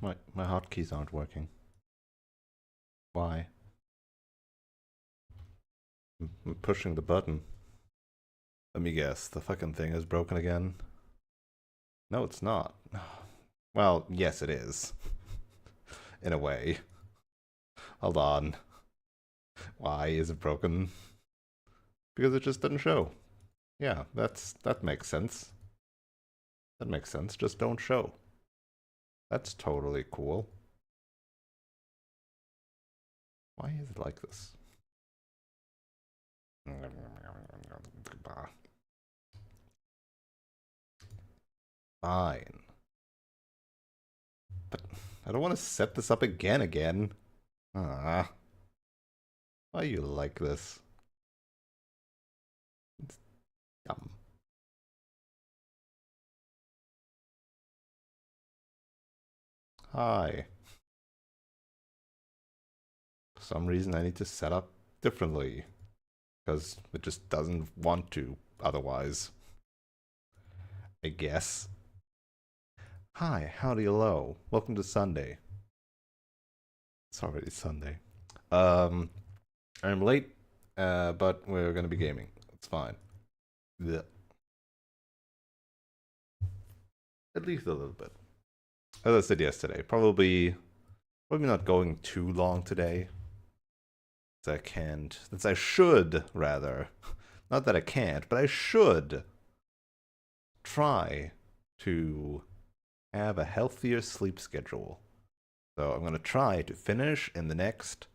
My hotkeys aren't working. Why? I'm pushing the button. Let me guess, the fucking thing is broken again? No, it's not. Well, yes it is. In a way. Hold on. Why is it broken? Because it just didn't show. Yeah, that makes sense. That makes sense, just don't show. That's totally cool. Why is it like this? Fine. But I don't want to set this up again. Ah. Why you like this? It's dumb. Hi. For some reason I need to set up differently. Because it just doesn't want to otherwise. I guess. Hi, howdy hello. Welcome to Sunday. It's already Sunday. I'm late, but we're gonna be gaming. It's fine. Blech. At least a little bit. As I said yesterday, probably not going too long today. I can't. Since I should, rather. Not that I can't, but I should try to have a healthier sleep schedule. So I'm going to try to finish in the next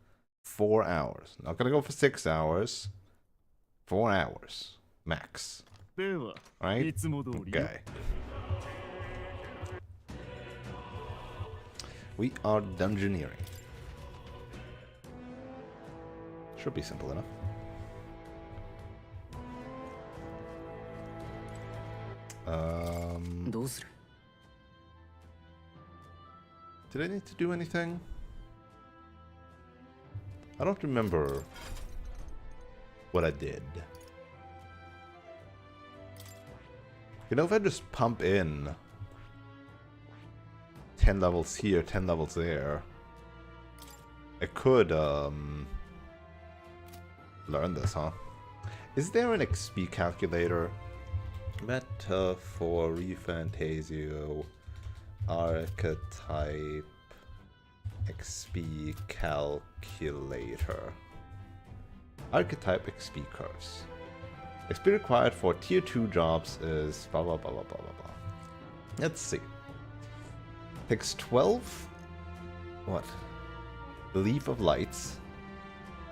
4 hours. Not going to go for 6 hours. 4 hours. Max. Right? Okay. We are dungeoneering. Should be simple enough. Did I need to do anything? I don't remember what I did. You know, if I just pump in 10 levels here, 10 levels there, I could, learn this, huh? Is there an XP calculator? Meta for ReFantazio archetype XP calculator. Archetype XP curves. XP required for tier 2 jobs is blah blah blah blah blah blah blah. Let's see. Takes 12. What? The Leaf of Lights.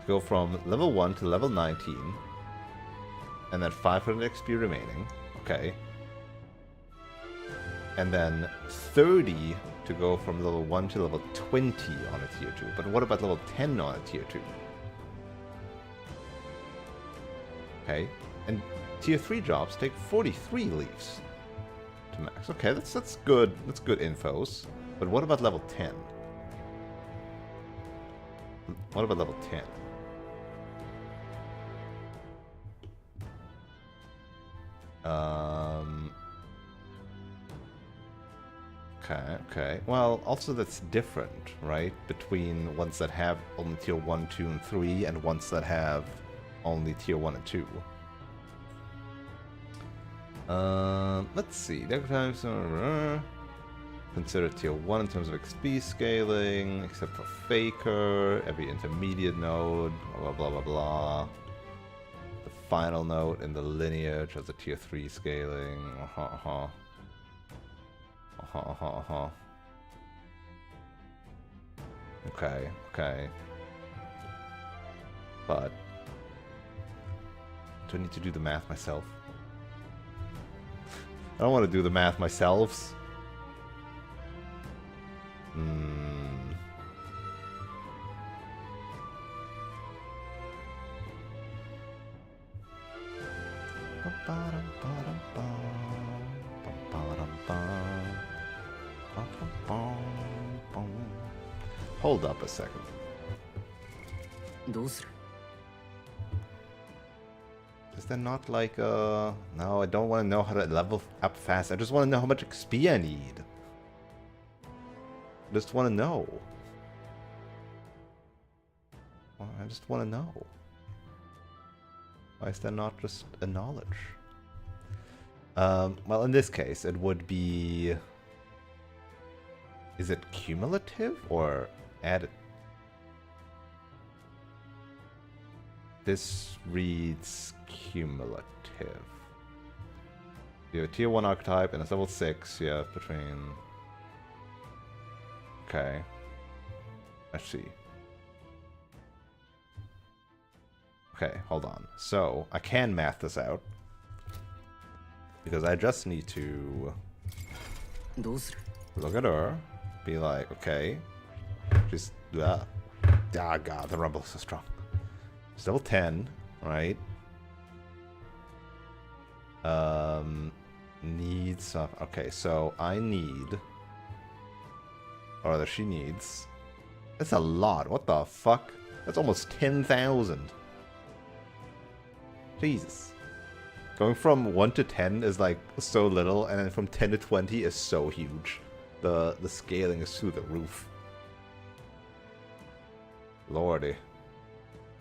Go from level 1 to level 19. And then 500 XP remaining. Okay. And then 30 to go from level 1 to level 20 on a tier 2. But what about level 10 on a tier 2? Okay. And tier 3 jobs take 43 leaves to max. Okay, that's good. That's good infos. But what about level 10? What about level 10? Okay. Well, also that's different, right? Between ones that have only tier 1, 2, and 3, and ones that have only tier 1 and 2. Let's see. Consider tier 1 in terms of XP scaling, except for Faker, every intermediate node, blah blah blah blah. The final node in the lineage has a tier 3 scaling. Okay. But do I need to do the math myself? I don't want to do the math myself. Hold up a second. Is there not like a... No, I don't want to know how to level up fast. I just want to know how much XP I need. Just want to know. I just want to know. Why is that not just a knowledge? Well, in this case, it would be... Is it cumulative or added? This reads cumulative. You have a tier 1 archetype and it's level 6. You have between... Okay. Let's see. Okay, hold on. So, I can math this out. Because I just need to look at her, be like, okay, just, ah, god, the rumble is so strong. Still 10, right? Needs stuff. Okay, so I need, or rather she needs, that's a lot, what the fuck? That's almost 10,000. Jesus. Going from 1 to 10 is like so little, and then from 10 to 20 is so huge. The scaling is through the roof. Lordy.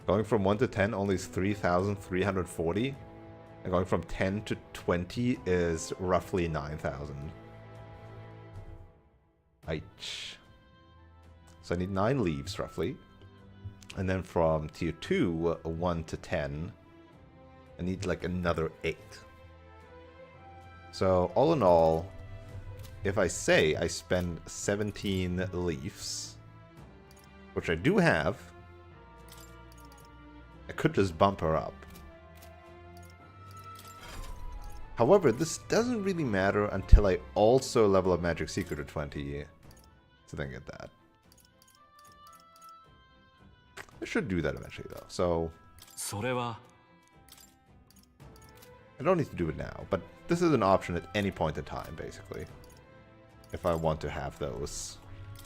Going from 1 to 10 only is 3,340. And going from 10 to 20 is roughly 9,000. Aich. So I need 9 leaves, roughly. And then from tier 2, 1 to 10, I need like another 8. So all in all, if I say I spend 17 leaves, which I do have, I could just bump her up. However, this doesn't really matter until I also level up Magic Secret to 20 to then get that. I should do that eventually though, so... I don't need to do it now, but this is an option at any point in time, basically. If I want to have those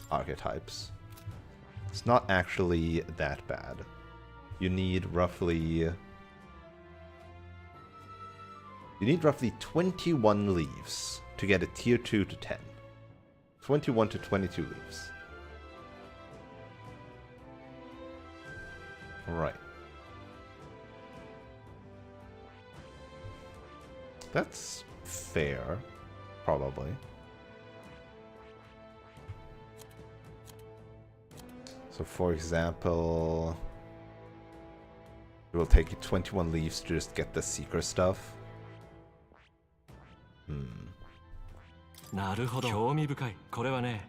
archetypes. It's not actually that bad. You need roughly 21 leaves to get a tier 2 to 10. 21 to 22 leaves. Right. That's fair, probably. So for example, it will take you 21 leaves to just get the seeker stuff.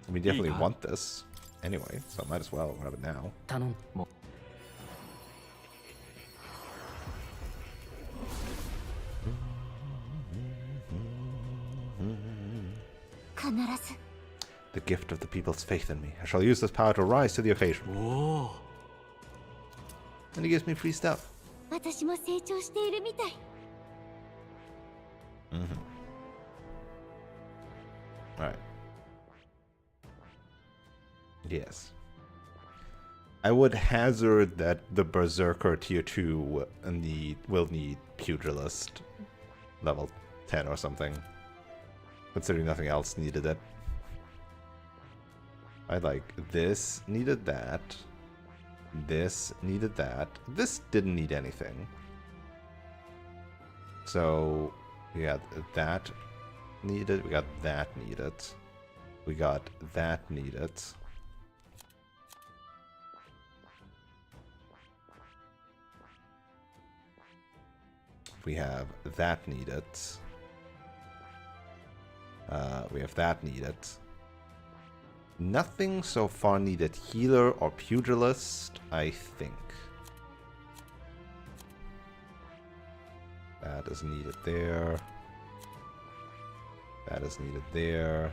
I mean, definitely want this anyway, so I might as well grab it now. The gift of the people's faith in me. I shall use this power to rise to the occasion. Whoa. And he gives me free stuff. Alright. Yes. I would hazard that the Berserker tier 2 will need Pugilist level 10 or something. Considering nothing else needed it. I like this needed that. This needed that. This didn't need anything. So we got that needed. We got that needed. We got that needed. We have that needed. We have that needed. Nothing so far needed healer or pugilist, I think. That is needed there. That is needed there.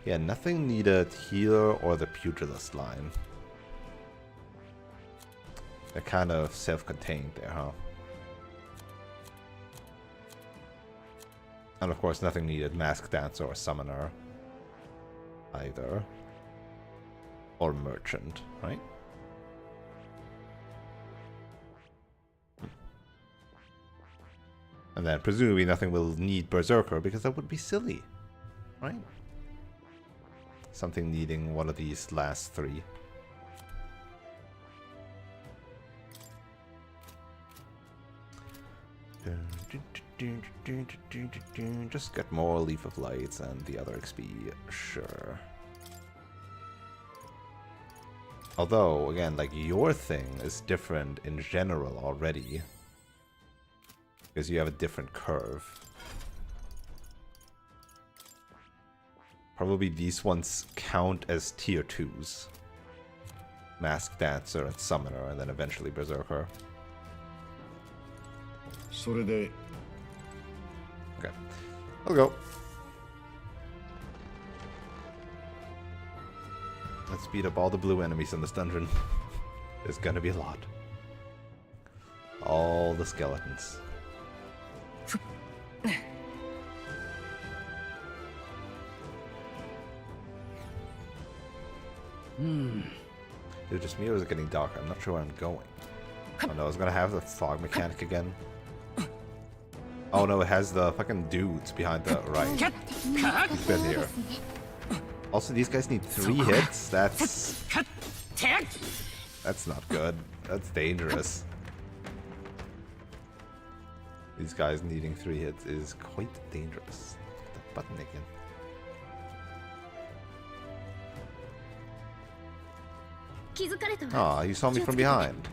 Yeah, nothing needed healer or the pugilist line. They're kind of self-contained there, huh? And of course, nothing needed Masked Dancer or Summoner either. Or Merchant, right? And then presumably nothing will need Berserker because that would be silly. Right? Something needing one of these last three. Just get more Leaf of Lights and the other XP, sure. Although, again, like, your thing is different in general already. Because you have a different curve. Probably these ones count as tier 2s. Mask Dancer and Summoner, and then eventually Berserker. Okay. I'll go. Let's beat up all the blue enemies in this dungeon. There's gonna be a lot. All the skeletons. Dude, just me or is it getting darker? I'm not sure where I'm going. Oh no, it's gonna have the fog mechanic again. Oh no, it has the fucking dudes behind the right. He's been here. Also, these guys need 3 hits. That's not good. That's dangerous. These guys needing 3 hits is quite dangerous. The button again. Aw, you saw me from behind.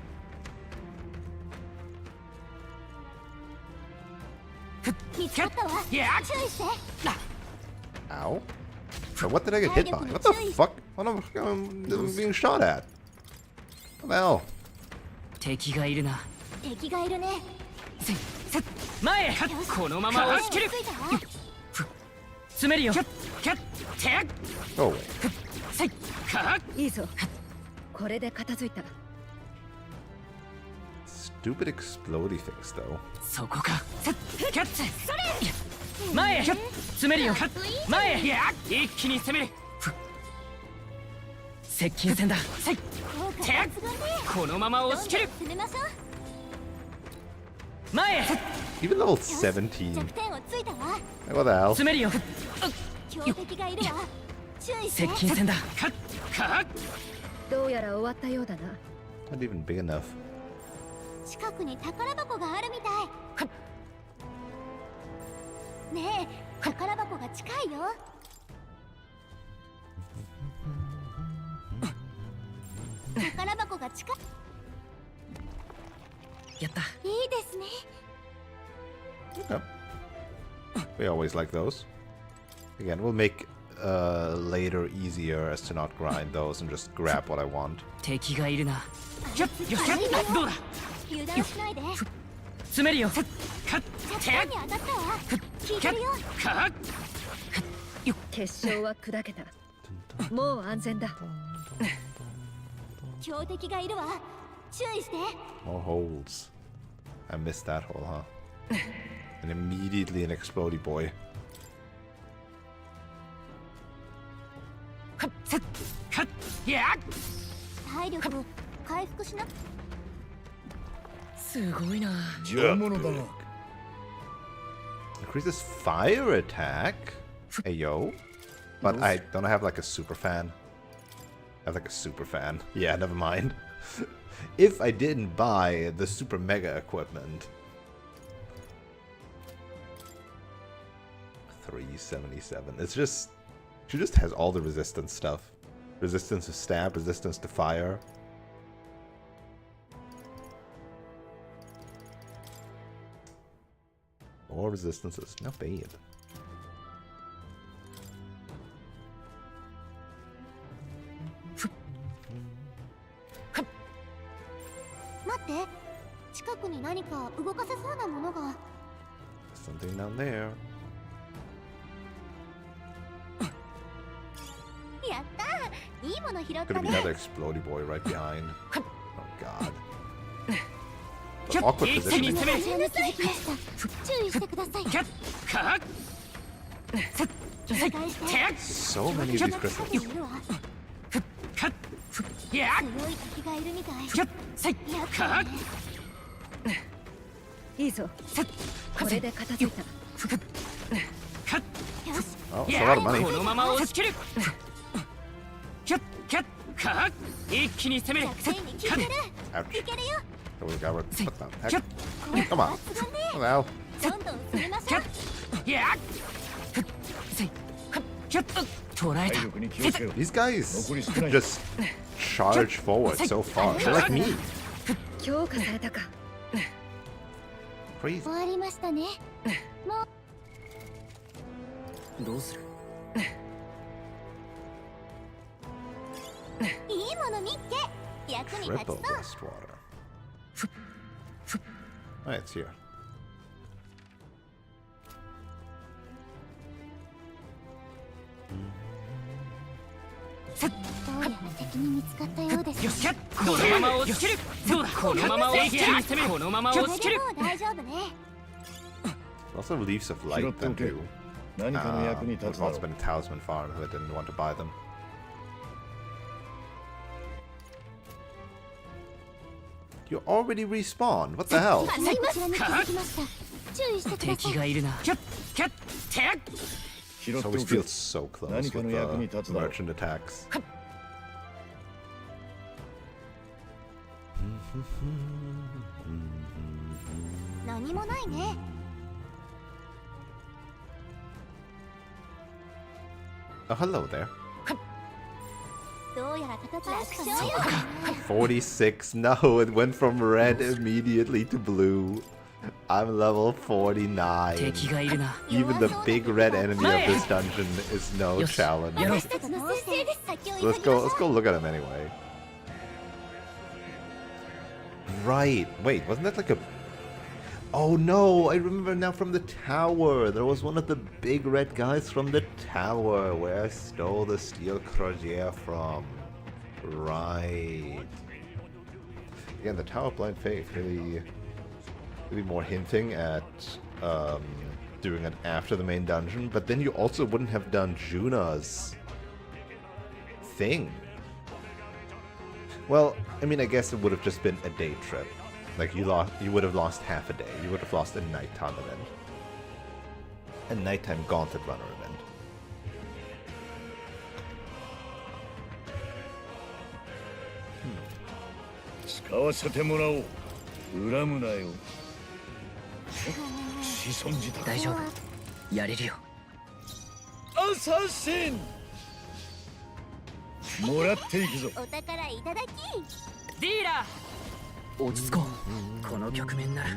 Ow. So what did I get hit by? What the fuck? What am I being shot at? What the hell? Go away. Stupid explodey things, though. Even level 17. Like, what the hell? Not even big enough. Okay. We always like those. Again, we'll make later easier as to not grind those and just grab what I want. More holes. I missed that hole, huh? And immediately an explodey boy. Increases fire attack? Hey yo. But I don't have like a super fan. I have like a super fan. Yeah, never mind. If I didn't buy the super mega equipment. 377. It's just, she just has all the resistance stuff. Resistance to stab, resistance to fire. More resistances. Not bad. Something down there. Could be another explodey boy right behind. Oh god. The awkward positioning. So many of these crystals. いいぞ。これで片付いた。Oh, it's a lot of money. このまま押し切る。キャッキャッカッ一気に攻める。 Ouch. So we got what the heck? Come on. What the hell? キャッいやキャッ捉えた。 These guys just charge forward so far. They're like me. 強化されたか。 Crazy. 終わりましたね。どうする？いいもの見っけ。役に立ち Triple そう。 blessed water. Oh, it's here. どうやら敵に見つかったようです。よし、このまま押し切る。そうだ、このまま押し切る。このまま押し切る。もう大丈夫ね。 Also, Leaves of Light then too. There's also been a talisman farm who didn't want to buy them. You already respawned. What the hell? こちらに気づきました。注意してください。敵がいるな。キャッキャッテッ。 It always feels so close with the merchant attacks. 何もないね。 Oh, hello there. どうやら形楽勝よ。 46. No, it went from red immediately to blue. I'm level 49. 敵がいるな。 Even the big red enemy of this dungeon is no challenge. 私たちの先生です。先を急ぎまし Let's ょう。 go look at him anyway. Right. Wait, wasn't that like a... Oh no, I remember now from the tower. There was one of the big red guys from the tower where I stole the steel crosier from. Right. Again, the Tower of Blind Faith really more hinting at doing it after the main dungeon, but then you also wouldn't have done Juna's thing. Well, I mean, I guess it would have just been a day trip. Like you would have lost half a day. You would have lost a nighttime event. A nighttime gauntlet runner event. Hmm. 大丈夫。やれるよ。アサシンもらっていくぞ。お宝いただき。ディーラー落ち着こう。この局面なら。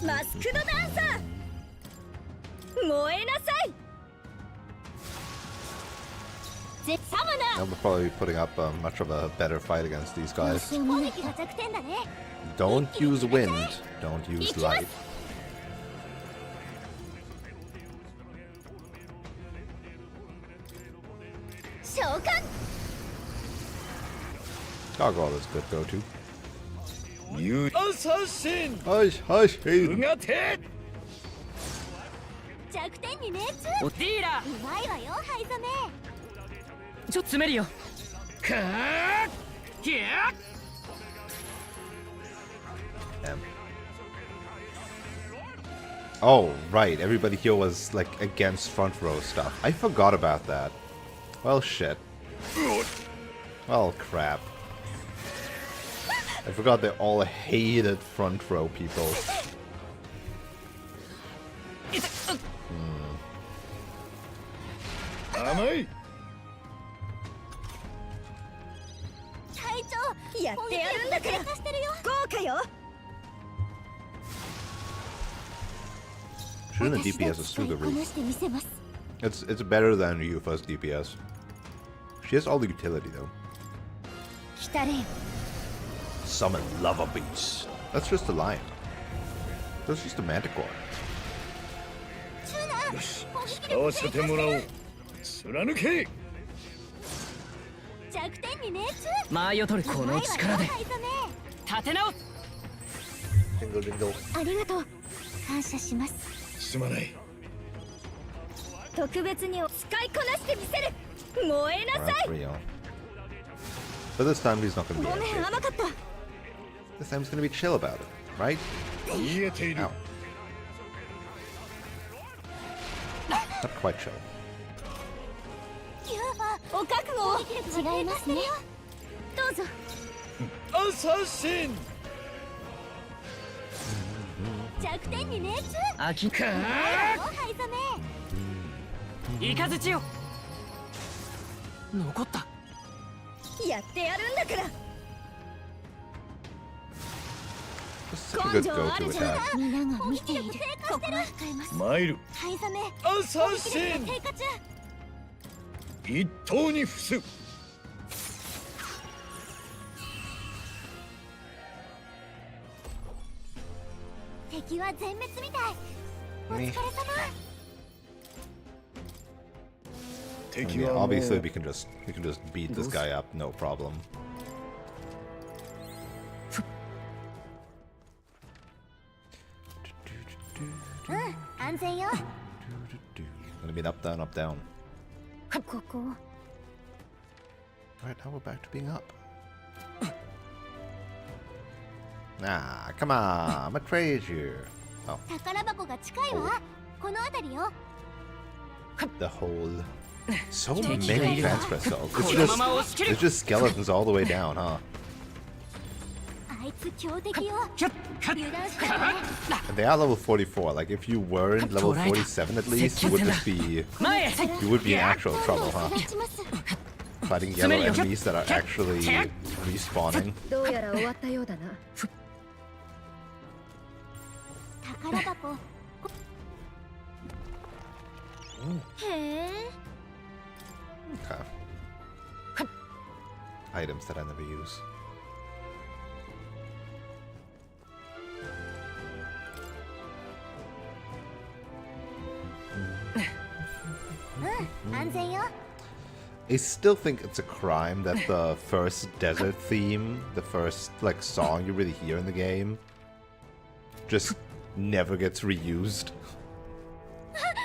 マスクドダンサー。燃えなさい。サムナ。 I'm probably putting up much of a better fight against these guys. 攻撃が弱点だね。 Don't use wind. Don't use light. 召喚。 Gargoyle is good go to. アサシン Hush, hush, hey. うがて弱点に熱。おディーラうまいわよ、灰染め。ーちょっと詰めるよ。かーキャッ Damn. Oh, right. Everybody here was like against front row stuff. I forgot about that. Well, shit. Well, crap. I forgot they all hated front row people. 甘い隊長、やってやるんだから。低下してるよ。豪華よ。 Shouldn't the DPS is through the こな roof. してみせます。 It's better than Yufa's DPS. She has all the utility though. 来たれよ。 Summon lava beast. That's just a lion. That's just a manticore. チューナ。よし攻撃使わせてもらおう貫け弱点に熱。間合いを取るこの力で灰染め。立て直す。 Dingle dingle. ありがとう。感謝します。すまない特別に使いこなしてみせる。燃えな Alright, さい。 for real. But this time he's not gonna be ごめん、 angry. 甘かった。 This time he's gonna be chill about it, right? 見えている Ow. Not quite chill. お覚悟を違いますね。どうぞ。アサシン弱点に熱あきかおはいざめイカズチよ残ったやってやるんだから This is such a good go-to attack. 皆が見ている。ここは控えます参るはいざめアサシン低下中一刀に伏す敵は全滅みたいお疲れ Me. 様 I 敵 mean, はも obviously う we can just beat this guy up, no problem. Gonna be up, down, up, down. ここ Alright, now we're back to being up. Nah, come on, I'm a treasure. Oh, 宝箱が近いわこの辺りよ the whole. So Take many it. transfer cells. このまま押し切る It's just skeletons all the way down, huh? あいつ強敵よキャッカッ油断したカらね And they are level 44. Like, if you weren't level 47 at least, you would just be. 前へ You would be in actual trouble, 今 huh? 度育ちます Fighting yellow enemies that are actually respawning. どうやら終わったようだな宝箱へえ Okay. Items that I never use. I still think it's a crime that the first desert theme, the first like song you really hear in the game, just never gets reused. What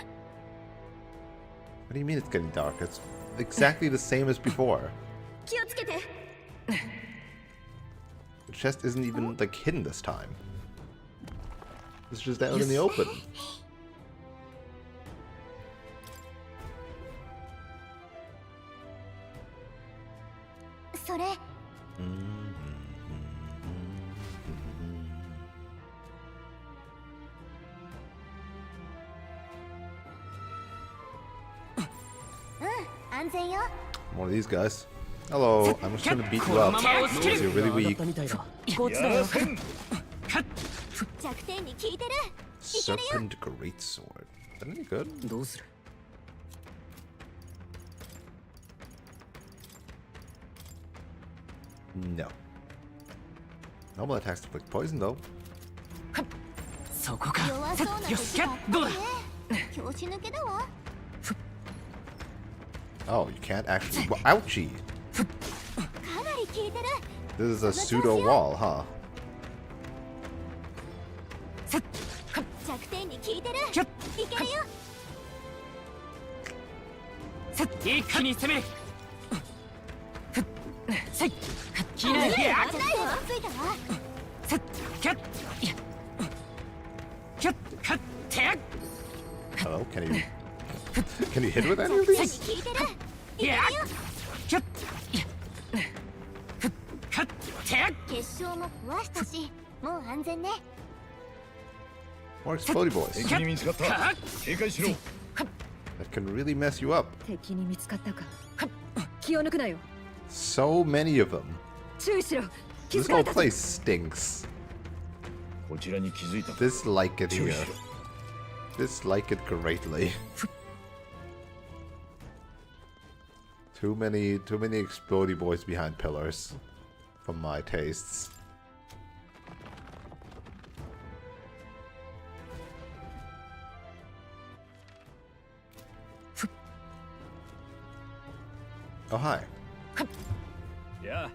do you mean it's getting dark? It's exactly the same as before. 気をつけて The chest isn't even like hidden this time. It's just out in the open. それ 安全よ One of these guys. Hello, I'm just gonna beat you up because you're really weak. やらせん弱点に効いてる Serpent Greatsword. Is that any good? どうする No. Normal attacks inflict poison though. そこか弱そうなよしキャ時があったッどうだね拍子抜けだわ Oh, you can't actually. Ouchie! かなり効いてる This is a pseudo wall, huh? 弱点に効いてるキャッいけるよ一気に攻めるせい気ない弱点はついたわキャッキャッカッテ Hello, can you hit with any of these? 効いてるッいやキャッカッテ結晶も壊したしもう安全ね More explodey boys. 敵に見つかった警戒しろ That can really mess you up. 敵に見つかったか気を抜くなよ So many of them. 注意しろ This whole place stinks. こちらに気づいた Dislike it 注意 here. しろ Dislike it greatly. Too many explodey boys behind pillars. For my tastes. Oh, hi. いや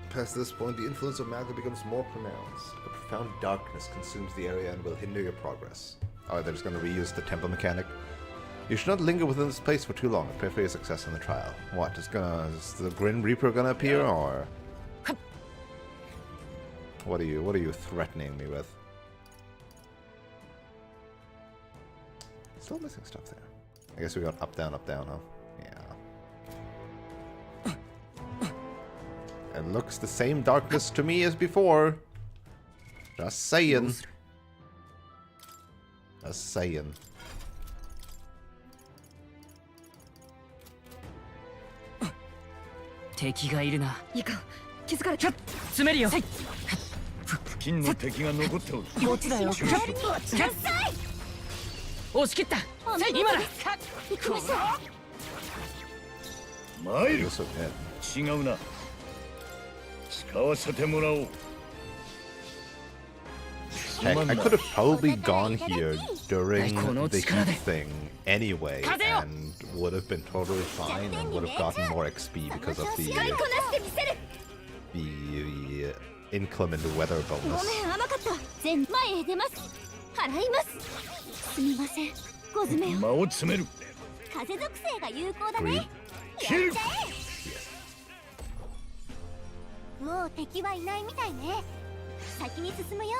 Past this point, the influence of Magma becomes more pronounced. A profound darkness consumes the area and will hinder your progress. Oh, they're just going to reuse the temple mechanic. You should not linger within this place for too long. Pray for your success in the trial. What? Is the Grim Reaper gonna appear, or what are you threatening me with? still missing stuff there. I guess we got up, down, huh? Yeah. It looks the same darkness to me as before. Just saying. Just saying. 敵がいるな。いかん、気づかれた。詰めるよ。付近の敵が残っておる。こっちだよ。注意しろ。押し切った。今だ。行きましょう。マイル This will hit. 違うな。使わせてもらおう。 Heck, I could have probably gone here during Like, the it's heat thing anyway, and would have been totally fine and would have gotten more XP because of the inclement weather ご bonus. めん、甘かった。前前へ出ます。払います。すみません。ご詰めを。間を詰める。風属性が有効だね。 Agreed. やっちゃえ。もう敵はいないみたいね。先に進むよ。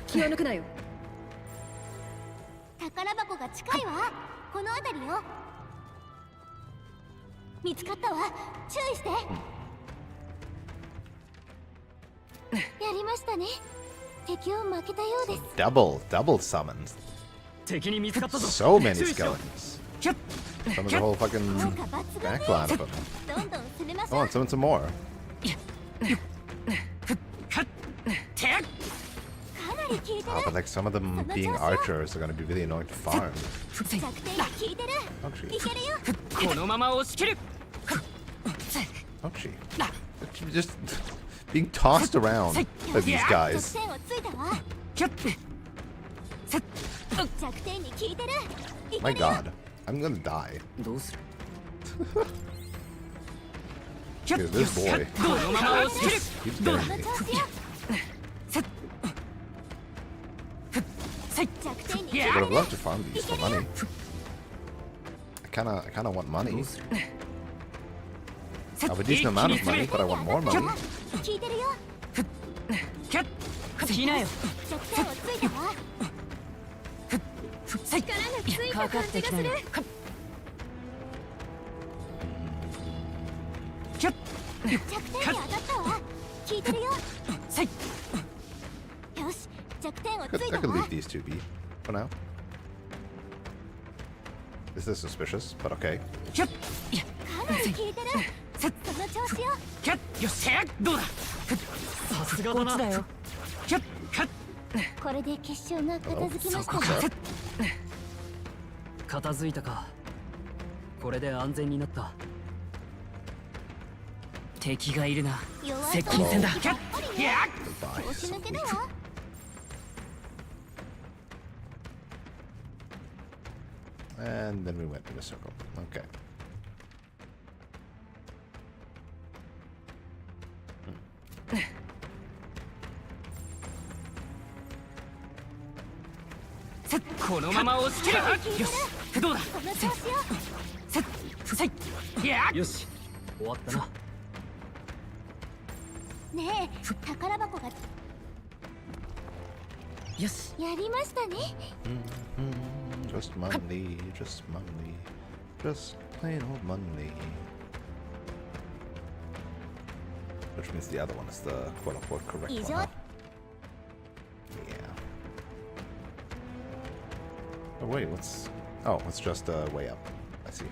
気を抜くなよ。宝箱が近いわ。この辺りよ。見つかったわ。注意して。やりましたね。敵を負けたようです。 Double summons. 敵に見つかったぞ。 So many 注意しろ。 skeletons. Summon the whole fucking 効果抜群ね。 backline of them. どんどん攻めましょ Come う。 on, summon some more. かなり効いてる。 Oh, but like some of them being archers are gonna be really annoying to farm. 弱点が効いてる。 Actually, いけるよ。このまま押し切る。 actually, just being tossed around by these 弱 guys. 点をついたわ。弱点に効いてる。い My けるよ。 God, I'm gonna die. どうする。 Dude, this boy このまま押し切る。 keeps どうだ。 getting me. 調子よ。弱点に効いて I would have る。 loved to farm these for money. I kinda want money. I have a decent amount of money, but I want more money. 効いてるよ。好きなよ。弱点をついたわ。力がついた感じがする。弱点に当たったわ。効いてるよ。よし、弱点をつ I いた could わ。 leave these two be for now. This is suspicious, but okay. かなり効いてる。その調子よ。よし。どうだ。さすがだな。これで決勝が片付きましたね。片付いたか。これで安全になった。敵がいるな。弱い接近戦だ。 Goodbye. 調子抜けだ Sweet. わ。 And then we went in a circle. Okay. Hmm. このまま押し切る。よし。どうだ。この調子よ。よし。終わったな。ねえ、宝箱がよし。やりましたね。 Just money, just money, just plain old money. Which means the other one is the quote-unquote correct one. Huh? Yeah. Oh wait, what's... Oh, it's just way up. I see.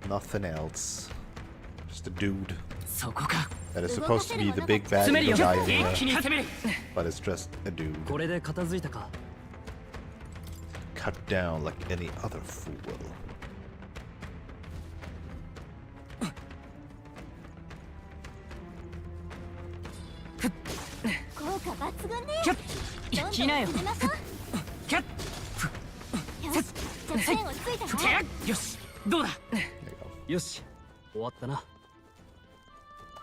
Nothing else. Just a dude そこか。 that is supposed to be the big bad 詰めるよ。 guy 一 in 気に the... 攻める。 But it's just a dude. これで片付いたか。 Cut down like any other fool. 効果抜群ね。行きなよ。どんどん攻めましょう。よし、弱点をついたわ。よし。どうだ。 There you go. よし。終わったな。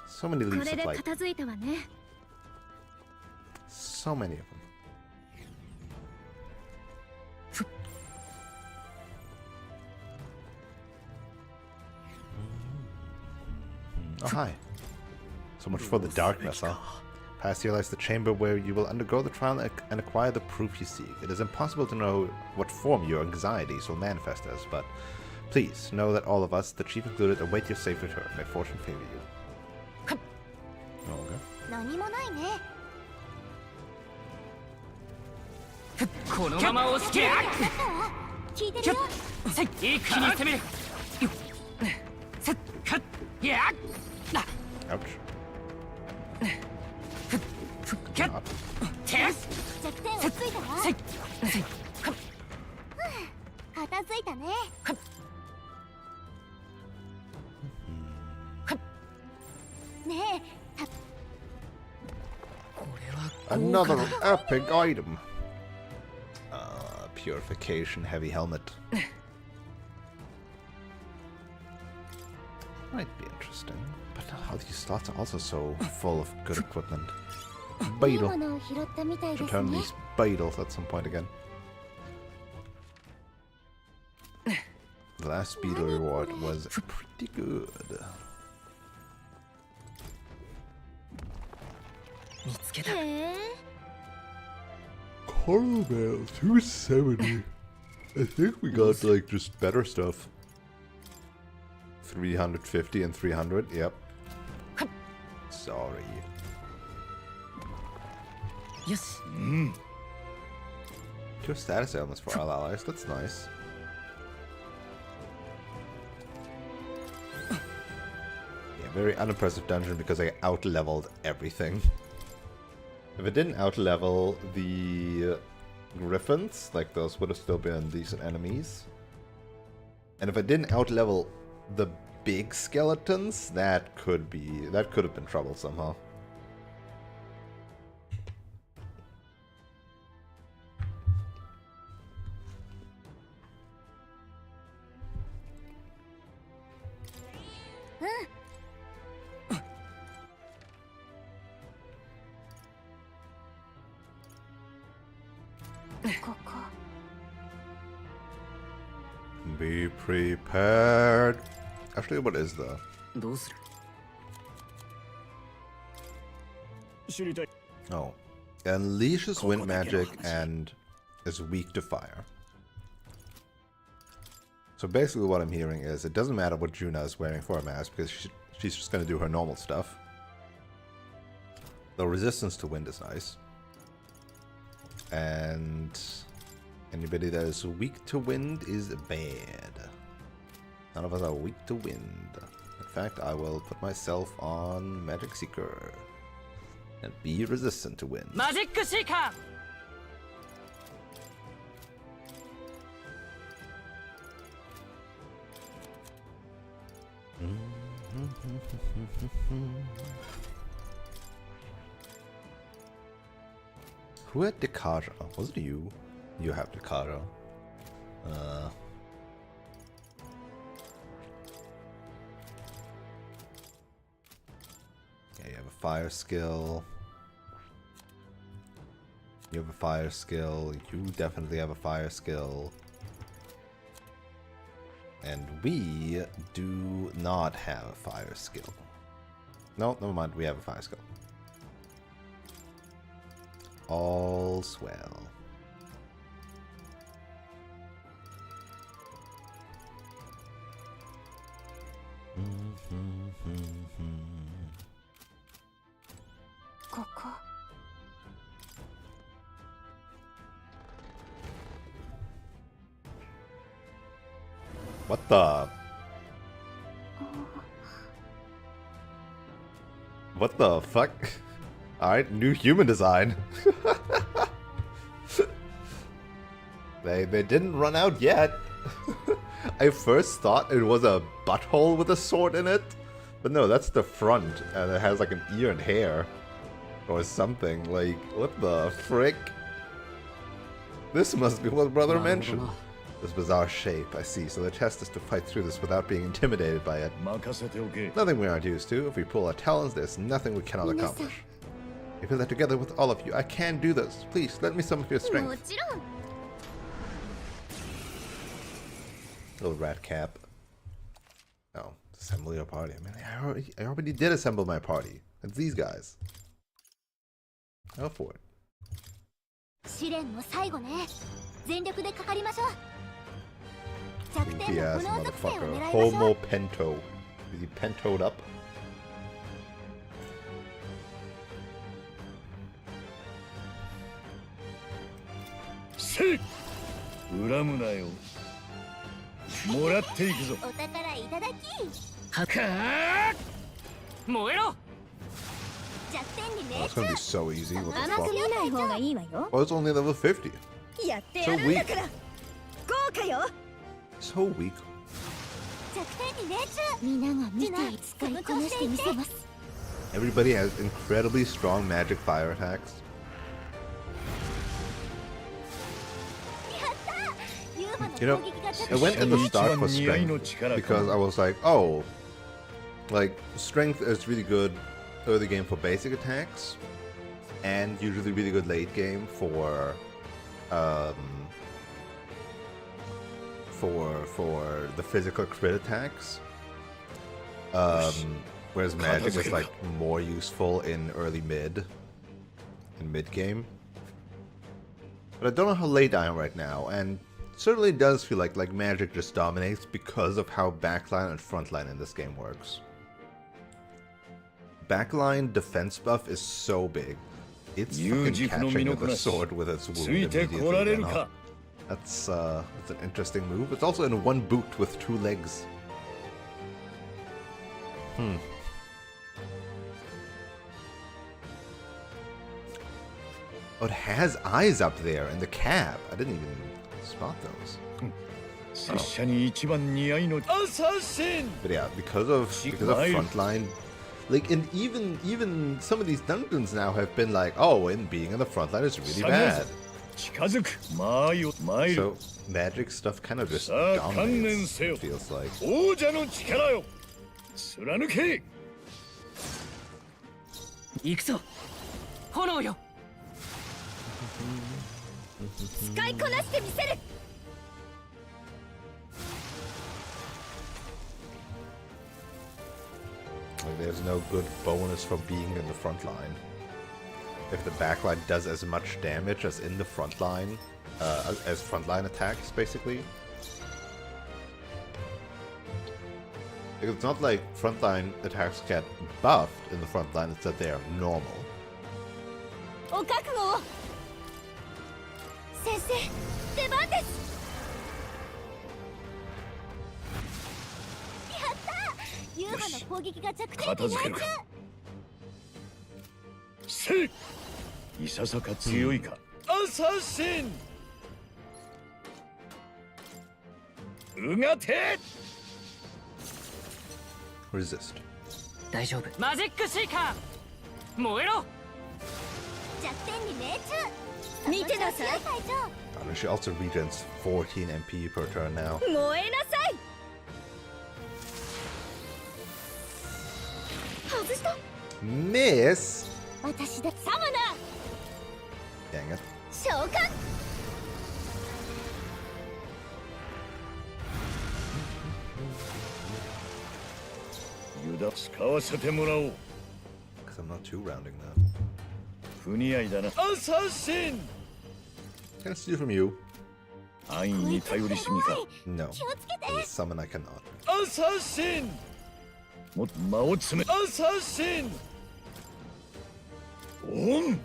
So many こ leaves れ of で light. 片付いたわね。 So many of them. Oh, hi. So much for the darkness, huh? Past here lies the chamber where you will undergo the trial and acquire the proof you seek. It is impossible to know what form your anxieties will manifest as, but please know that all of us, the chief included, await your safe return. May fortune favor you. Okay. 何もないね。このまま押し切れ。聞いてるよ。一気に攻める。せっかっやっ。 Ouch. キャッ Not. テス弱点をついたわ。せっせっ片付いたね。ねえ、 これは Another epic item. Purification heavy helmet. Might be interesting, but how these slots are also so full of good equipment. いい Beetle. ものを拾ったみたいで Should す turn ね。 these beetles at some point again. The last beetle reward was pretty good. 見つけた。へえ。 Coral Mail 270. I think we got like just better stuff. 350 and 300, yep. Sorry. よし。 Two status elements for our allies, that's nice. Yeah, very unimpressive dungeon because I out-leveled everything. If it didn't out-level the griffins, like those would have still been decent enemies. And if I didn't out-level the big skeletons, that could have been trouble somehow. Be prepared. Actually, what is the? どうする？ Oh. Unleashes wind magic and is weak to fire. So basically what I'm hearing is it doesn't matter what Juna is wearing for a mask because she's just going to do her normal stuff. The resistance to wind is nice. And anybody that is weak to wind is bad. None of us are weak to wind. In fact, I will put myself on Magic Seeker and be resistant to wind. マジックシーカー。 Who had Dekara? Was it you? You have Dekara. Yeah, you have a fire skill. You have a fire skill. You definitely have a fire skill. And we do not have a fire skill. No, never mind. We have a fire skill. All's well. What the? What the fuck? Alright, new human design. They didn't run out yet. I first thought it was a butthole with a sword in it. But no, that's the front. And it has like an ear and hair. Or something. Like, what the frick? This must be what brother mentioned. This bizarre shape, I see. So the test is to fight through this without being intimidated by it. 任せておけ。 Nothing we aren't used to. If we pull our talons, there's nothing we cannot accomplish. I feel that together with all of you, I can do this. Please, let me some of your も strength. ちろん。 Little rat cap. Oh, Assemble your party. I mean, I already did assemble my party. It's these guys. Go for it. 試練の最後ね。全力でかかりましょう。弱点 Goofy の ass 炎属性を motherfucker. 狙いましょう。 Homo Pento. Is he pentoed up? せい恨むなよもらっていくぞお宝いただき。はか燃えろ弱点に Oh, 命 it's 中 gonna be so easy. What the 甘く fuck? 見ない方がいいわよ。 Oh, it's only level 50. やってやるんだから。豪華よ。 So weak. 弱点に命中。皆が見て使いこなしてみせます。 Everybody has incredibly strong magic fire attacks. やった。ユーマの You know, 攻撃が I went in the start for strength because I was like, oh, like strength is really good early game for basic attacks, and usually really good late game for the physical crit attacks. Whereas magic is like more useful in mid game. But I don't know how late I am right now, and it certainly does feel like magic just dominates because of how backline and frontline in this game works. Backline defense buff is so big. It's fucking catching the sword with its wound immediately. You know? That's an interesting move. It's also in one boot with 2 legs. Oh, it has eyes up there in the cab. I didn't even spot those. 拙者に一番似合いのアサシン But yeah, because of frontline, like, and even some of these dungeons now have been like, oh, and being in the frontline is really bad. 近づく前を参る So magic stuff kind of just さあ観念 dominates. せよ It feels like. 王者の力よ貫け行くぞ炎よ使いこなしてみせる。 Like, there's no good bonus from being in the front line. If the backline does as much damage as in the front line, as frontline attacks, basically. Because it's not like frontline attacks get buffed in the front line, it's that they are normal. お覚悟を。先生、出番です。やった。ユーマの攻撃が弱点に命中。片付けるかせいいささか強いかアサシンうがて Resist. 大丈夫マジックシーカー燃えろ弱点に命中。見てなさい。隊長。 And she also regens 14 MP per turn now. 燃えなさい。外した。 Miss! 私だ。サムナ。 Dang it. 召喚。油断使わせてもらおう Because I'm not too rounding now. 不似合いだなアサシン Can I steal from you? 安易に頼りすぎか No. 気をつけて。 As a summon I cannot. アサシンもっと間を詰めアサシンオン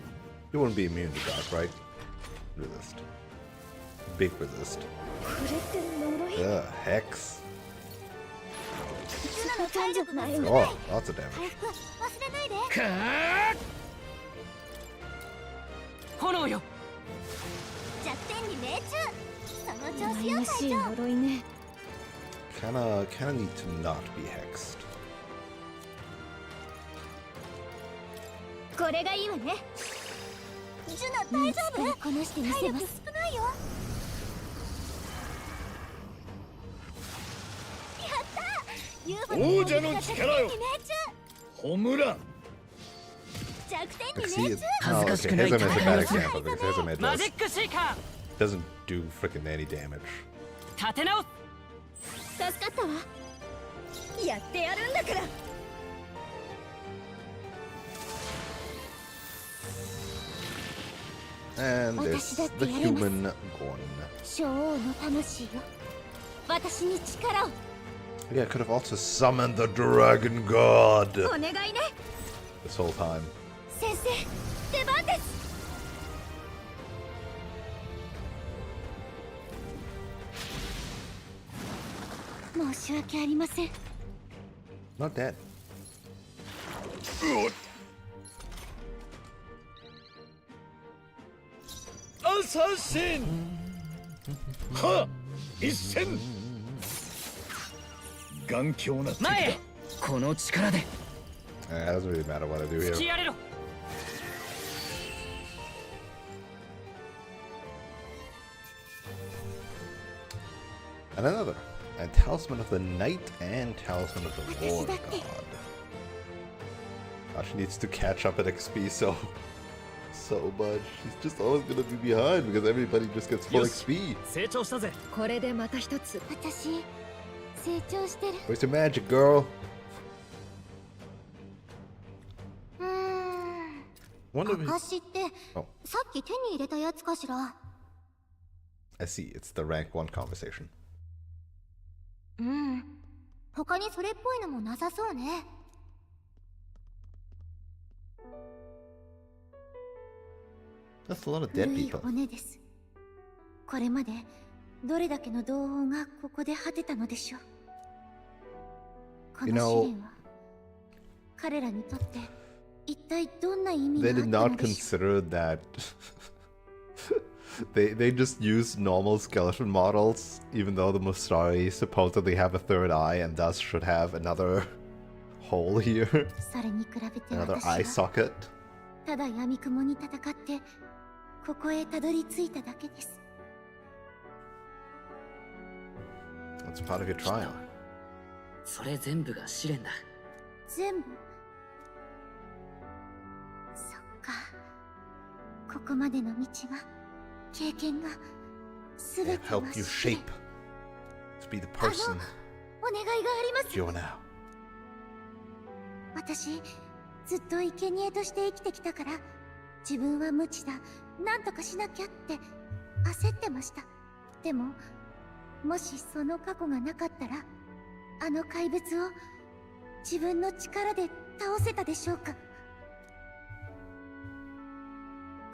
You wouldn't be immune to that, right? Resist. Big resist. これって呪い。 Hex. ユナの体力が少ない。 Oh, lots of damage. 回復忘れないで。かー炎よ弱点に命中。その調子よ羨ましい隊長。呪いね。 Kinda need to not be hexed. これがいいわね。ジュナ大丈夫？こなしてみせます。体力少ないよ。やった。ユーマ王者の力よ弱点に命中。ホムラン弱点 Like, に see, 命 it, 中。 oh, okay. Here's a, here's a bad example because here's a mid マ does, ジックシーカ doesn't do freaking any damage. ー立て直す助かったわ。やってやるんだから。 And it's the human gun. 小王の魂よ、私に力を。 Yeah, I could have also summoned the dragon god お願いね this whole time. 先生、出番です。申し訳ありません。 Not dead. アサシンは一戦頑強な敵だ。前へ。この力で It doesn't really matter what I do 突 here. きやれろ。 And another. And Talisman of the Night and Talisman of the War God. Oh, she needs to catch up at XP so much. She's just always gonna be behind because everybody just gets full Yes. XP. 成長したぜ。これでまた一つ。私、成長してる。 Where's your magic, girl? Wonder if 証って Oh, さっき手に入れたやつかしら。 I see. It's the rank 1 conversation. 他にそれっぽいのもなさそうね。That's a lot of dead 古い people. 骨です。これまでどれだけの同胞がここで果てたのでしょう。こ You の know- 試練は彼らにとって一体どんな意味 They があ did ったの not でしょ consider that they just use normal skeleton models, even though the Mustari supposedly have a third eye and thus should have another hole here, う。それに比べて another 私 eye は socket. ただ闇雲に戦ってここへたどり着いただけです。 That's part of your trial. それ全部が試練だ。全部。そっか。ここまでの道は経験がすべ It ては helped you 試練。 shape to be the person お願いがあります。 you are now. 私ずっと生贄として生きてきたから、自分は無知だ、なんとかしなきゃって焦ってました。でももしその過去がなかったら、あの怪物を自分の力で倒せたでしょうか。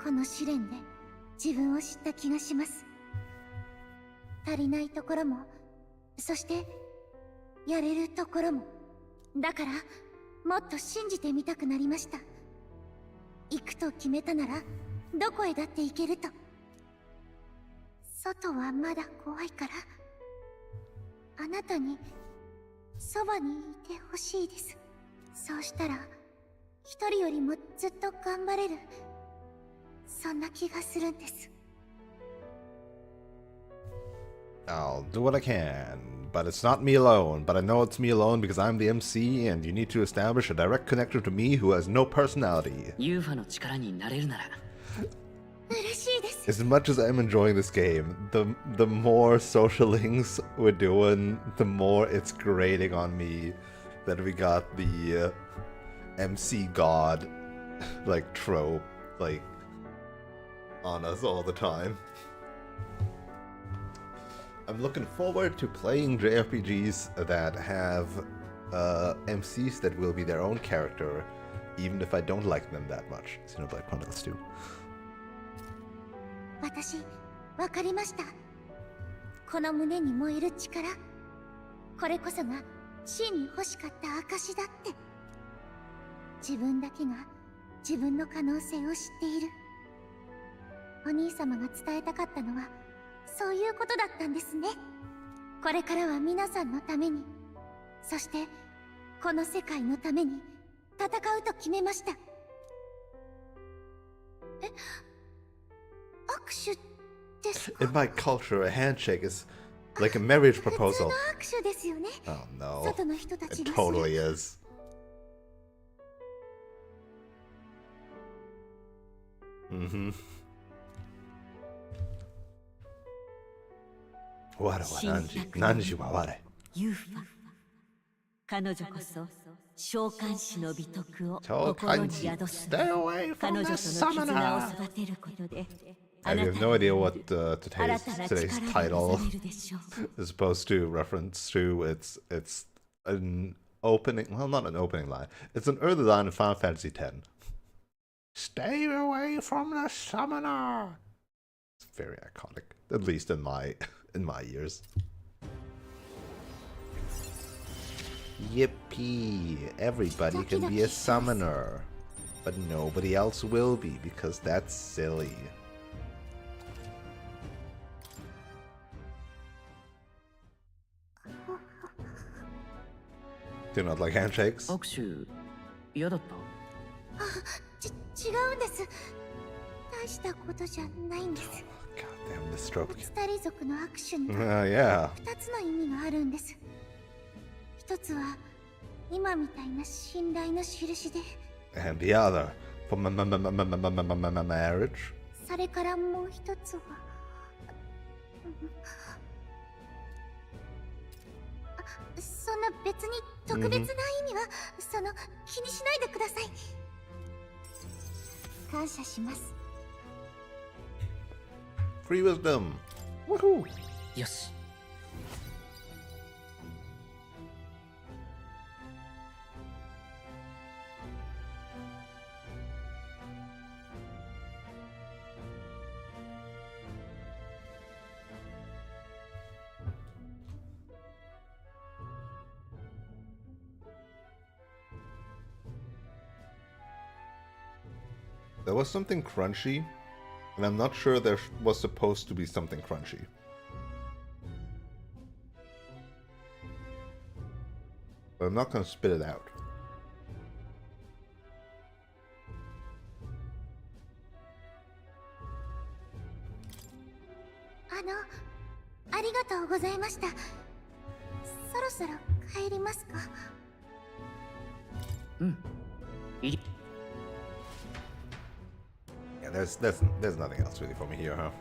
この試練で自分を知った気がします。足りないところも、そしてやれるところも。だからもっと信じてみたくなりました。行くと決めたならどこへだって行けると。外はまだ怖いから、あなたにそばにいてほしいです。そうしたら一人よりもずっと頑張れる、そんな気がするんです。 I'll do what I can, but it's not me alone. But I know it's me alone because I'm the MC, and you need to establish a direct connection to me who has no personality. ユーファの力になれるなら。嬉しいです。 As much as I'm enjoying this game, the more social links we're doing, the more it's grating on me that we got the MC god like trope like on us all the time. I'm looking forward to playing JRPGs that have MCs that will be their own character, even if I don't like them that much. Xenoblade Chronicles 2. 私、わかりました。この胸に燃える力、これこそが真に欲しかった証だって。自分だけが自分の可能性を知っている。お兄様が伝えたかったのはそういうことだったんですね。これからは皆さんのために、そしてこの世界のために戦うと決めました。え、握手ですか？ In my culture, a handshake is like a marriage 普通 proposal. の握手ですよね。 Oh no. 外の人た It ちが totally is. Mm-hmm. 我は何時？何時は我。ユーファ彼女こそ召喚師の美徳を召心に喚師宿す Stay away 彼 from 女 the との絆を summoner! 育てることで I have no idea what 新たな today's 力 title を目覚めるでしょう is supposed to reference to. It's an opening, well, not an opening line. It's an early line in Final Fantasy X. Stay away from the summoner. It's very iconic, at least in my ears. Yippee! Everybody can be a summoner, but nobody else will be because that's silly. Do you not like handshakes? 握手嫌だった？違うんです。大したことじゃないんです。 God damn this trope. スタリ族の握手に Yeah. 2つの意味があるんです。一つは今みたいな信頼の印で、 And the other for marriage. それからもう一つはそんな別に特別な意味は、気にしないでください。感謝します。 Free wisdom. Woohoo! よし。There was something crunchy, and I'm not sure there was supposed to be something crunchy. But I'm not gonna spit it out. ありがとうございました。そろそろ帰りますか？うん。いい。Yeah, there's nothing else really for me here, huh?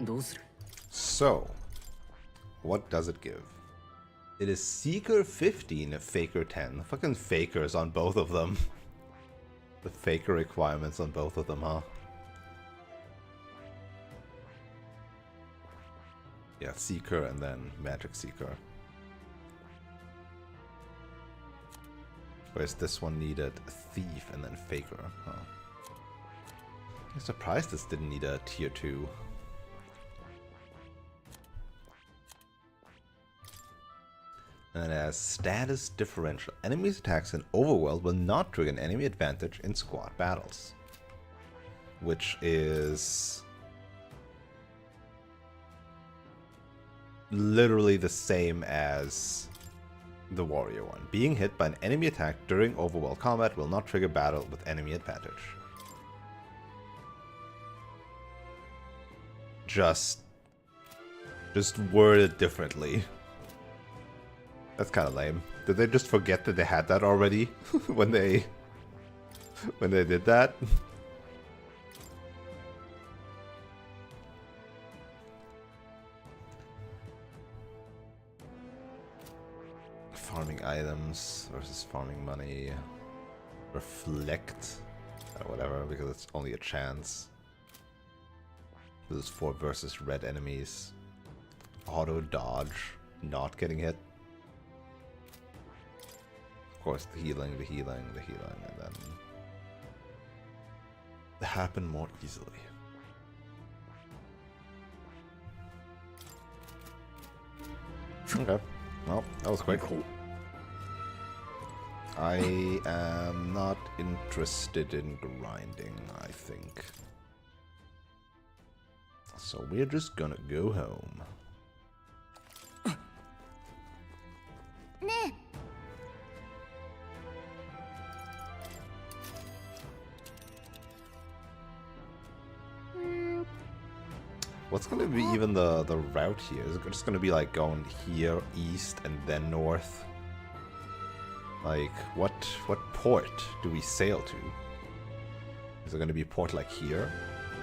どうする？ So, what does it give? It is Seeker 15, Faker 10. Fucking fakers on both of them. The faker requirements on both of them, huh? Yeah, Seeker and then Magic Seeker. Whereas this one needed Thief and then Faker, huh? I'm surprised this didn't need a tier 2. And it has status differential. Enemies' attacks in Overworld will not trigger an enemy advantage in squad battles. Which is literally the same as the warrior one. Being hit by an enemy attack during Overworld combat will not trigger battle with enemy advantage. Just worded differently. That's kind of lame. Did they just forget that they had that already when they did that? Farming items versus farming money. Reflect. Whatever, because it's only a chance. This is 4 versus red enemies. Auto dodge. Not getting hit. Of course, the healing, and then they happen more easily. Okay. Well, that was quick. I am not interested in grinding, I think. So we're just gonna go home. What's gonna be even the route here? Is it just gonna be like going here east and then north? Like what port do we sail to? Is it gonna be port like here?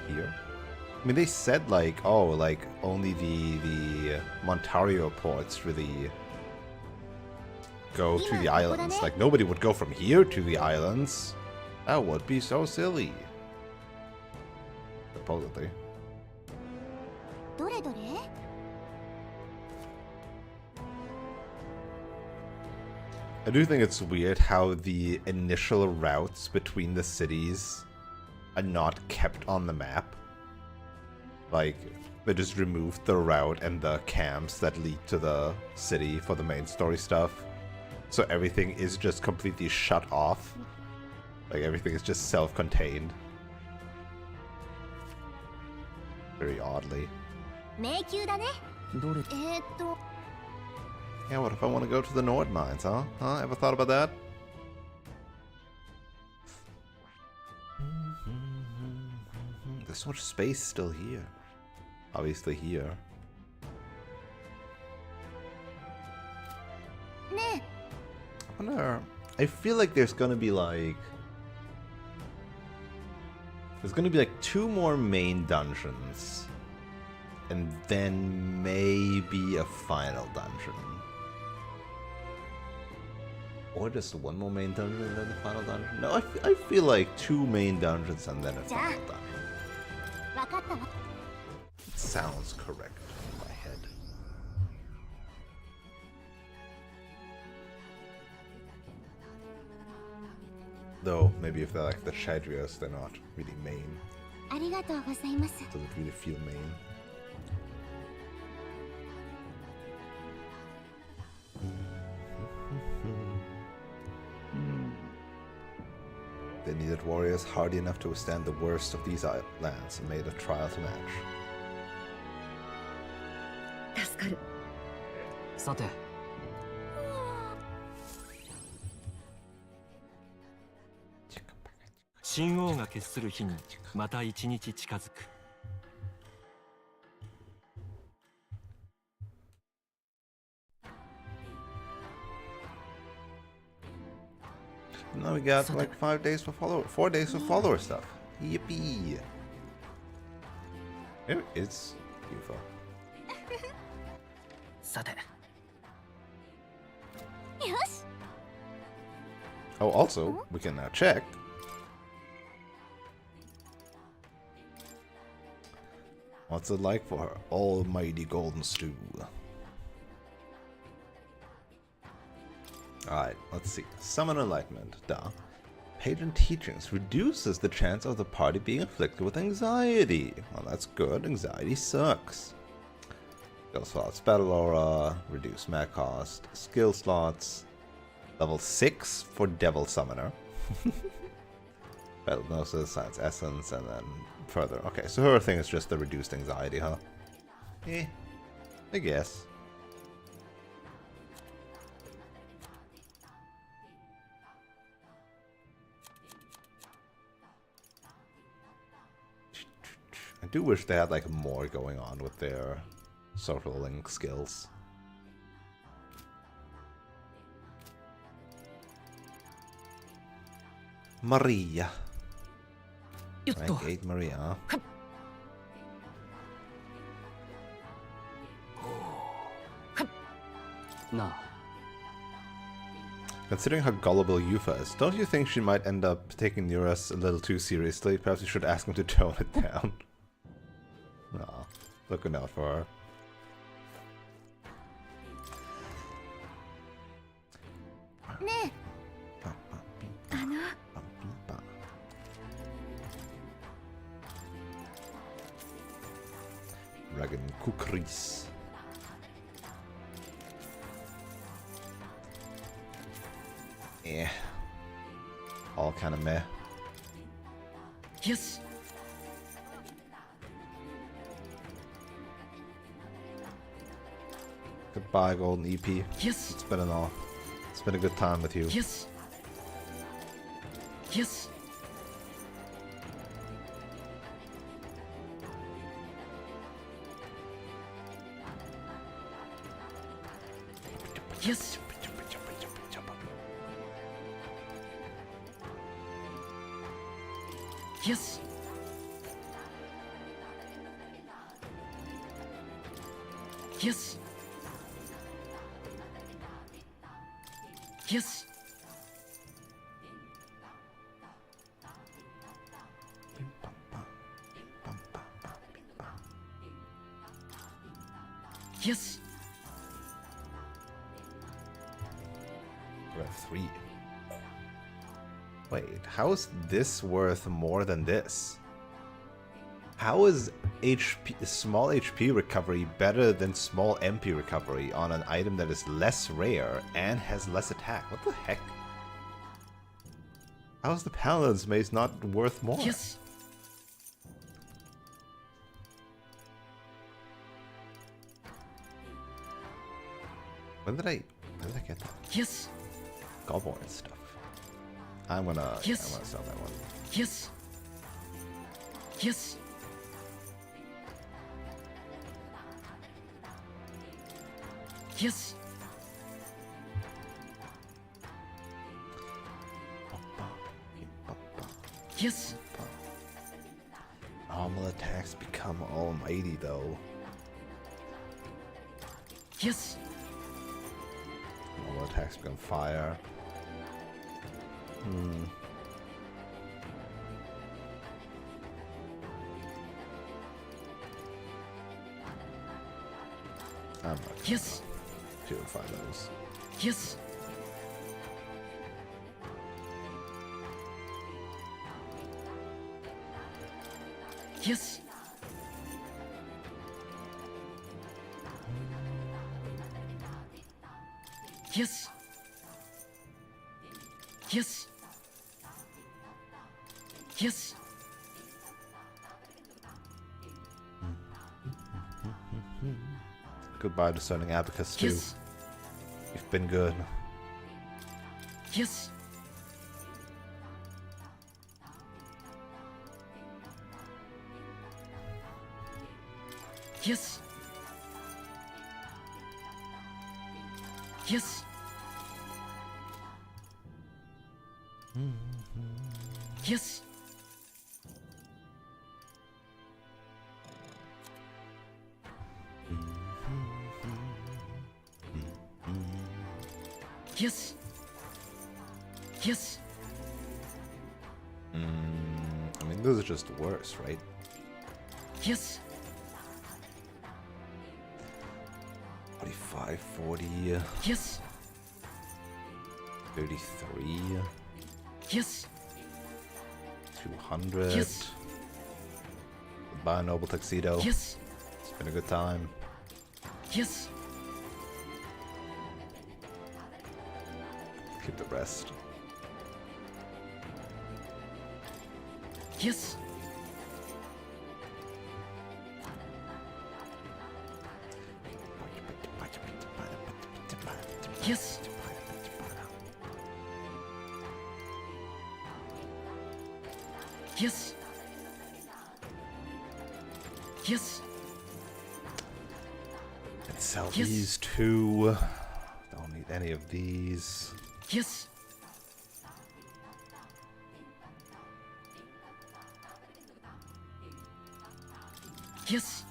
Here? I mean, they said like, oh, like only the Montario ports really go to the islands. Like nobody would go from here to the islands. That would be so silly. Supposedly. どれどれ I do think it's weird how the initial routes between the cities are not kept on the map. Like, they just removed the route and the camps that lead to the city for the main story stuff. So everything is just completely shut off. Like, everything is just self-contained. Very oddly. 迷宮だね。Yeah, what if I want to go to the Nord Mines, huh? Huh? Ever thought about that? There's so much space still here. Obviously here. ね I wonder... I feel like there's gonna be like... There's gonna be like 2 more main dungeons. And then maybe a final dungeon. Or just 1 more main dungeon and then the final dungeon? No, I feel like 2 main dungeons and then a final dungeon. わかったわ。 It sounds correct in my head. Though, maybe if they're like the Shadrios, they're not really main. ありがとうございます。 Doesn't really feel main. They needed warriors hardy enough to withstand the worst of these lands and made a trial to match. 助かる。さて、神王が決する日にまた一日近づく。 Now we got like 5 days for 4 days for follower stuff. Yippee! It's UFO. さて、 よし。 Oh, also, we can now check. What's it like for her almighty golden stew? Alright, let's see. Summon Enlightenment. Duh. Patron Teachings reduces the chance of the party being afflicted with anxiety. Well, that's good. Anxiety sucks. Skill slots. Battle Aura. Reduce mag cost. Skill slots. Level 6 for Devil Summoner. Battle Gnosis, Science Essence, and then further. Okay, so her thing is just the reduced anxiety, huh? Eh, I guess. I do wish they had like more going on with their social link skills. Maria. Rank 8 Maria. Na. Considering how gullible Yufa is, don't you think she might end up taking Neuras a little too seriously? Perhaps you should ask him to tone it down. Aw, looking out for her. Ne. Dragon Kukris. Yeah. All kind of meh. よし。 Goodbye, Golden EP. Yes. It's been it's been a good time with you. Yes. Yes. Yes. Yes. よしよしよし We have 3. Wait, how is this worth more than this? How is small HP recovery better than small MP recovery on an item that is less rare and has less attack? What the heck? How is the Paladin's Mace not worth more? よし When did I get that? よし Goblin stuff. I'm gonna Yes. sell that one. よしよしよし よし Normal attacks become almighty though. よし Normal attacks become fire. I'm not gonna よし purify those. よしよしよしよしよし Goodbye, discerning abacus too. Yes. You've been good. よしよしよしよしよしよし I mean, those are just worse, right? よし 45, 40, よし 33, よし 200. Yes. Goodbye, Noble Tuxedo. よし It's been a good time. よし Keep the rest. よし よし よしよし Let's sell Yes. these two. Don't need any of these. よし よし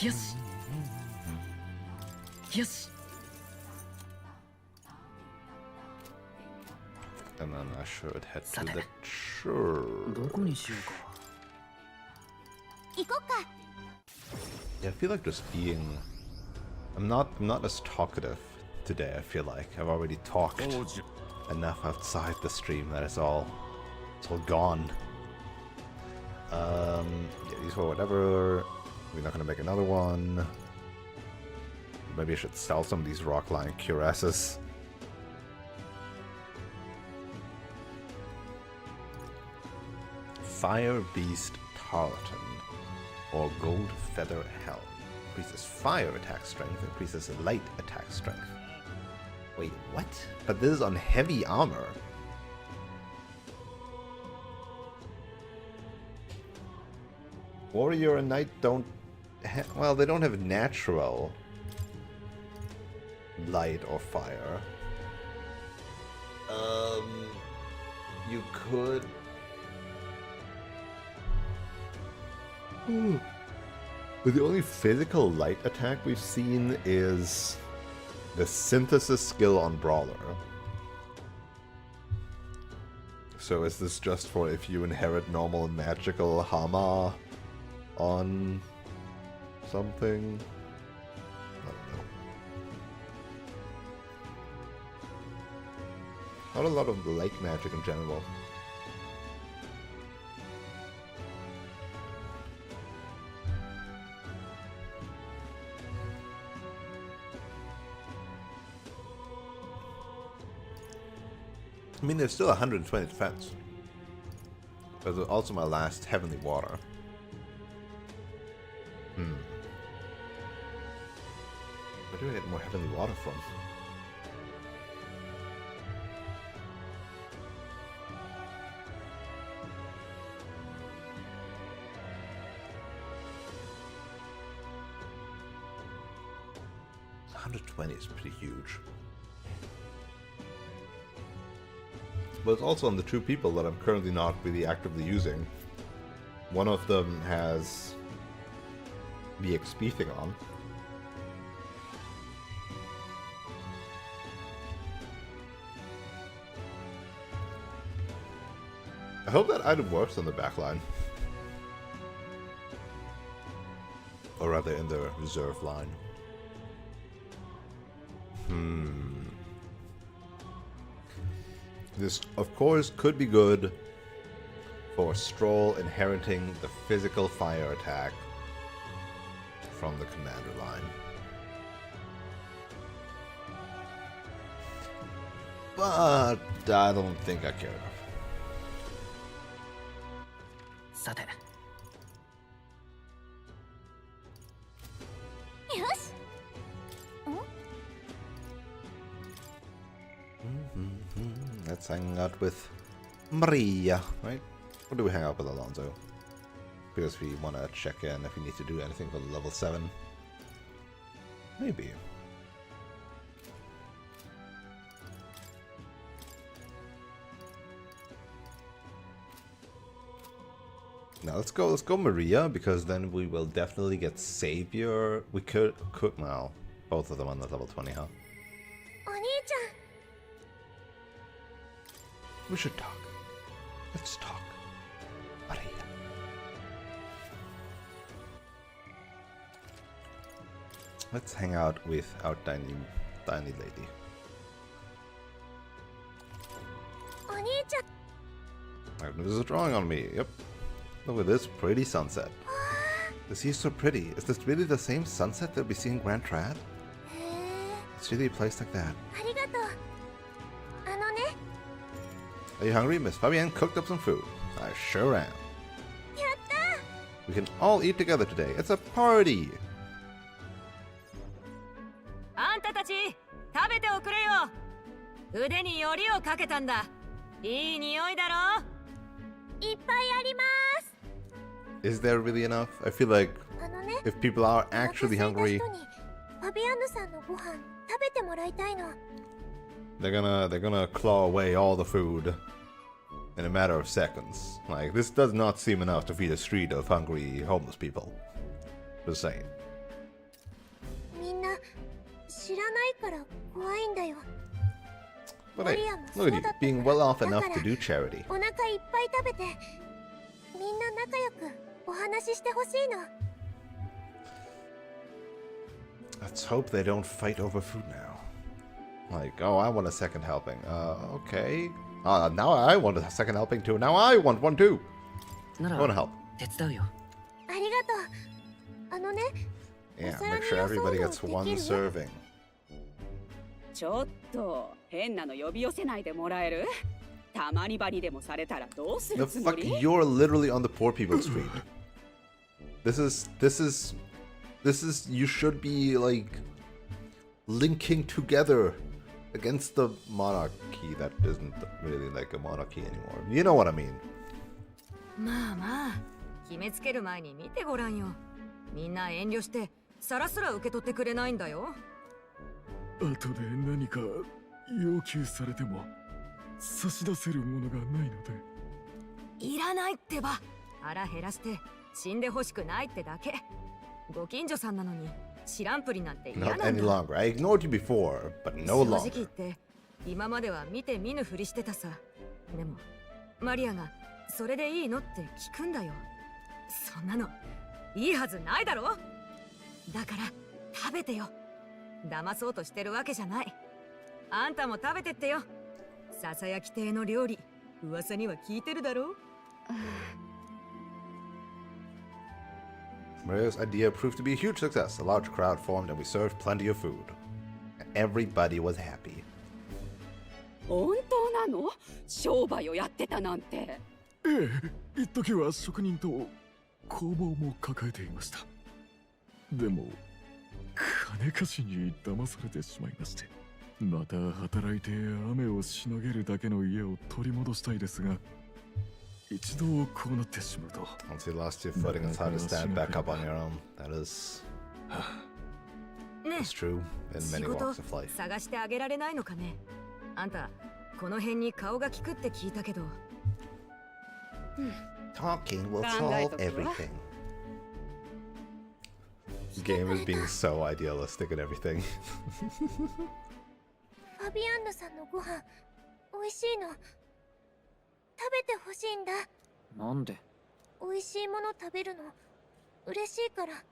よし よし And then I should head to Sate. the church. どこにしようか行こっか Yeah, I feel like just being. I'm not as talkative today. I feel like I've already talked enough outside the stream that it's all gone. Yeah, these were whatever. We're not gonna make another one. Maybe I should sell some of these rockline cuirasses. Fire Beast Tarleton or Gold Feather Helm. Increases fire attack strength, increases light attack strength. Wait, what? But this is on heavy armor. Warrior and Knight don't well, they don't have natural light or fire. You could But the only physical light attack we've seen is the synthesis skill on Brawler. So is this just for if you inherit normal and magical Hama on something? I don't know. Not a lot of lake magic in general. I mean, there's still 120 defense. But it's also my last Heavenly Water. Where do I get more Heavenly Water from? $120 is pretty huge. But it's also on the two people that I'm currently not really actively using. One of them has the XP thing on. I hope that item works on the backline. Or rather in the reserve line. This, of course, could be good for Stroll inheriting the physical fire attack from the commander line. But I don't think I care enough. さて、よし。 Let's hang out with Maria, right? Or do we hang out with Alonso? Because we want to check in if we need to do anything for level 7. Maybe. Now let's go Maria, because then we will definitely get Savior. We could well, both of them on the level 20, huh? お兄ちゃん。 We should talk. Let's talk. Maria. Let's hang out with our tiny lady. お兄ちゃん。 Magnus is drawing on me. Yep. Look at this pretty sunset. This is so pretty. Is this really the same sunset that we see in Grand Trad? へえ。 It's really a place like that. ありがとう。あのね。 Are you hungry? Miss Fabienne cooked up some food. I sure am. やったー。 We can all eat together today. It's a party. あんたたち食べておくれよ。腕によりをかけたんだ。いい匂いだろ。いっぱいあります。 Is there really enough? I feel like あのね。 if people are actually お腹空い hungry, た人にファビアンヌさんのご飯食べてもらいたいの。 they're gonna claw away all the food in a matter of seconds. Like, this does not seem enough to feed a street of hungry homeless people. Just saying. みんな知らないから怖いんだよ。 But hey, look at you, being well off enough to do charity. お腹いっぱい食べてみんな仲良くお話ししてほしいの。 Let's hope they don't fight over food now. Like, oh, I want a second helping. Okay. Now I want a second helping too. Now I want one too. な I want to ら help. 手伝うよ。ありがとう。あのね。 Yeah, make sure everybody gets one serving. ちょっと変なの呼び寄せないでもらえる？たまり場にでもされたらどうす The るつも fuck? り？ You're literally on the poor people street. This is. You should be like linking together against the monarchy that isn't really like a monarchy anymore. You know what I mean? まあまあ、決めつける前に見てごらんよ。みんな遠慮してさらすら受け取ってくれないんだよ。後で何か要求されても差し出せるものがないので。いらないってば。腹減らして死んでほしくないってだけ。ご近所さんなのに知らんぷりなんて嫌 Not なん any だ。 longer. I ignored you before, but no 正直 longer. 言って今までは見て見ぬふりしてたさ。でもマリアがそれでいいのって聞くんだよ。そんなのいいはずないだろ。だから食べてよ。騙そうとしてるわけじゃない。あんたも食べてってよ。ささやき亭の料理、噂には聞いてるだろ。Maria's idea proved to be a huge success. A large crowd formed and we served plenty of food. And everybody was happy. 本当なの？商売をやってたなんて。ええ、一時は職人と工房も抱えていました。でも金貸しに騙されてしまいまして、また働いて雨をしのげるだけの家を取り戻したいですが、一度こうなってしまうと。 Once you lost your footing, it's hard to stand back up on your own. That is ね it's true in え、仕 many 事 walks of life. 探してあげられないのかね。あんたこの辺に顔が利くって聞いたけど。Talking will Solve solve everything. This game is being so idealistic and everything. ファビアンヌさんのご飯美味しいの。食べてほしいんだ。なんで？美味しいもの食べるの嬉しいから。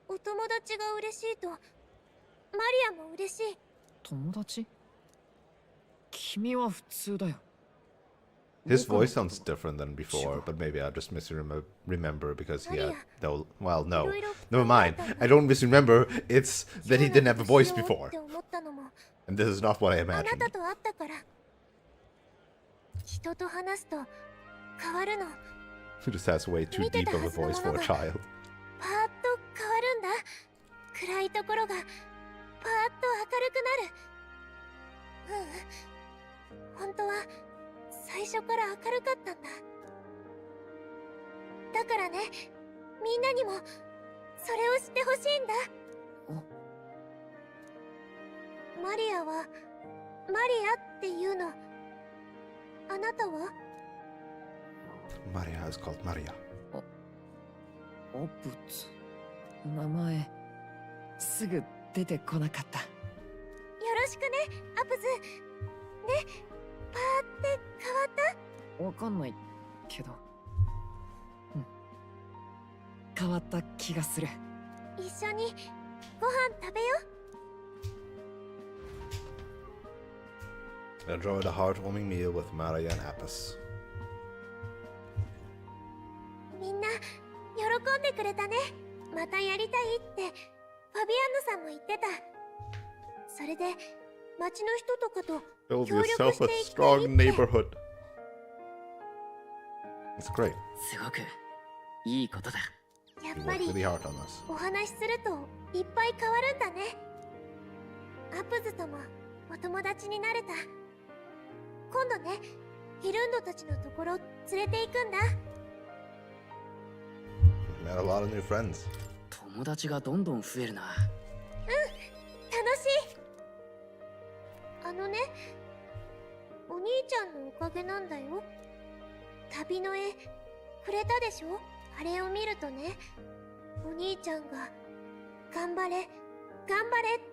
お友達が嬉しいとマリアも嬉しい。友達？君は普通だよ。 His voice sounds different than before, but maybe I just misremember because he had no. Well, no, never mind. I don't misremember. It's that he didn't have a voice before, and this is not what I あな imagined. たと会ったから。人と話すと変わるの。 He just has way too deep of a voice for a child. パーッと変わるんだ。暗いところがパーッと明るくなる。本当は最初から明るかったんだ。だからね、みんなにもそれを知ってほしいんだ。マリアはマリアっていうの。あなたは？ Maria is called Maria. アブツ。名前すぐ出てこなかった。よろしくね、アプズ。ね、パーって変わった？わかんないけど。うん。変わった気がする。一緒にご飯食べよ。 Enjoyed a heartwarming meal with Maria and Apis. みんな喜んでくれたね。またやりたいってファビアンヌさんも言ってた。それで町の人とかと Build 協力 yourself して a いきたい strong って。 neighborhood. It's great. すごくいいことだ。やっ You ぱ worked り really hard on this. お話しするといっぱい変わるんだね。アプズともお友達になれた。今度ね、ヒルンドたちのところ連れて行くんだ。 Met a lot of new friends. 友達がどんどん増えるな。楽しい。あのね、お兄ちゃんのおかげなんだよ。旅の絵くれたでしょ。あれを見るとね、お兄ちゃんが頑張れ頑張れって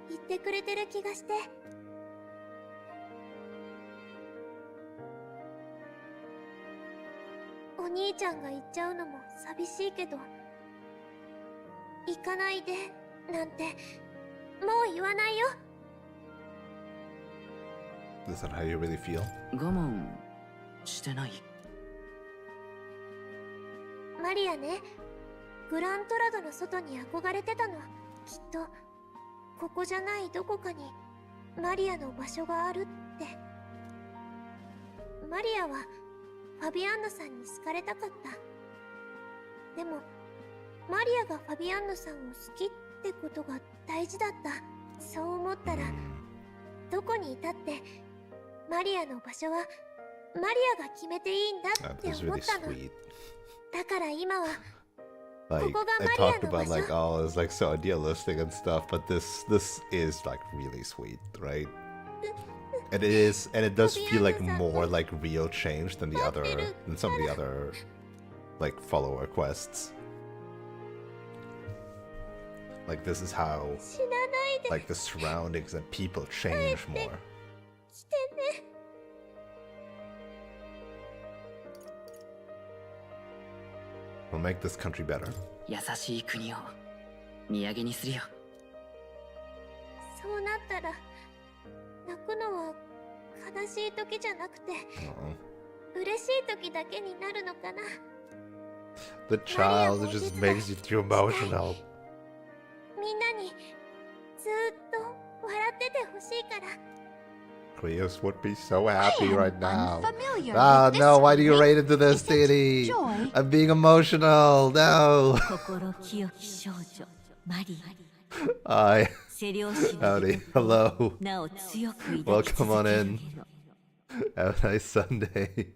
言ってくれてる気がして。お兄ちゃんが行っちゃうのも寂しいけど、行かないでなんてもう言わないよ。 Is that how you really feel? 我慢してない。マリアね、グラントラドの外に憧れてたの。きっとここじゃないどこかにマリアの場所があるって。マリアはファビアンヌさんに好かれたかった。でもマリアがファビアンヌさんを好きってことが大事だった。そう思ったら、どこにいたってマリアの場所はマリアが決めていいんだ That って was 思っ really たの。 sweet. だから今は Like Kokoga I Maria talked no about, like, basho. oh, it's like so idealistic and stuff, but this is like really sweet, right? It is, and it does feel like more like real change than some of the other like follower quests. Like this is how 死なないで like the surroundings and people change more. 来てね。 We'll make this country better. 優しい国を土産にするよ。そうなったら泣くのは悲しい時じゃなくて Uh-oh. 嬉しい時だけになるのかな。 The child just makes you too emotional. みんなにずーっと笑っててほしいから。 Cleos would be so happy right now. Unfamiliar Ah, with no, this why do you language. rate into this, Is it Didi? joy? I'm being emotional. No. 心清き少女マリ Hi. 背漁師の Howdy. Hello. なお強く抱き Welcome 続 on ける in. けど Have a nice Sunday.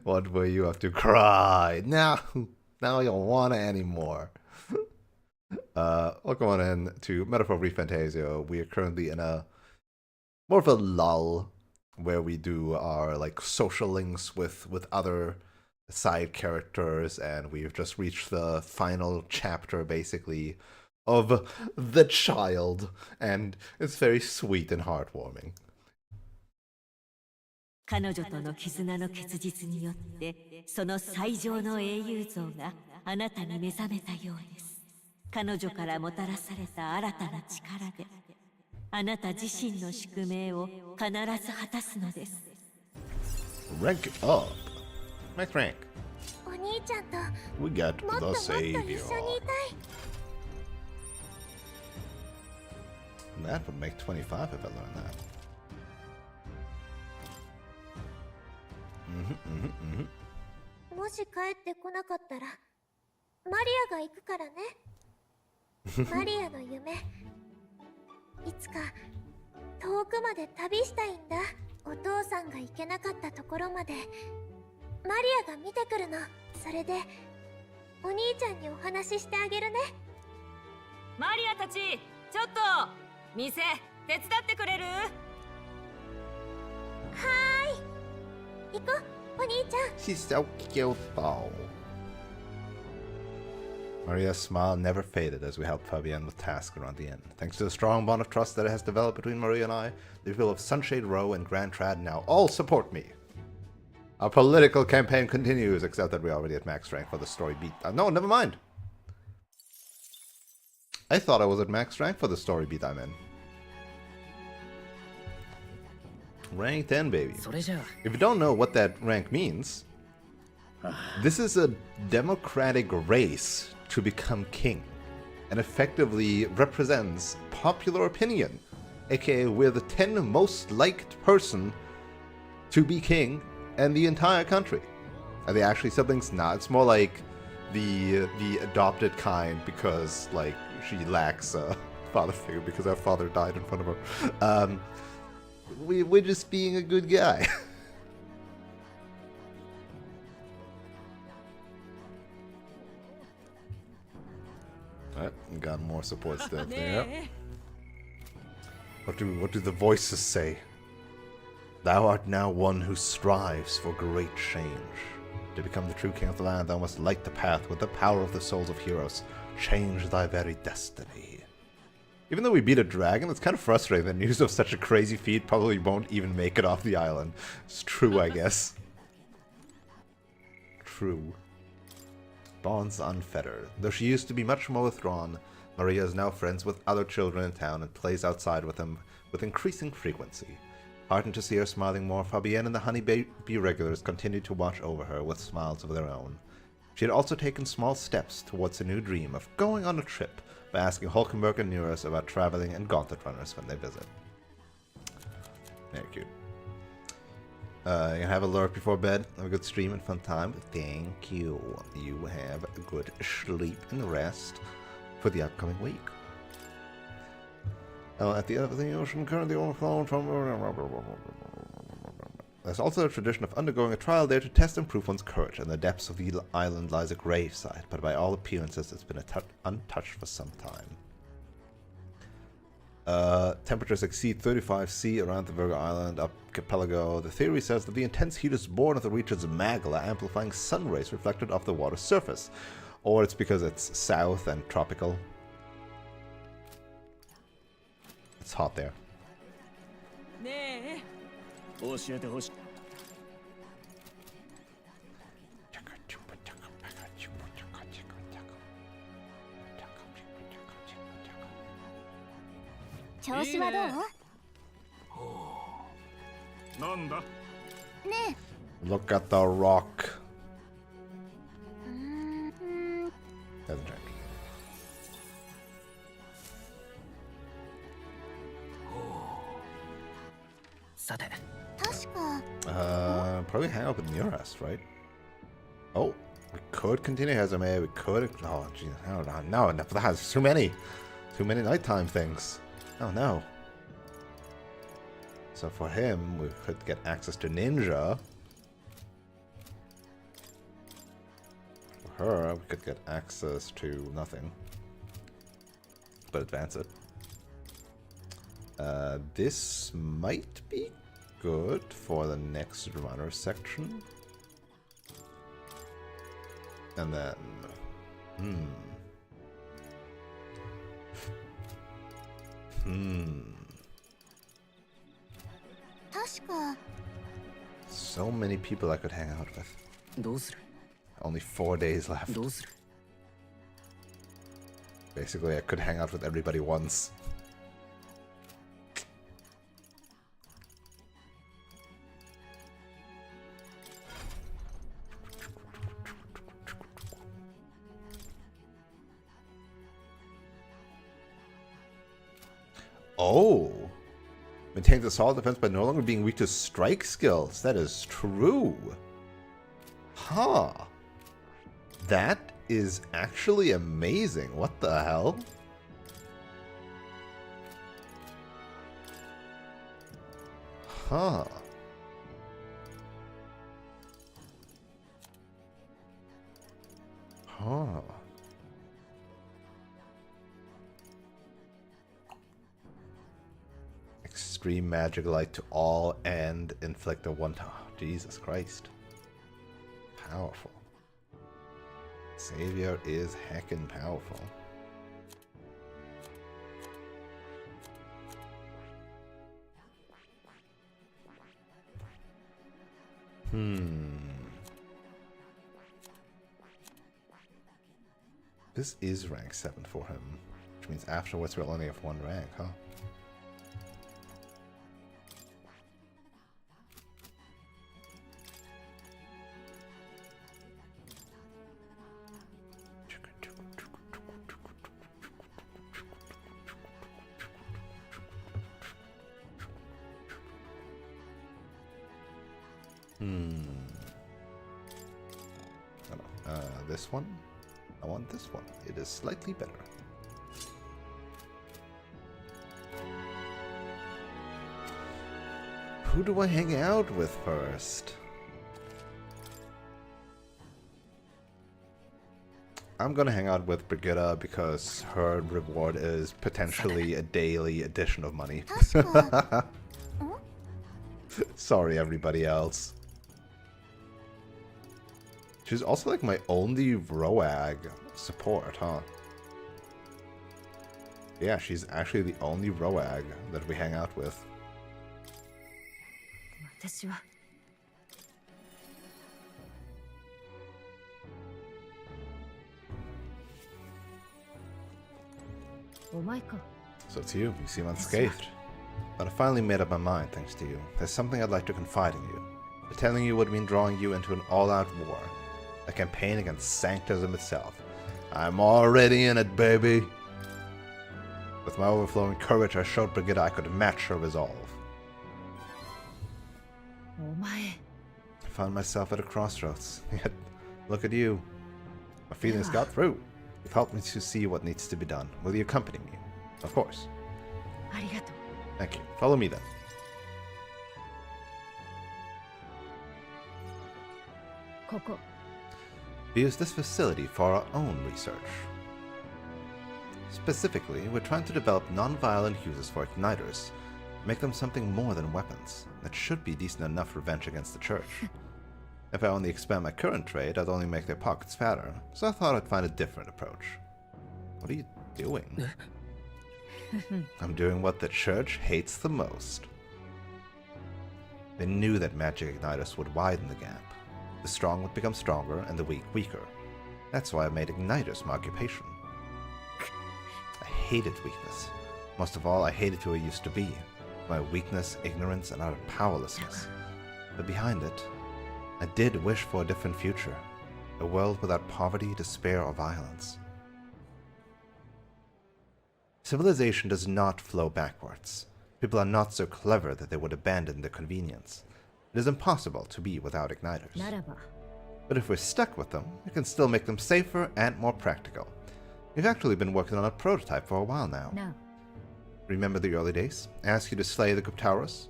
What were you up to? Cry. Now I don't want it anymore. Welcome on in to Metaphor ReFantazio. We are currently in a more of a lull where we do our like social links with other side characters, and we've just reached the final chapter basically of the child, and it's very sweet and heartwarming. 彼女との絆の結実によってその最上の英雄像があなたに目覚めたようです。彼女からもたらされた新たな力であなた自身の宿命を必ず果たすのです。 Rank up. Max rank. お兄ちゃんと We got もっともっ the と一緒にい savior. たい。 That would make 25 if I learned that. Mm-hmm. もし帰ってこなかったらマリアが行くからね。マリアの夢、いつか遠くまで旅したいんだ。お父さんが行けなかったところまでマリアが見てくるの。それでお兄ちゃんにお話ししてあげるね。マリアたちちょっと店手伝ってくれる？はーい、行こうお兄ちゃん。 She's so cute though. Maria's smile never faded as we helped Fabienne with tasks around the inn. Thanks to the strong bond of trust that has developed between Maria and I, the people of Sunshade Row and Grand Trad now all support me. Our political campaign continues, except that we're already at max rank for the story beat. No, never mind. I thought I was at max rank for the story beat I'm in. Rank 10, baby. それじゃあ If you don't know what that rank means, this is a democratic race to become king, and effectively represents popular opinion, aka we're the 10 most liked person to be king in the entire country. Are they actually siblings? Nah, it's more like the adopted kind, because like she lacks a father figure because her father died in front of her. We're just being a good guy. Got more support stuff there. What do the voices say? Thou art now one who strives for great change. To become the true king of the land, thou must light the path with the power of the souls of heroes. Change thy very destiny. Even though we beat a dragon, it's kind of frustrating that news of such a crazy feat probably won't even make it off the island. It's true, I guess. True. Bonds unfettered. Though she used to be much more withdrawn, Maria is now friends with other children in town and plays outside with them with increasing frequency. Heartened to see her smiling more, Fabienne and the Honey Bee regulars continued to watch over her with smiles of their own. She had also taken small steps towards a new dream of going on a trip by asking Hulkenberg and Neuros about traveling and gauntlet runners when they visit. Very cute. You can have a lurk before bed. Have a good stream and fun time. Thank you. You have a good sleep and rest for the upcoming week. At the end of the ocean, currently overflowing from... There's also a tradition of undergoing a trial there to test and prove one's courage. In the depths of the island lies a gravesite, but by all appearances it's been untouched for some time. Temperatures exceed 35°C around the Virgo Island archipelago. The theory says that the intense heat is born of the region's magma amplifying sun rays reflected off the water's surface. Or it's because it's south and tropical. It's hot there. ね教えてほしい。調子はどう？なんだ？ね Look at the rock. え。Hasn't changed. さて、確か Probably hang out with Nearest, right? Oh, we could continue Hazame. We could. Oh, jeez. No, no, no. That's too many. Too many nighttime things. Oh, no. So for him, we could get access to Ninja. For her, we could get access to nothing. But advance it. This might be good for the next runner section. And then...確か So many people I could hang out with. どうする？ Only 4 days left. どうする？ Basically, I could hang out with everybody once. Oh! Maintains assault defense by no longer being weak to strike skills. That is true. Huh. That is actually amazing. What the hell? Huh. Huh. Extreme magic light to all and inflict a one-time. Jesus Christ. Powerful. Savior is heckin' powerful. This is rank 7 for him, which means afterwards we'll only have 1 rank, huh? This one? I want this one. It is slightly better. Who do I hang out with first? I'm gonna hang out with Brigitta because her reward is potentially a daily addition of money. 確か Sorry, everybody else. She's also like my only Roag support, huh? Yeah, she's actually the only Roag that we hang out with. 私はお前か So it's you. You seem unscathed. But I finally made up my mind thanks to you. There's something I'd like to confide in you. But telling you would mean drawing you into an all-out war. A campaign against Sanctism itself. I'm already in it, baby! With my overflowing courage, I showed Brigitte I could match her resolve. お前 I found myself at a crossroads. Yet, look at you. My feelings got through. You've helped me to see what needs to be done. Will you accompany me? Of course. ありがとう Thank you. Follow me then. ここ We use this facility for our own research. Specifically, we're trying to develop non-violent uses for igniters, make them something more than weapons. That should be decent enough revenge against the church. If I only expand my current trade, I'd only make their pockets fatter, so I thought I'd find a different approach. What are you doing? I'm doing what the church hates the most. They knew that magic igniters would widen the gap. The strong would become stronger and the weak weaker. That's why I made igniters my occupation. I hated weakness. Most of all, I hated who I used to be. My weakness, ignorance, and utter powerlessness. But behind it, I did wish for a different future. A world without poverty, despair, or violence. Civilization does not flow backwards. People are not so clever that they would abandon their convenience. It is impossible to be without igniters. But if we're stuck with them, we can still make them safer and more practical. We've actually been working on a prototype for a while now. Remember the early days? I asked you to slay the Cryptaurus?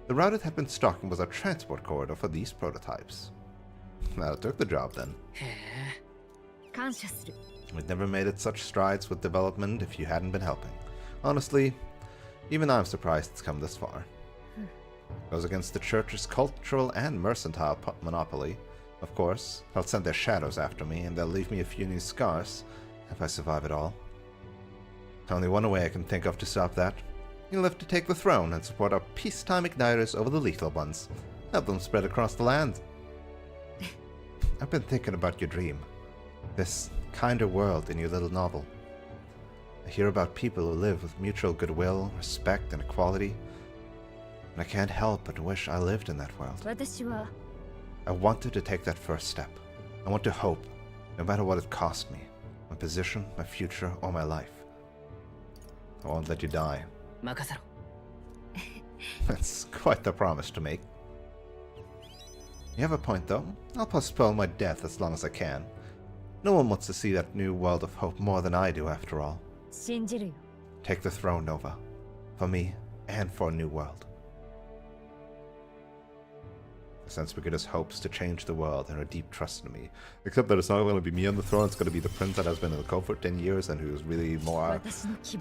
The route it had been stalking was our transport corridor for these prototypes. That took the job then. We'd never made it such strides with development if you hadn't been helping. Honestly, even I'm surprised it's come this far. Goes against the church's cultural and mercantile monopoly. Of course, they'll send their shadows after me, and they'll leave me a few new scars if I survive it all. Only one way I can think of to stop that. You'll have to take the throne and support our peacetime igniters over the lethal ones. Help them spread across the land. I've been thinking about your dream. This kinder world in your little novel. I hear about people who live with mutual goodwill, respect, and equality. And I can't help but wish I lived in that world. I wanted to take that first step. I want to hope, no matter what it cost me. My position, my future, or my life. I won't let you die. That's quite the promise to make. You have a point, though. I'll postpone my death as long as I can. No one wants to see that new world of hope more than I do, after all. Take the throne, Nova. For me, and for a new world. I sense Brigida's hopes to change the world and her deep trust in me. Except that it's not going to be me on the throne, it's going to be the prince that has been in the court for 10 years and who's really more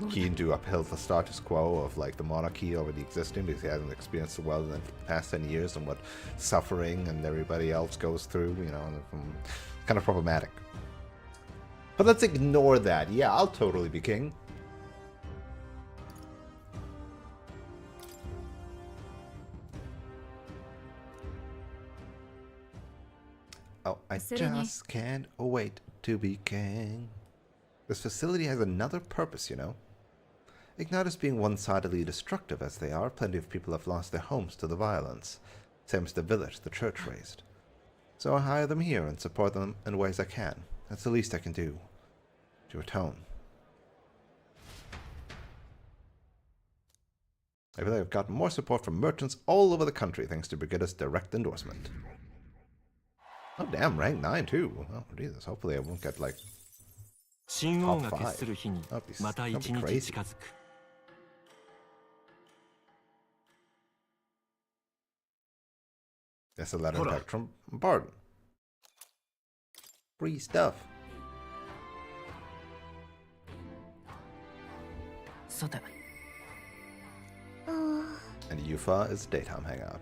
keen to uphold the status quo of like the monarchy over the existing, because he hasn't experienced the world in the past 10 years and what suffering and everybody else goes through, you know, and kind of problematic. But let's ignore that. Yeah, I'll totally be king. Oh, I just can't wait to be king. This facility has another purpose, you know. Igniters being one-sidedly destructive as they are, plenty of people have lost their homes to the violence. Same as the village the church raised. So I hire them here and support them in ways I can. That's the least I can do. To atone. I feel like I've gotten more support from merchants all over the country thanks to Brigida's direct endorsement. Oh damn, rank 9 too. Oh Jesus, hopefully I won't get like top 5. That'd be crazy. That's a letter back from Barton. Free stuff. And Yufa is daytime hangout.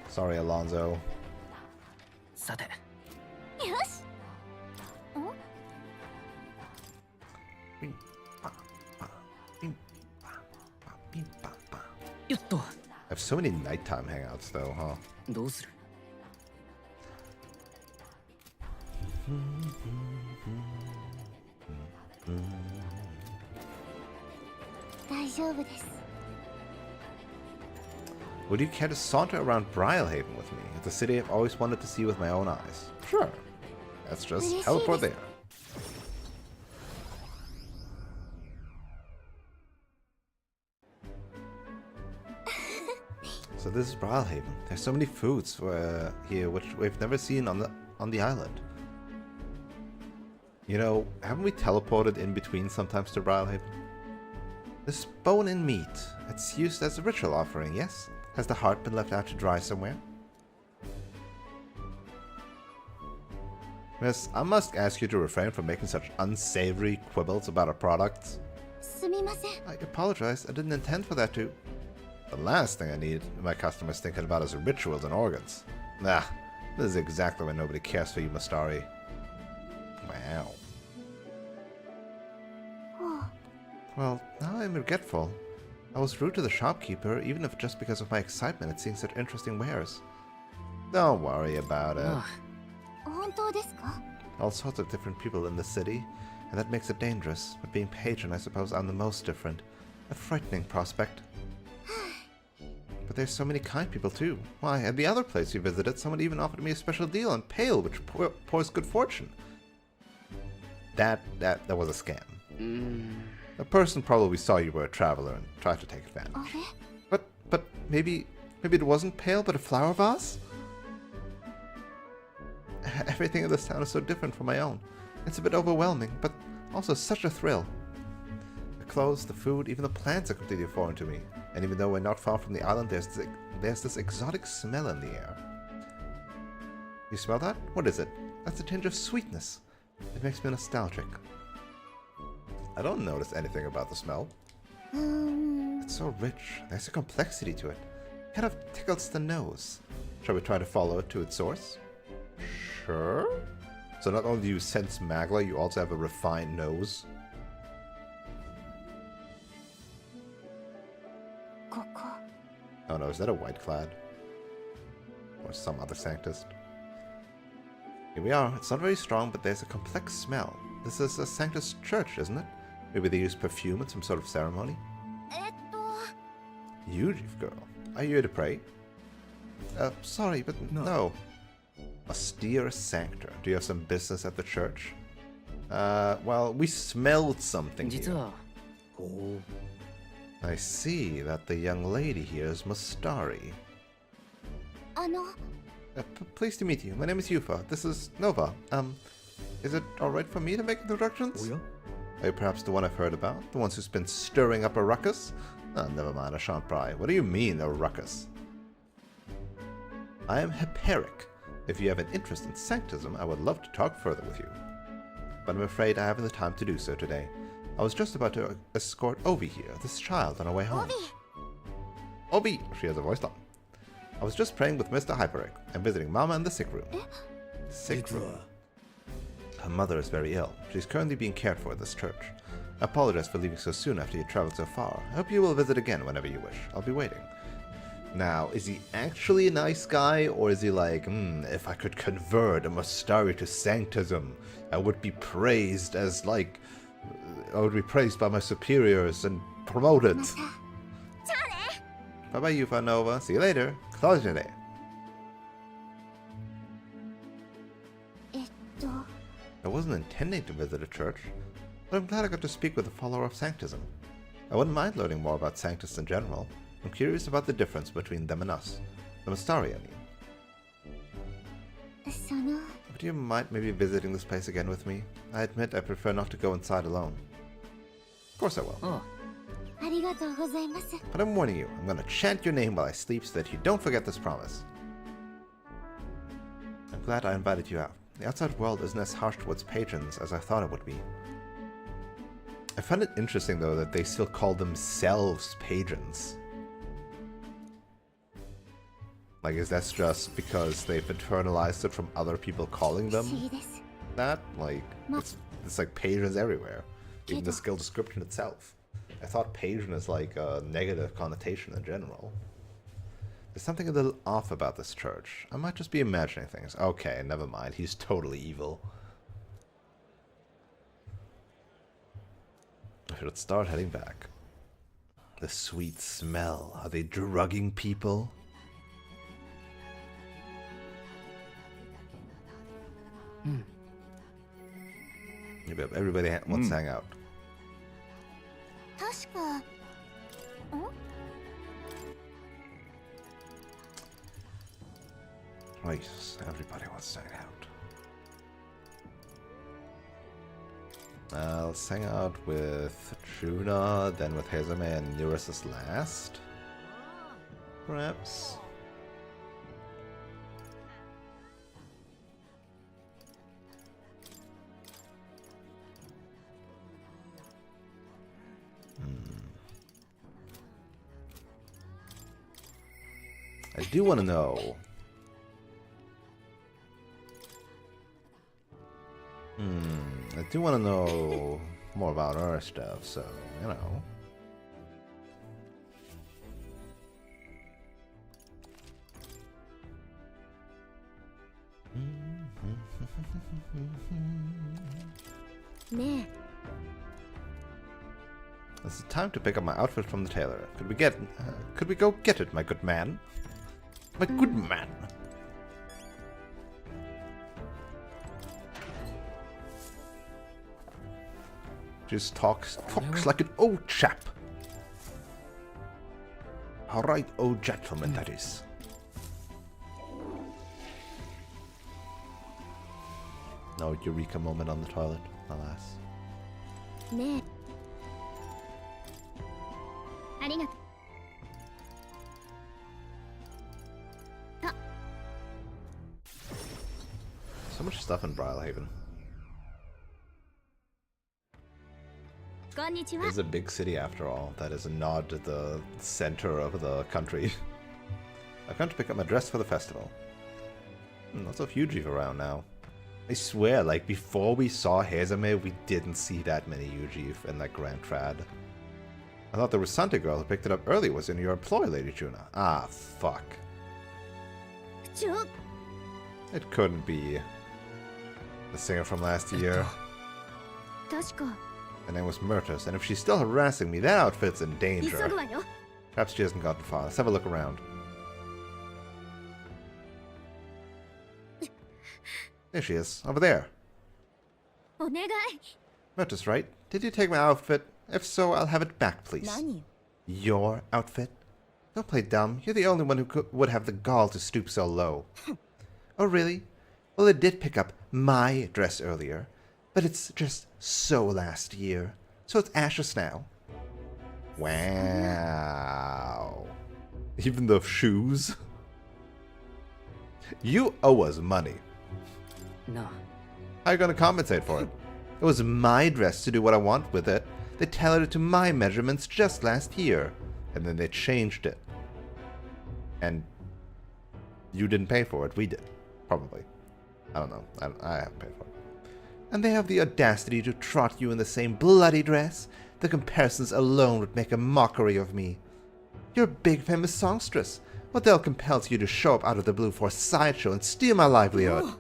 Sorry, Alonzo. I have so many nighttime hangouts though, huh? Would you care to saunter around Brialhaven with me? It's a city I've always wanted to see with my own eyes. Sure. Let's just teleport there. So this is Brialhaven. There's so many foods here which we've never seen on the island. You know, haven't we teleported in between sometimes to Brialhaven? This bone-in meat. It's used as a ritual offering, yes? Has the heart been left out to dry somewhere? Miss, I must ask you to refrain from making such unsavory quibbles about our products. すみません。 I apologize. I didn't intend for that to... The last thing I need my customers thinking about is rituals and organs. Nah, this is exactly when nobody cares for you, Mastari. Wow. ほう。 Well, now I'm regretful. I was rude to the shopkeeper, even if just because of my excitement at seeing such interesting wares. Don't worry about it. 本当ですか？ All sorts of different people in the city, and that makes it dangerous. But being patron, I suppose I'm the most different. A frightening prospect. But there's so many kind people too. Why, at the other place you visited, someone even offered me a special deal on Pale, which pours good fortune. That was a scam. A person probably saw you were a traveler and tried to take advantage. あれ？ But maybe it wasn't Pale, but a flower vase? Everything in this town is so different from my own. It's a bit overwhelming, but also such a thrill. The clothes, the food, even the plants are completely foreign to me. And even though we're not far from the island, there's this exotic smell in the air. You smell that? What is it? That's a tinge of sweetness. It makes me nostalgic. I don't notice anything about the smell. It's so rich. There's a complexity to it. Kind of tickles the nose. Shall we try to follow it to its source? Sure. So not only do you sense Magla, you also have a refined nose. ここ。 Oh no, is that a white clad? Or some other Sanctus? Here we are. It's not very strong, but there's a complex smell. This is a Sanctus church, isn't it? Maybe they use perfume in some sort of ceremony? と。 You, Chief Girl. Are you here to pray? Sorry, but no. Austere Sanctor. Do you have some business at the church? Well, we smelled something here. I see that the young lady here is Mastari. あの。 Pleased to meet you. My name is Yufa. This is Nova. Is it alright for me to make introductions? Are you perhaps the one I've heard about? The ones who's been stirring up a ruckus? Oh, never mind, I shan't pry. What do you mean, a ruckus? I am Hyperic. If you have an interest in sanctism, I would love to talk further with you. But I'm afraid I haven't the time to do so today. I was just about to escort Ovi here, this child, on our way home. Ovi! She has a voice line. I was just praying with Mr. Hyperic and visiting Mama in the sick room. Sick room? Her mother is very ill. She's currently being cared for at this church. I apologize for leaving so soon after you traveled so far. I hope you will visit again whenever you wish. I'll be waiting. Now, is he actually a nice guy, or is he like, if I could convert a Mastari to Sanctism, I would be praised as, like, I would be praised by my superiors and promoted. Bye-bye, Yufa Nova. See you later. Close your day. と。 I wasn't intending to visit a church, but I'm glad I got to speak with a follower of Sanctism. I wouldn't mind learning more about Sanctus in general. I'm curious about the difference between them and us. The Mastari, I mean. その。 Would you mind maybe visiting this place again with me? I admit I prefer not to go inside alone. Of course I will. ありがとうございます。 But I'm warning you, I'm gonna chant your name while I sleep so that you don't forget this promise. I'm glad I invited you out. The outside world isn't as harsh towards patrons as I thought it would be. I find it interesting though that they still call themselves patrons. Like, is that just because they've internalized it from other people calling 不思議 them です。 that? Like, it's like patrons everywhere. Even the skill description itself. I thought patron is like a negative connotation in general. There's something a little off about this church. I might just be imagining things. Okay, never mind. He's totally evil. I should start heading back. The sweet smell. Are they drugging people? Everybody wants to hang out. 確か。ん？ Right, everybody wants to hang out. Let's hang out with Juna, then with Hazame and Eurus is last. Perhaps. I do want to know. I do want to know more about our stuff, so, you know. It's time to pick up my outfit from the tailor. Could we go get it, my good man? My good man. Just talks like an old chap. Alright, old gentleman, that is. No eureka moment on the toilet, alas. ねえありがとう So much stuff in Brylehaven. こんにちは It's a big city after all. That is a nod to the center of the country. I've come to pick up my dress for the festival. Lots of Yuji around now. I swear, like, before we saw Hazame, we didn't see that many Yuji in that Grand Trad. I thought the Risante girl who picked it up earlier was in your employ, Lady Juna. Ah, fuck. ちょ It couldn't be the singer from last year. 確か Her name was Myrtus, and if she's still harassing me, that outfit's in 急 danger. ぐわよ Perhaps she hasn't gotten far. Let's have a look around. There she is, over there. お願い Myrtus, right? Did you take my outfit? If so, I'll have it back, please. 何 Your outfit? Don't play dumb. You're the only one who would have the gall to stoop so low. Oh, really? Well, it did pick up my dress earlier, but it's just so last year. So it's Ashes now. Wow. Even the shoes? You owe us money. な How are you going to compensate for it? It was my dress to do what I want with it. They tailored it to my measurements just last year. And then they changed it. And you didn't pay for it. We did. Probably. I don't know. I haven't paid for it. And they have the audacity to trot you in the same bloody dress? The comparisons alone would make a mockery of me. You're a big famous songstress. What the hell compels you to show up out of the blue for a sideshow and steal my livelihood?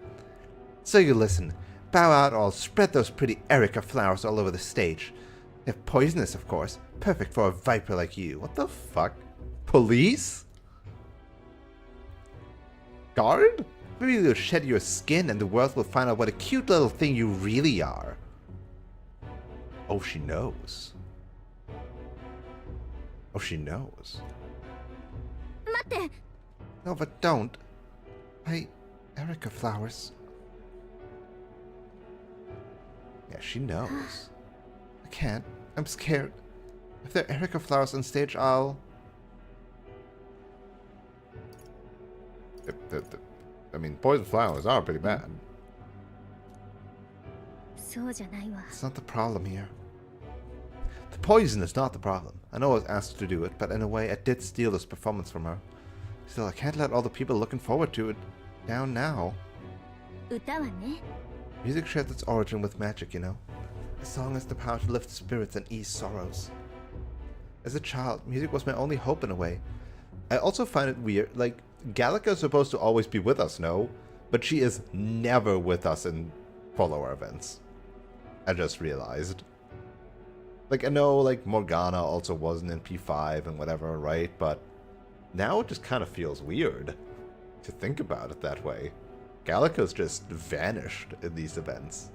So you listen. Bow out or I'll spread those pretty Erica flowers all over the stage. They're poisonous, of course. Perfect for a viper like you. What the fuck? Police? Guard? Maybe you'll shed your skin and the world will find out what a cute little thing you really are. Oh, she knows. Oh, she knows. 待って No, but don't. Erica flowers. Yeah, she knows. I can't. I'm scared. If there are Erica flowers on stage, I'll... I mean, poison flowers are pretty bad. そうじゃないわ It's not the problem here. The poison is not the problem. I know I was asked to do it, but in a way I did steal this performance from her. Still, I can't let all the people looking forward to it down now. 歌はね Music shares its origin with magic, you know. A song has the power to lift spirits and ease sorrows. As a child, music was my only hope in a way. I also find it weird, like, Gallica is supposed to always be with us, no? But she is never with us in follower events. I just realized. Like, I know, like, Morgana also wasn't in P5 and whatever, right? But now it just kind of feels weird to think about it that way. Gallica's just vanished in these events.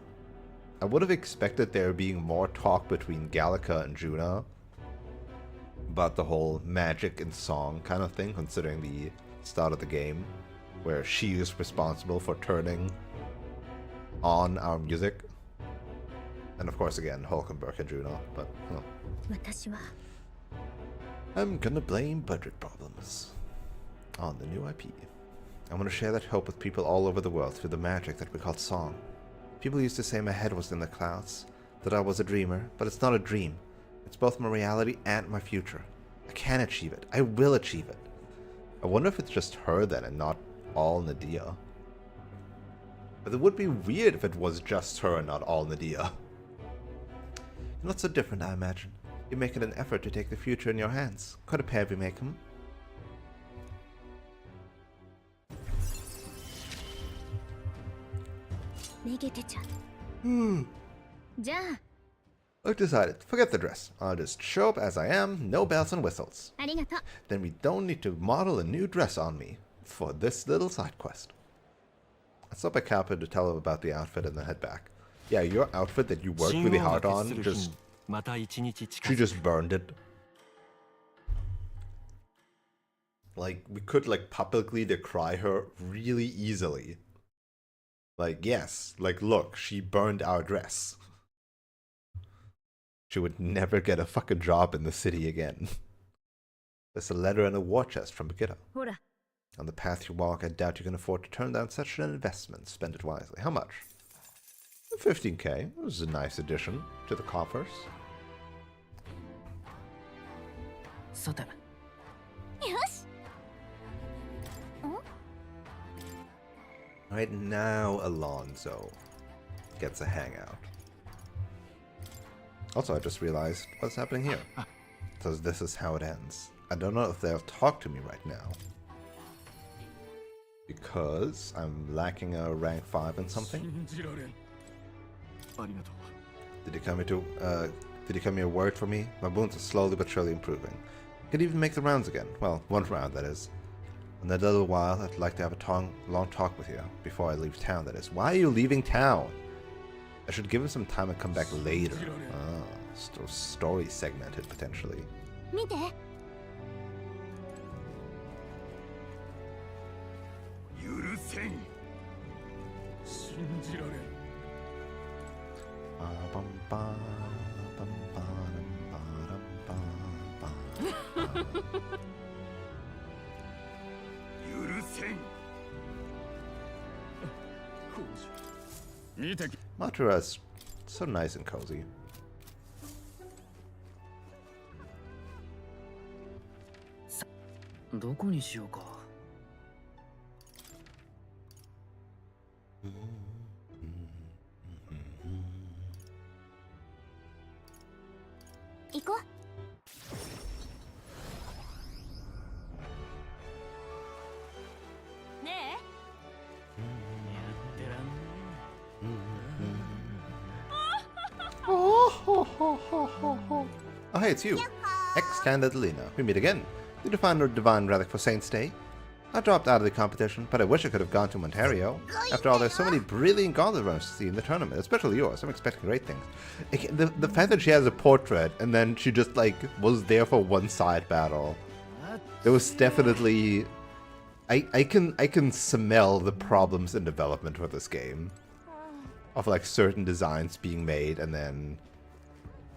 I would have expected there being more talk between Gallica and Juna about the whole magic and song kind of thing, considering the start of the game, where she is responsible for turning on our music. And of course, again, Hulkenberg and Juna, but, well. 私は I'm gonna blame budget problems on the new IP. I want to share that hope with people all over the world through the magic that we call song. People used to say my head was in the clouds, that I was a dreamer, but it's not a dream. It's both my reality and my future. I can achieve it. I will achieve it. I wonder if it's just her then and not all Nadia. But it would be weird if it was just her and not all Nadia. Not so different, I imagine. You're making an effort to take the future in your hands. Quite a pair we make, hmm? めげてちゃじゃあ I've decided. Forget the dress. I'll just show up as I am, no bells and whistles. ありがとう Then we don't need to model a new dress on me for this little side quest. I stopped by Kappa to tell him about the outfit and then head back. Yeah, your outfit that you worked really hard on, she just burned it. Like, we could, like, publicly decry her really easily. Like, yes, like, look, she burned our dress. She would never get a fucking job in the city again. There's a letter and a war chest from Brigitte. ほら On the path you walk, I doubt you can afford to turn down such an investment. Spend it wisely. How much? 15k. This is a nice addition to the coffers. さてよし Right now, Alonso gets a hangout. Also, I just realized what's happening here. So this is how it ends. I don't know if they'll talk to me right now. Because I'm lacking a rank 5 in something. ありがとう。 Did he come here worried for me? My wounds are slowly but surely improving. Could even make the rounds again. Well, one round, that is. In a little while, I'd like to have a long talk with you. Before I leave town, that is. Why are you leaving town? I should give him some time and come back later. Ah, story segmented, potentially. 見て許せん。信じられん。 許せん。見てき。 Matura's so nice and cozy. どこにしようか。行こう ね Oh, hey, it's you. Ex-candidate Lena. We meet again. Did you find a divine relic for Saint's Day? I dropped out of the competition, but I wish I could have gone to Ontario. After all, there's so many brilliant gauntlet runners to see in the tournament, especially yours. I'm expecting great things. The fact that she has a portrait and then she just, like, was there for one side battle. There was definitely... I can smell the problems in development with this game. Of, like, certain designs being made and then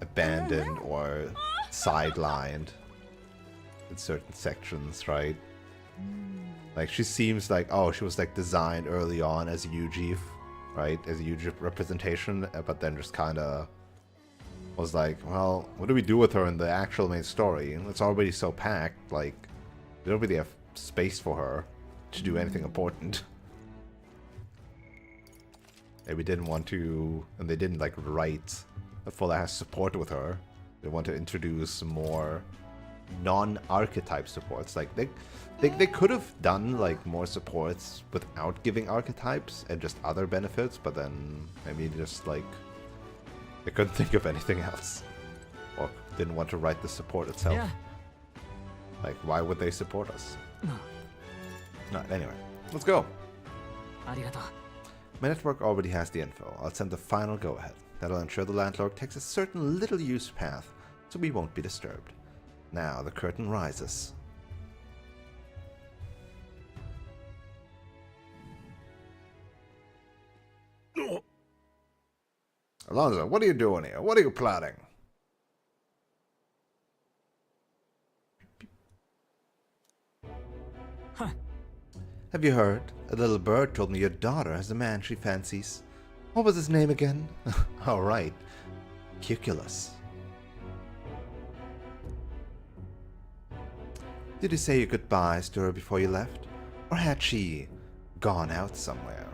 abandoned or sidelined in certain sections, right? Like, she seems like, oh, she was, like, designed early on as a UGIF, right? As a UGIF representation, but then just kind of was like, well, what do we do with her in the actual main story? It's already so packed, like, we don't really have space for her to do anything important. And we didn't want to, and they didn't, like, write a full-ass support with her. They want to introduce more non-archetype supports. Like, they could have done, like, more supports without giving archetypes and just other benefits, but then maybe just, like, they couldn't think of anything else. Or didn't want to write the support itself. Yeah. Like, why would they support us? No, anyway, let's go. ありがとう。 My network already has the info. I'll send the final go-ahead. That'll ensure the landlord takes a certain little-used path, so we won't be disturbed. Now the curtain rises. Alonso, what are you doing here? What are you plotting? Have you heard? A little bird told me your daughter has a man she fancies. What was his name again? All right. Cuculus. Did you say your goodbyes to her before you left? Or had she gone out somewhere?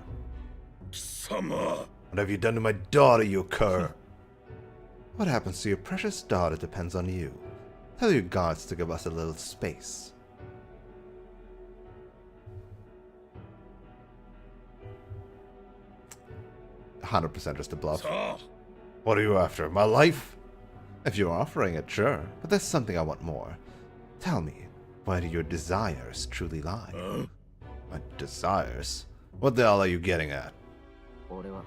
貴様 What have you done to my daughter, you cur? What happens to your precious daughter depends on you. Tell your guards to give us a little space. "100% just a bluff. さあ What are you after? My life? If you're offering it, sure. But there's something I want more. Tell me, where do your desires truly lie? My desires? What the hell are you getting at? 俺は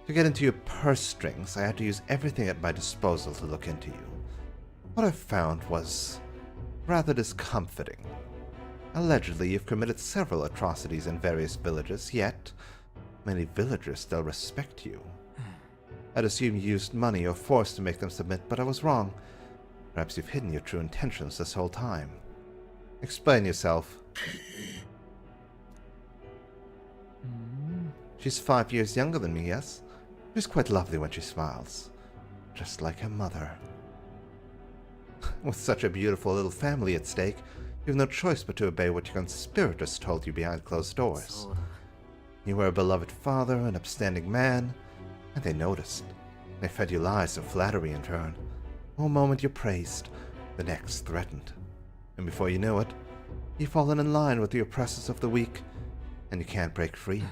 To get into your purse strings, I had to use everything at my disposal to look into you. What I found was rather discomforting. Allegedly, you've committed several atrocities in various villages, yet many villagers still respect you. I'd assume you used money or force to make them submit, but I was wrong. Perhaps you've hidden your true intentions this whole time. Explain yourself. She's 5 years younger than me, yes? She's quite lovely when she smiles. Just like her mother. With such a beautiful little family at stake, you have no choice but to obey what your conspirators told you behind closed doors. そうだ You were a beloved father, an upstanding man, and they noticed. They fed you lies and flattery in turn. One moment you're praised, the next threatened. And before you know it, you've fallen in line with the oppressors of the weak, and you can't break free.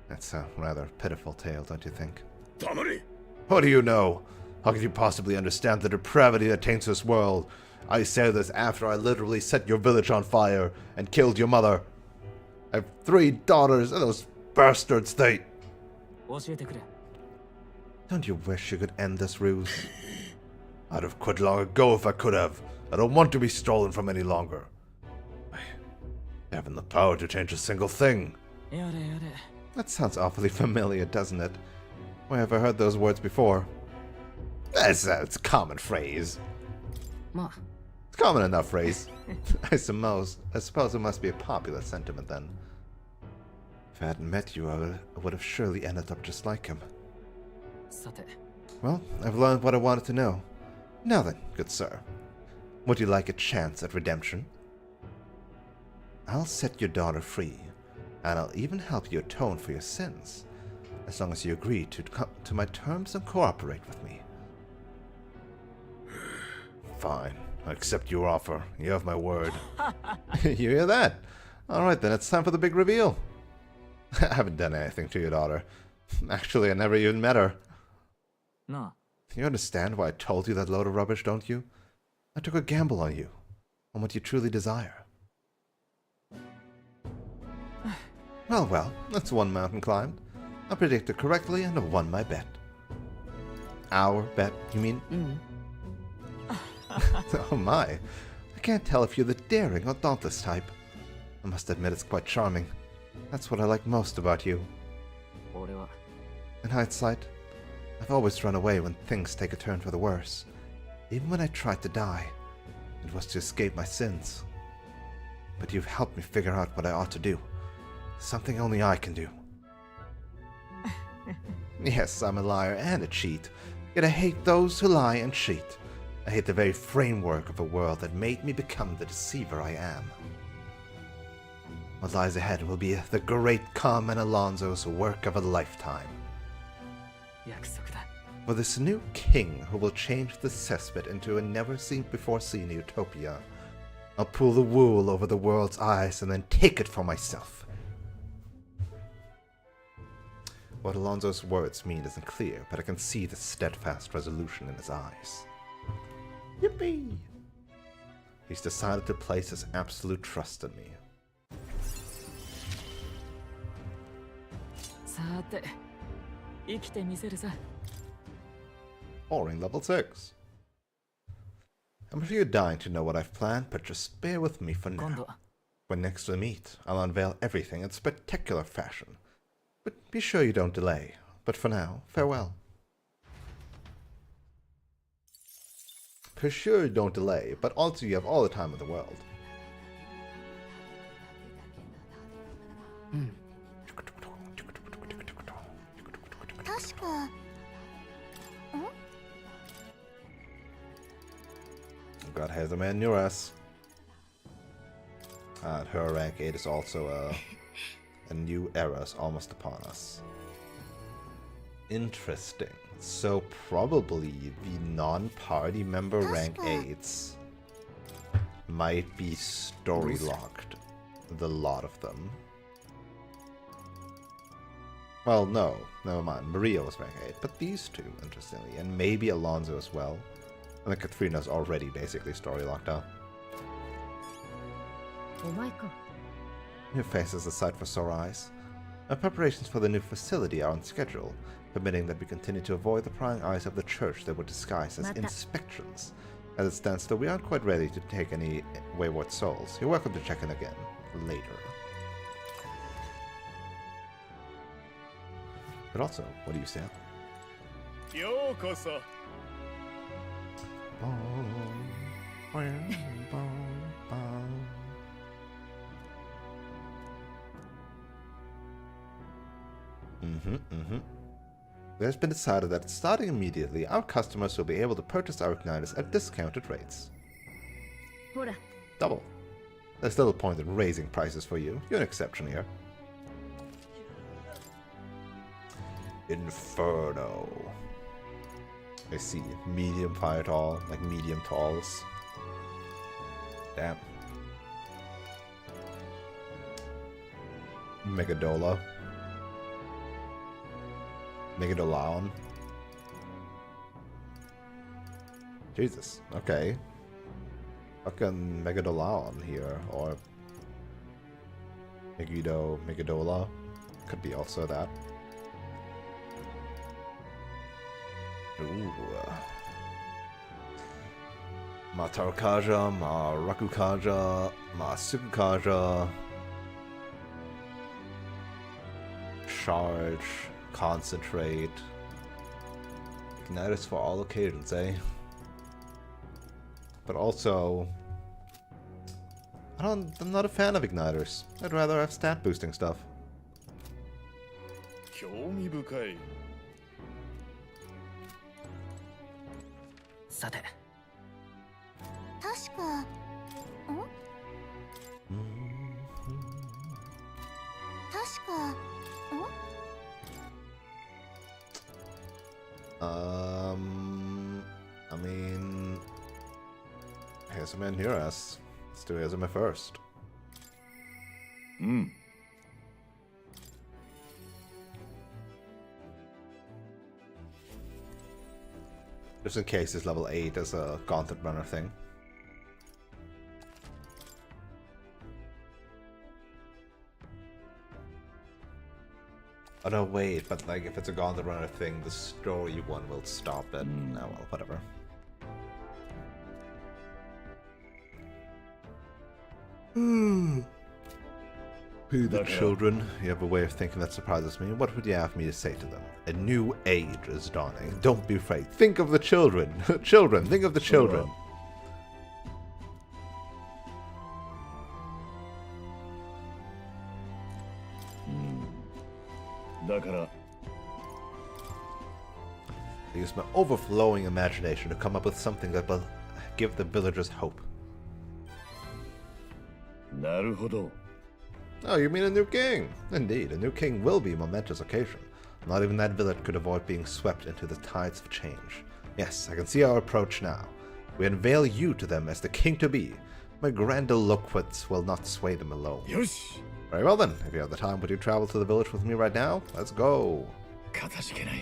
That's a rather pitiful tale, don't you think? 黙れ What do you know? How could you possibly understand the depravity that taints this world? I say this after I literally set your village on fire and killed your mother. I have 3 daughters, and those bastards, they... 教えてくれ Don't you wish you could end this ruse? I'd have quit long ago if I could have. I don't want to be stolen from any longer. I haven't the power to change a single thing. やれやれ That sounds awfully familiar, doesn't it? Where have I heard those words before? It's a common phrase. まあ It's a common enough phrase. I suppose it must be a popular sentiment then. If I hadn't met you, I would have surely ended up just like him. さて Well, I've learned what I wanted to know. Now then, good sir, would you like a chance at redemption? I'll set your daughter free, and I'll even help you atone for your sins, as long as you agree to come to my terms and cooperate with me. Fine, I accept your offer. You have my word. You hear that? Alright then, it's time for the big reveal. I haven't done anything to your daughter. Actually, I never even met her. な You understand why I told you that load of rubbish, don't you? I took a gamble on you, on what you truly desire. Well, that's one mountain climbed. I predicted correctly and have won my bet. Our bet, you mean? うん Oh my. I can't tell if you're the daring or dauntless type. I must admit it's quite charming. That's what I like most about you. 俺は In hindsight, I've always run away when things take a turn for the worse. Even when I tried to die, it was to escape my sins. But you've helped me figure out what I ought to do. Something only I can do. Yes, I'm a liar and a cheat. Yet I hate those who lie and cheat. I hate the very framework of a world that made me become the deceiver I am. What lies ahead will be the great Carmen Alonso's work of a lifetime. 約束だ For this new king who will change the cesspit into a never-seen-before-seen utopia, I'll pull the wool over the world's eyes and then take it for myself. What Alonso's words mean isn't clear, but I can see the steadfast resolution in his eyes. Yippee! He's decided to place his absolute trust in me. さて生きてみせるさ Boring level 6. I'm sure you're dying to know what I've planned, but just bear with me for 今 now. 度 When next we meet, I'll unveil everything in spectacular fashion. But be sure you don't delay. But for now, farewell. For sure you don't delay, but also you have all the time in the world. うん 確か God has a man in your ass. And her rank 8 is also a new era is almost upon us. Interesting. So probably the non-party member rank 8s might be story locked. The lot of them. Well, no. Never mind. Maria was rank 8. But these two, interestingly. And maybe Alonso as well. I think Katrina's already basically story locked out. Your face is a sight for sore eyes. Our preparations for the new facility are on schedule, permitting that we continue to avoid the prying eyes of the church that would disguise as inspections. As it stands, though, we aren't quite ready to take any wayward souls. You're welcome to check in again later. But also, what do you say? It has been decided that starting immediately, our customers will be able to purchase our igniters at discounted rates. Double. There's little point in raising prices for you. You're an exception here. Inferno. I see. Medium fire tall, like medium talls. Damn. Megadola. Megadolaon. Jesus. Okay. Fucking Megadolaon here, or Megadola. Could be also that. Ooh. Ma Tarokaja, Ma Rakukaja, Ma Sukukaja. Charge, concentrate. Igniters for all occasions, eh? But also, I'm not a fan of igniters. I'd rather have stat boosting stuff. 興味深い。さて、確か、確か、I mean, Hazume and Hiras. Let's do Hazume first. Just in case it's level 8 as a Gauntlet Runner thing. Oh no, wait, but like if it's a Gauntlet Runner thing, the story one will stop it. Oh well, whatever. Pity the children. You have a way of thinking that surprises me. What would you have me to say to them? A new age is dawning. Don't be afraid. Think of the children. Children, think of the children. I use my overflowing imagination to come up with something that will give the villagers hope. なるほど。 Oh, you mean a new king? Indeed, a new king will be a momentous occasion. Not even that village could avoid being swept into the tides of change. Yes, I can see our approach now. We unveil you to them as the king-to-be. My grandiloquence will not sway them alone. よし。 Very well then, if you have the time, would you travel to the village with me right now? Let's go. かたじけない。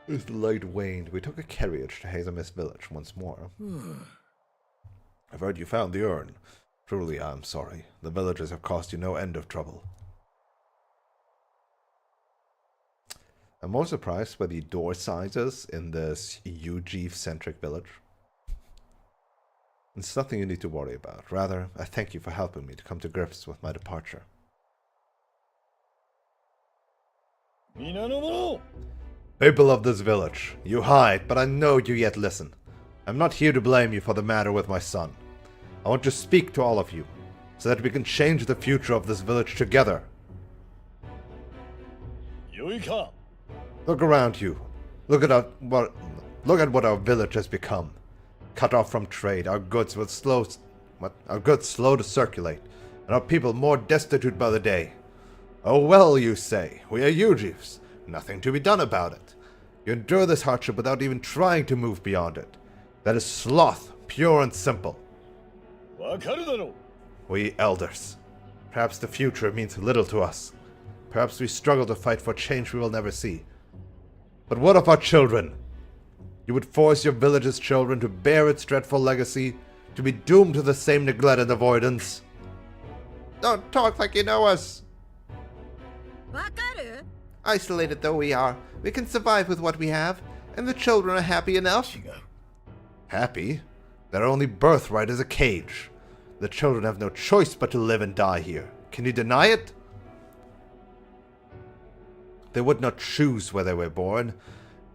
As the light waned, we took a carriage to Hazume's village once more. I've heard you found the urn. Truly, I am sorry. The villagers have caused you no end of trouble. I'm more surprised by the door sizes in this UG-centric village. It's nothing you need to worry about. Rather, I thank you for helping me to come to grips with my departure. 皆の者。 People of this village, you hide, but I know you yet listen. I'm not here to blame you for the matter with my son. I want to speak to all of you, so that we can change the future of this village together. よいか。Look around you. Look at what our village has become. Cut off from trade, our goods slow to circulate, and our people more destitute by the day. Oh well, you say, we are Ujifs. Nothing to be done about it. You endure this hardship without even trying to move beyond it. That is sloth, pure and simple. わかるだろう。 We elders. Perhaps the future means little to us. Perhaps we struggle to fight for change we will never see. But what of our children? You would force your village's children to bear its dreadful legacy, to be doomed to the same neglect and avoidance. Don't talk like you know us. わかる Isolated though we are, we can survive with what we have, and the children are happy enough. 違う。 Happy? Their only birthright is a cage. The children have no choice but to live and die here. Can you deny it? They would not choose where they were born,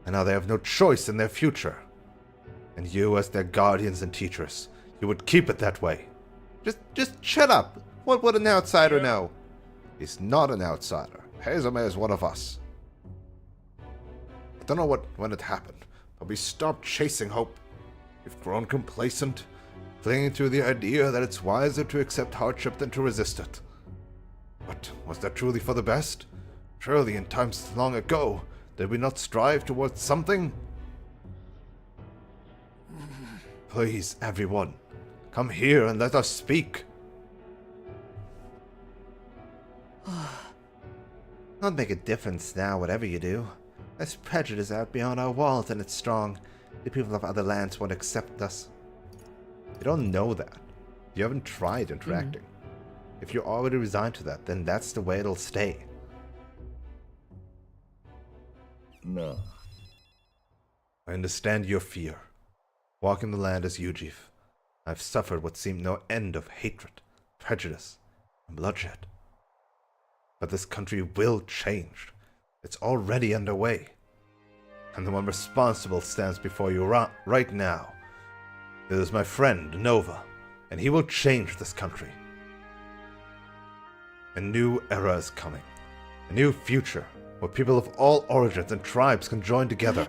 and now they have no choice in their future. And you, as their guardians and teachers, you would keep it that way. Just shut up. What would an outsider know? He's not an outsider. Hazame is one of us. I don't know when it happened, but we stopped chasing hope. We've grown complacent, clinging to the idea that it's wiser to accept hardship than to resist it. But was that truly for the best? Surely in times long ago, did we not strive towards something? Please, everyone, come here and let us speak. Not make a difference now, whatever you do. There's prejudice out beyond our walls, and it's strong. The people of other lands won't accept us. You don't know that. You haven't tried interacting. If you're already resigned to that, then that's the way it'll stay. なあ。 I understand your fear. Walking the land as Ujif, I've suffered what seemed no end of hatred, prejudice, and bloodshed. But this country will change. It's already underway. And the one responsible stands before you right now. It is my friend, Nova, and he will change this country. A new era is coming. A new future, where people of all origins and tribes can join together.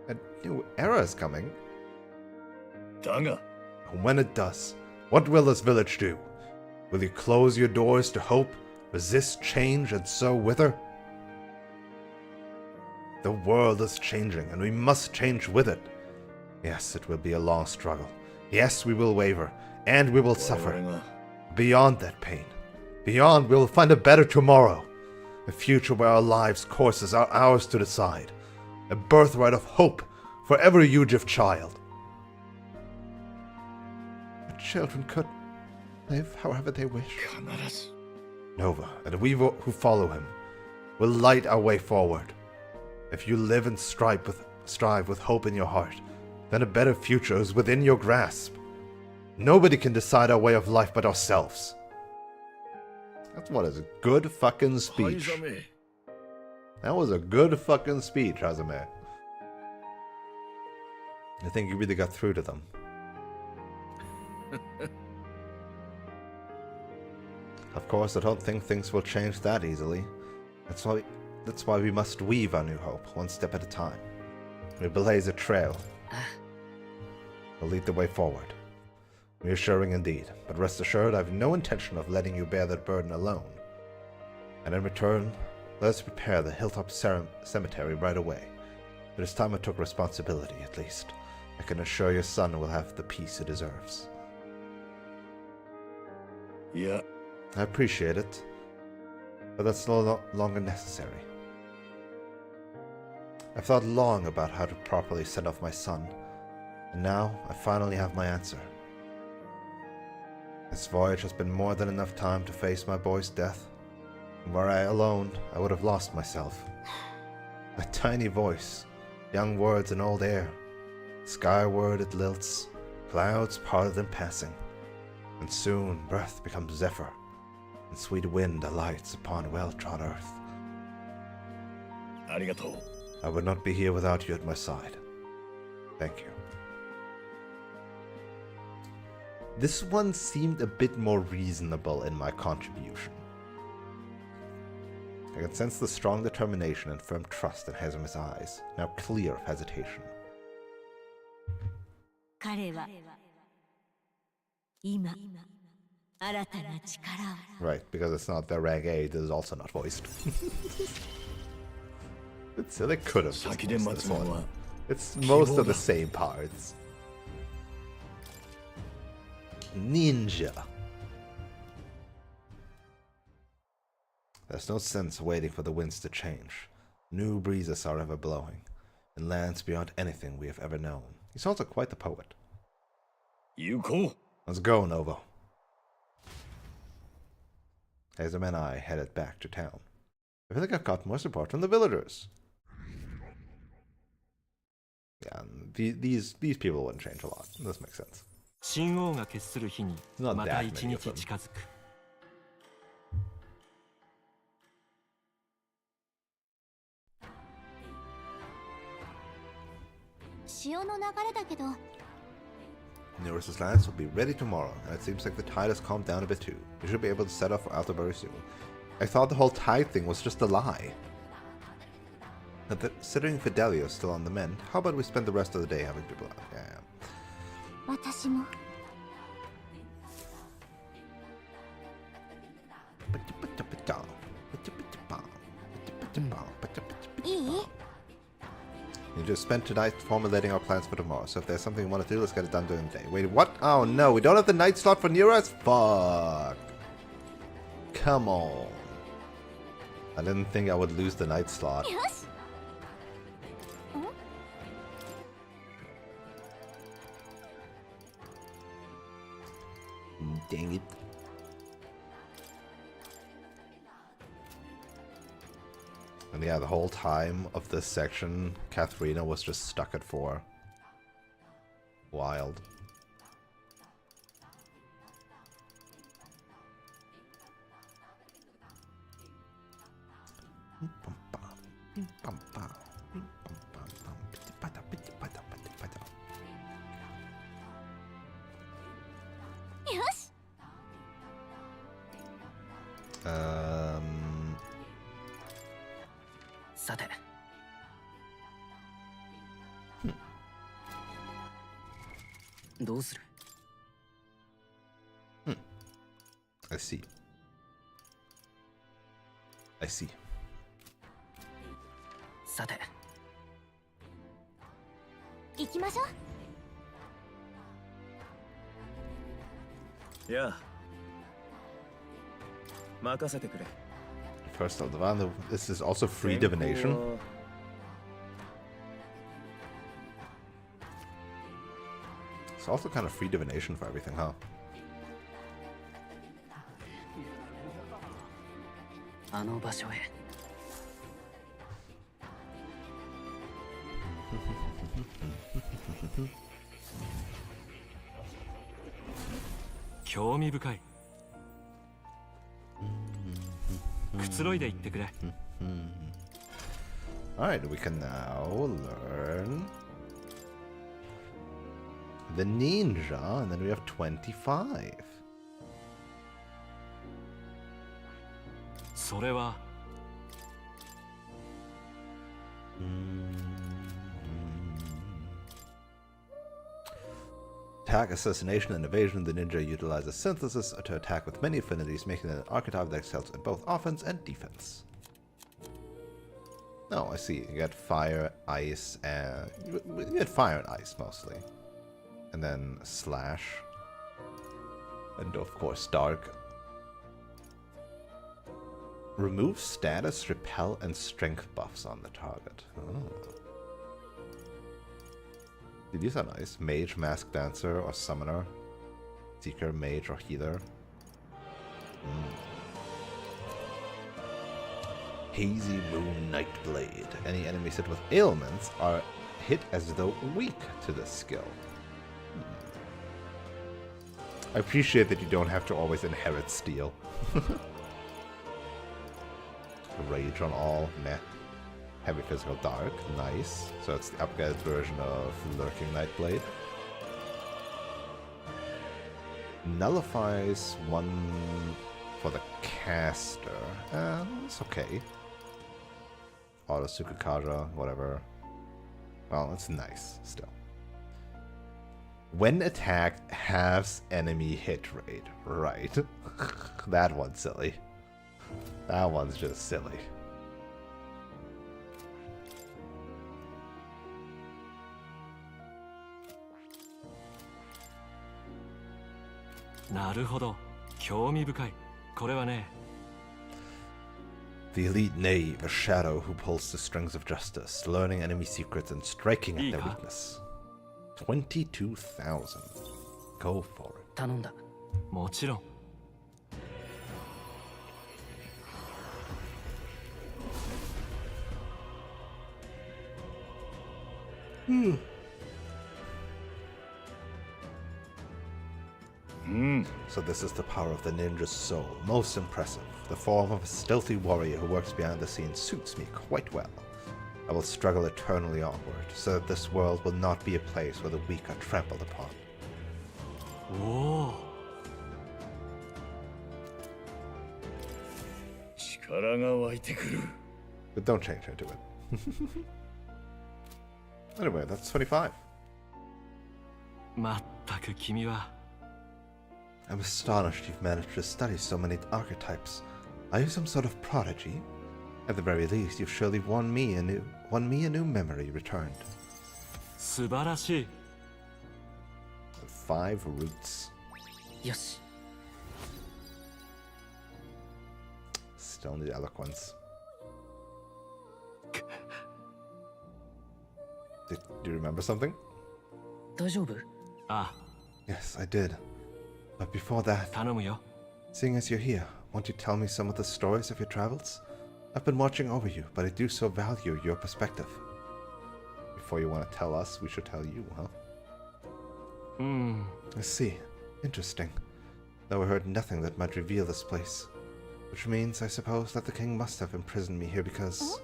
A new era is coming. だが、 And when it does, what will this village do? Will you close your doors to hope, resist change, and so wither? The world is changing, and we must change with it. Yes, it will be a long struggle. Yes, we will waver, and we will 我 suffer. 々が Beyond that pain, beyond, we will find a better tomorrow. A future where our lives' courses are ours to decide. A birthright of hope for every Ujif child. The children could live however they wish. 必ず Nova, and we who follow him, will light our way forward. If you live and strive with hope in your heart, then a better future is within your grasp. Nobody can decide our way of life but ourselves. That's what is a good fucking speech. 灰ざめ。 That was a good fucking speech, Hazame. I think you really got through to them. Of course, I don't think things will change that easily. That's why we must weave our new hope, one step at a time. We blaze a trail. We'll lead the way forward. Reassuring indeed, but rest assured I have no intention of letting you bear that burden alone. And in return, let us prepare the hilltop cemetery right away. It is time I took responsibility, at least. I can assure your son will have the peace he deserves. いや、 I appreciate it, but that's no longer necessary. I've thought long about how to properly send off my son, and now I finally have my answer. This voyage has been more than enough time to face my boy's death, and were I alone, I would have lost myself. A tiny voice, young words in old air, skyward it lilts, clouds parted in passing, and soon breath becomes zephyr, and sweet wind alights upon well-trod earth. ありがとう。 I would not be here without you at my side. Thank you. This one seemed a bit more reasonable in my contribution. I can sense the strong determination and firm trust in Hazumi's eyes, now clear of hesitation. 彼は今新たな力を Right, because it's not the rank 8, it is also not voiced. It's, they could have just 先で voiced 待 this つの one. は It's most of the same parts. Ninja. There's no sense waiting for the winds to change. New breezes are ever blowing, in lands beyond anything we have ever known. He's also quite the poet. 行こう。 Let's go, Novo. Hazem and I headed back to town. I feel like I've got more support from the villagers. Yeah, these people wouldn't change a lot. This makes sense. 神王が決する日に Not ま that た many 一 of 日 them. 近づく。潮の流れだけど Nearest lands will be ready tomorrow, and it seems like the tide has calmed down a bit too. We should be able to set off for Altabury soon. I thought the whole tide thing was just a lie. But considering Fidelio's still on the mend, how about we spend the rest of the day having people out? Yeah. 私も いい We just spent tonight formulating our plans for tomorrow, so if there's something you want to do, let's get it done during the day. Wait, what? Oh no, we don't have the night slot for Nearest? Fuck. Come on. I didn't think I would lose the night slot. よし Dang it. And yeah, the whole time of this section, Katharina was just stuck at 4. Wild. Um, さて、 どうする？ I see. I see. さて、行きましょう やあ。任せてくれ。 First of all, this is also free divination. It's also kind of free divination for everything, huh? あの場所へ。興味深い。くつろいで言ってくれ。Alright, we can now learn the ninja, and then we have 25. それは Attack, assassination, and evasion. The ninja utilizes synthesis to attack with many affinities, making it an archetype that excels in both offense and defense. Oh, I see. You get fire, ice, and you get fire and ice mostly, and then slash, and of course dark. Remove status, repel, and strength buffs on the target. Oh. These are nice. Mage, Mask Dancer, or Summoner. Seeker, Mage, or Healer. Hazy Moon Nightblade. Any enemies hit with ailments are hit as though weak to this skill. I appreciate that you don't have to always inherit steel. Rage on all, meh. Heavy Physical Dark, nice. So it's the upgraded version of Lurking Nightblade. Nullifies one for the caster. It's okay. Auto Sukukaja, whatever. Well, it's nice, still. When attacked, halves enemy hit rate. Right. That one's silly. That one's just silly. Naruhodo. 興味深い。これはね。 The elite knave, a shadow who pulls the strings of justice, learning enemy secrets and striking at their weakness. 22,000. Go for it. 頼んだ。もちろん。So this is the power of the ninja's soul. Most impressive. The form of a stealthy warrior who works behind the scenes suits me quite well. I will struggle eternally onward, so that this world will not be a place where the weak are trampled upon. Whoa. 力が湧いてくる。 But don't change into it. Anyway, that's 25. まったく君は。 I'm astonished you've managed to study so many archetypes. Are you some sort of prodigy? At the very least, you've surely won me a new memory returned. 素晴らしい。 5 roots. よし。 Still need eloquence. Do you remember something? 大丈夫？ああ。 Yes, I did. But before that, 頼むよ。 seeing as you're here, won't you tell me some of the stories of your travels? I've been watching over you, but I do so value your perspective. Before you want to tell us, we should tell you, huh? I see. Interesting. Though I heard nothing that might reveal this place. Which means, I suppose, that the king must have imprisoned me here because...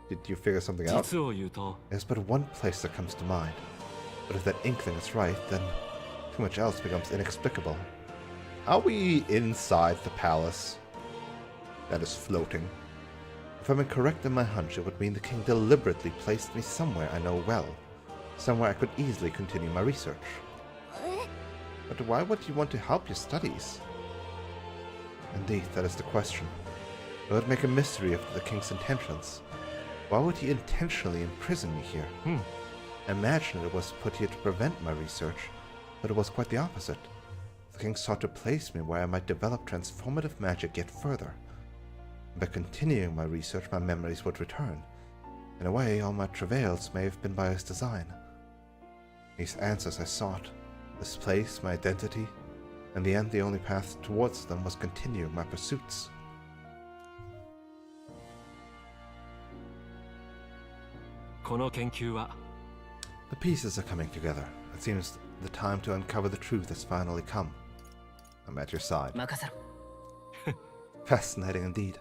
Did you figure something out? 実を言うと。 There's but one place that comes to mind. But if that inkling is right, then too much else becomes inexplicable. Are we inside the palace that is floating? If I'm incorrect in my hunch, it would mean the king deliberately placed me somewhere I know well. Somewhere I could easily continue my research. But why would you want to help your studies? Indeed, that is the question. Will it make a mystery of the king's intentions? Why would he intentionally imprison me here? I imagined it was put here to prevent my research, but it was quite the opposite. The king sought to place me where I might develop transformative magic yet further. By continuing my research, my memories would return. In a way, all my travails may have been by his design. These answers I sought, this place, my identity. In the end, the only path towards them was continuing my pursuits. The pieces are coming together. It seems the time to uncover the truth has finally come. I'm at your side. 任せろ。 Fascinating indeed.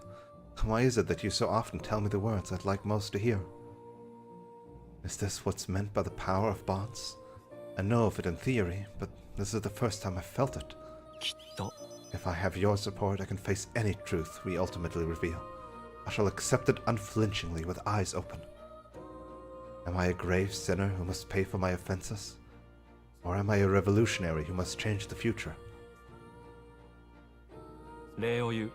Why is it that you so often tell me the words I'd like most to hear? Is this what's meant by the power of bonds? I know of it in theory, but this is the first time I've felt it. きっと。 If I have your support, I can face any truth we ultimately reveal. I shall accept it unflinchingly with eyes open. Am I a grave sinner who must pay for my offenses? Or am I a revolutionary who must change the future? 礼を言う。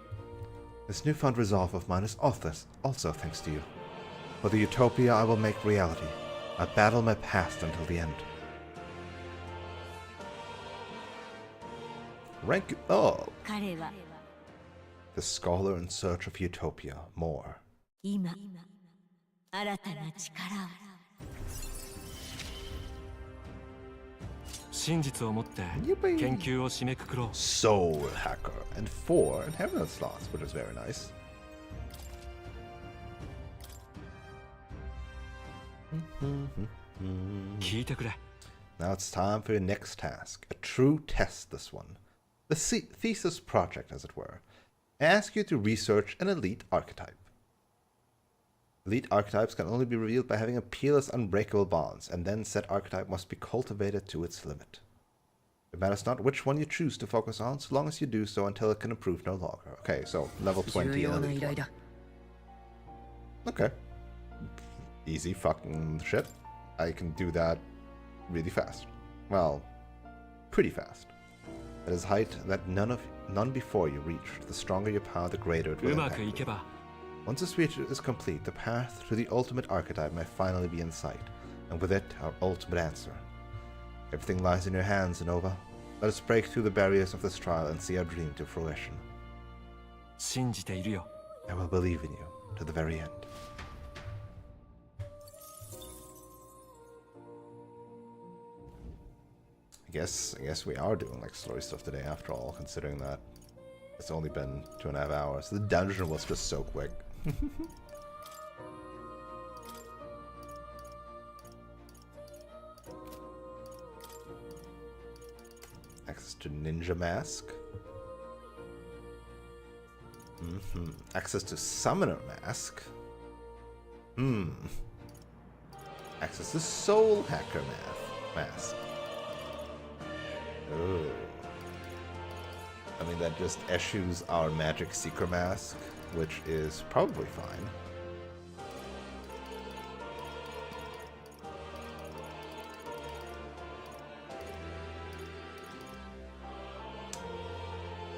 This newfound resolve of mine is also thanks to you. For the utopia I will make reality. I battle my past until the end. Rank up. 彼は The scholar in search of utopia. More. 今新たな力を。真実をもって研究を締めくくろう。 Soul hacker and 4 inheritance slots, which is very nice. Now it's time for your next task. A true test, this one. The thesis project, as it were. I ask you to research an elite archetype. Elite archetypes can only be revealed by having appearless, unbreakable bonds, and then said archetype must be cultivated to its limit. It matters not which one you choose to focus on, so long as you do so until it can improve no longer. Okay, so level 20 and elite one. Okay. Easy fucking shit. I can do that really fast. Well, pretty fast. At its height that none before you reached, the stronger your power, the greater it will うまく impact いけ you. ば Once this reach is complete, the path to the ultimate archetype may finally be in sight, and with it, our ultimate answer. Everything lies in your hands, Nova. Let us break through the barriers of this trial and see our dream to fruition. 信じているよ。 I will believe in you to the very end. I guess we are doing like story stuff today after all, considering that it's only been 2.5 hours. The dungeon was just so quick. Access to Ninja Mask. Access to Summoner Mask. Access to Soul Hacker Mask. Oh. I mean, that just eschews our Magic Seeker Mask, which is probably fine.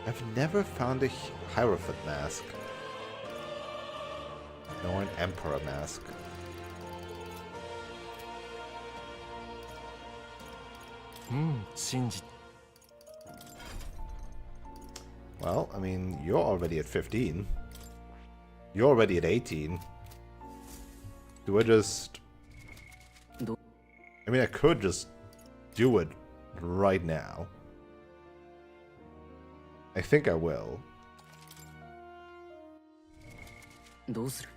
I've never found a Hierophant mask. Nor an Emperor mask. Well, I mean, you're already at 15. You're already at 18. Do I just... I mean, I could just do it right now. I think I will. どうする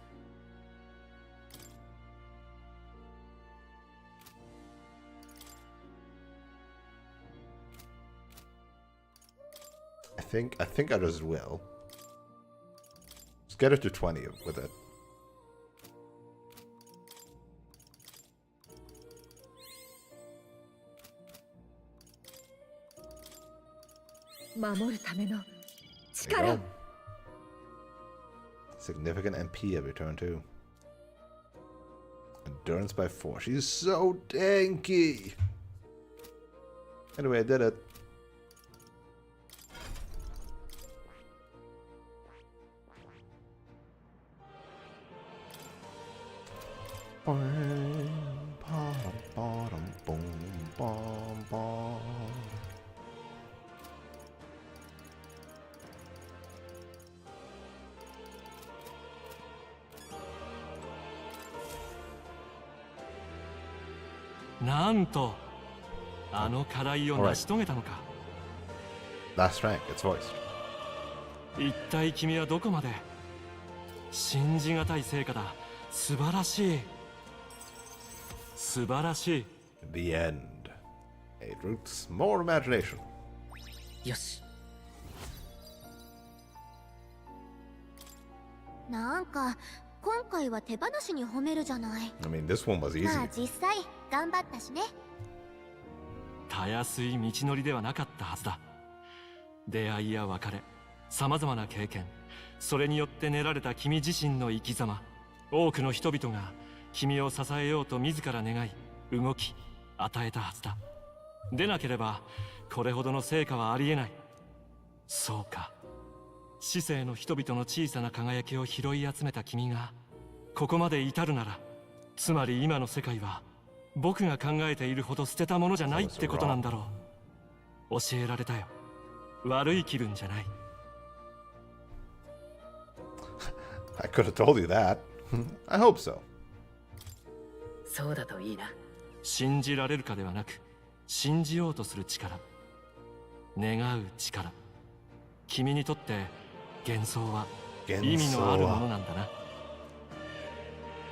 I think I just will. Just get it to 20 with it. There you go. Significant MP every turn too. Endurance by 4. She's so tanky. Anyway, I did it.なんとあの課題を成し遂げたのか。 Last rank, it's voiced. 一体君はどこまで。信じがたい成果だ。素晴らしい。素晴らしい。 The end. 8 roots, more imagination. よし。なんか今回は手放しに褒めるじゃない。 I mean, this one was easy. まあ実際頑張ったしね。たやすい道のりではなかったはずだ。出会いや別れ、さまざまな経験、それによって練られた君自身の生き様、多くの人々が君を支えようと自ら願い、動き、与えたはずだ。でなければこれほどの成果はありえない。そうか。市政の人々の小さな輝きを拾い集めた君がここまで至るなら、つまり今の世界は僕が考えているほど捨てたものじゃないってことなんだろう。教えられたよ。悪い気分じゃない。I could have told you that. I hope so. そうだといいな。信じられるかではなく、信じようとする力、願う力。君にとって幻想は意味のあるものなんだな。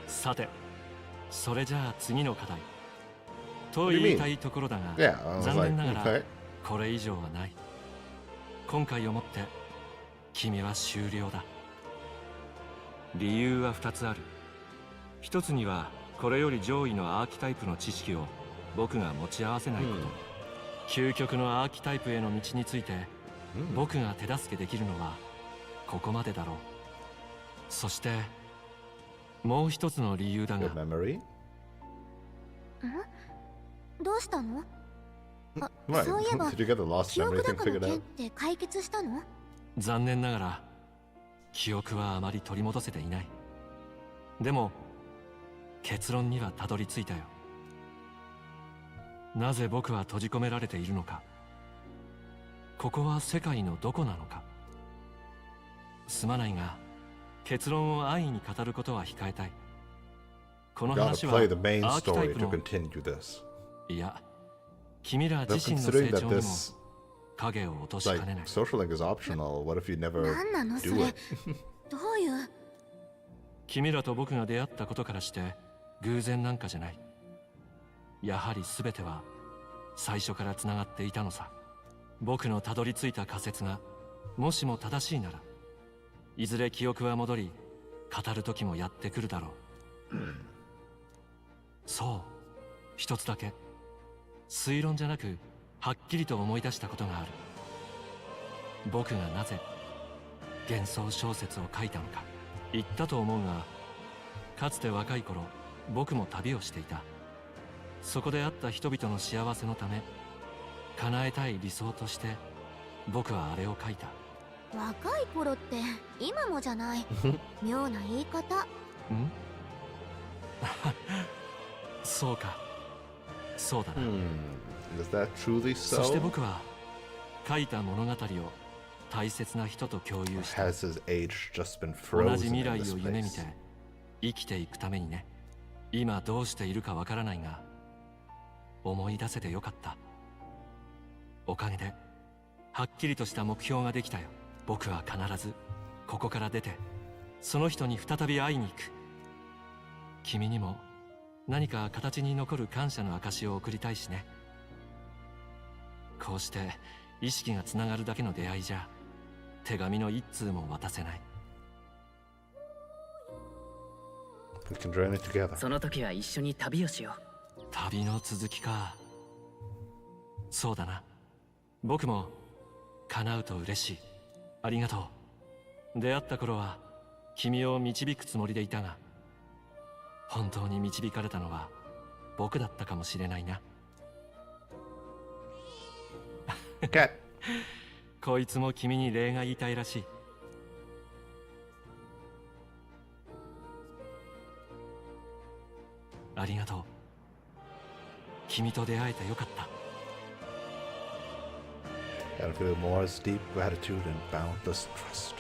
さて、それじゃあ次の課題と言いたいところだが、 残念ながらこれ以上はない。今回をもって君は終了だ。理由は2つある。一つにはこれより上位のアーキタイプの知識を僕が持ち合わせないこと、究極のアーキタイプへの道について僕が手助けできるのはここまでだろう。そしてもう一つの理由だ Good が、 memory. どうしたの？あ、 Right. そういえば Did you get the lost 記 memory 憶 thing 高の figured 件っ out? て解決したの？残念ながら記憶はあまり取り戻せていない。でも結論にはたどり着いたよ。なぜ僕は閉じ込められているのか、ここは世界のどこなのか。すまないが結論を安易に語ることは控えたい。この Gotta 話はア play the main ーキタイ story プ to の、 continue this. いや君ら Though 自身の成 considering 長 that にも this 影を落とし like かねない。 social link is optional, what if you never なんなのそ do れ？ it? どういう？君らと僕が出会ったことからして偶然なんかじゃない。やはり全ては最初からつながっていたのさ。僕のたどり着いた仮説がもしも正しいなら、いずれ記憶は戻り語る時もやってくるだろう。そう、一つだけ推論じゃなくはっきりと思い出したことがある。僕がなぜ幻想小説を書いたのか。言ったと思うが、かつて若い頃僕も旅をしていた。そこで会った人々の幸せのため叶えたい理想として僕はあれを書いた。若い頃って今もじゃない。妙な言い方。んそうか、そうだな。 Is that truly そして so? 僕は書いた物語を大切な人と共有した。 Has his age just been 同じ frozen 未 in 来 this を夢見 place? て生きていくためにね。今どうしているかわからないが、思い出せてよかった。おかげではっきりとした目標ができたよ。僕は必ずここから出てその人に再び会いに行く。君にも何か形に残る感謝の証を送りたいしね。こうして意識がつながるだけの出会いじゃ手紙の一通も渡せない。 We can journey together. その時は一緒に旅をしよう。旅の続きか。そうだな。僕も叶うと嬉しい。ありがとう。出会った頃は君を導くつもりでいたが、本当に導かれたのは僕だったかもしれないな。Cat. こいつも君に礼が言いたいらしい。ありがとう。君と出会えてよかった。 Gotta feel Mora's deep gratitude and boundless trust.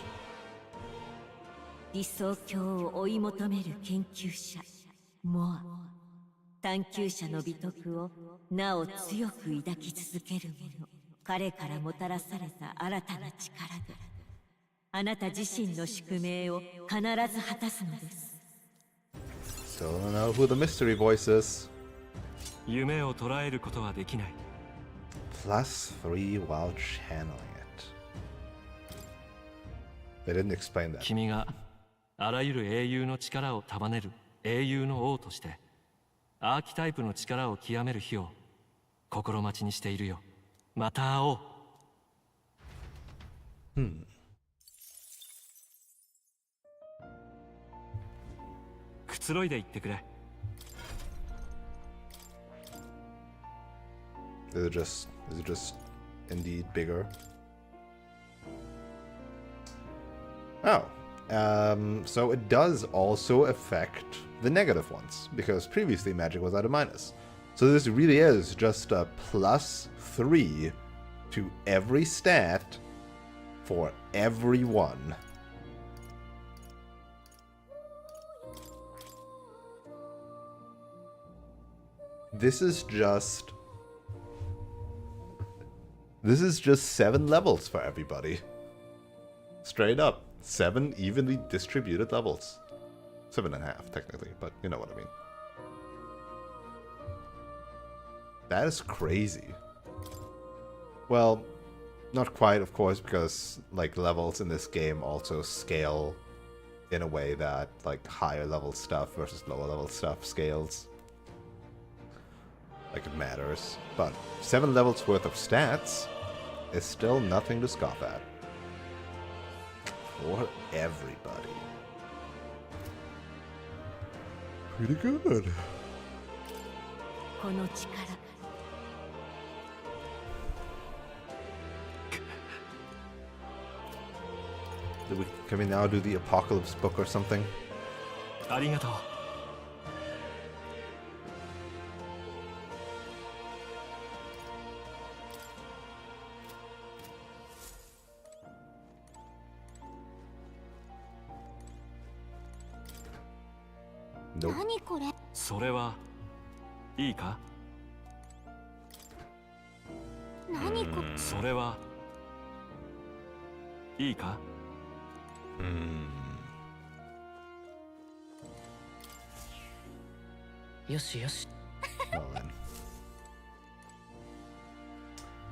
理想郷を追い求める研究者モア、探求者の美徳をなお強く抱き続ける者、彼からもたらされた新たな力であなた自身の宿命を必ず果たすのです。 Still don't know who the mystery voice is. 夢を捉えることはできない。 +3 while channeling it. They didn't explain that. 君があらゆる英雄の力を束ねる英雄の王としてアーキタイプの力を極める日を心待ちにしているよ。また会おう。くつろいで言ってくれ。 Is it just indeed bigger? Oh. So it does also affect the negative ones, because previously magic was at a minus. So this really is just a +3 to every stat for everyone. This is just 7 levels for everybody. Straight up. 7 evenly distributed levels. 7.5, technically, but you know what I mean. That is crazy. Well, not quite, of course, because like levels in this game also scale in a way that like higher level stuff versus lower level stuff scales. Like it matters. But 7 levels worth of stats is still nothing to scoff at. For everybody. Pretty good. この力 Can we now do the Apocalypse book or something? ありがとう。 Nope. 何これ？それはいいか？何こそれはいいか？ よしよし。 Well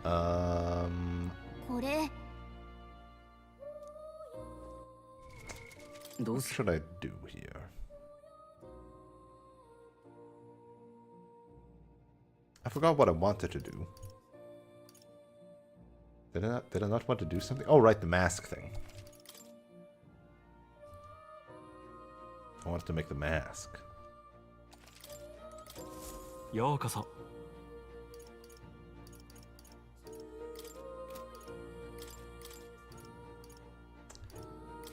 then. これ？ どう What する？ should I do here? I forgot what I wanted to do. Did I not want to do something? Oh, right, the mask thing. I wanted to make the mask. ようこそ。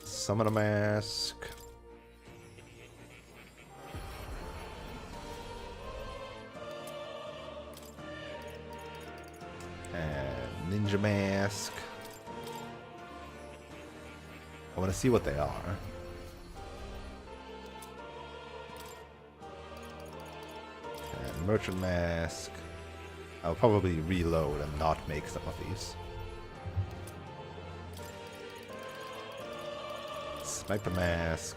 Summon a mask. And ninja mask. I want to see what they are. And merchant mask. I'll probably reload and not make some of these. Sniper mask.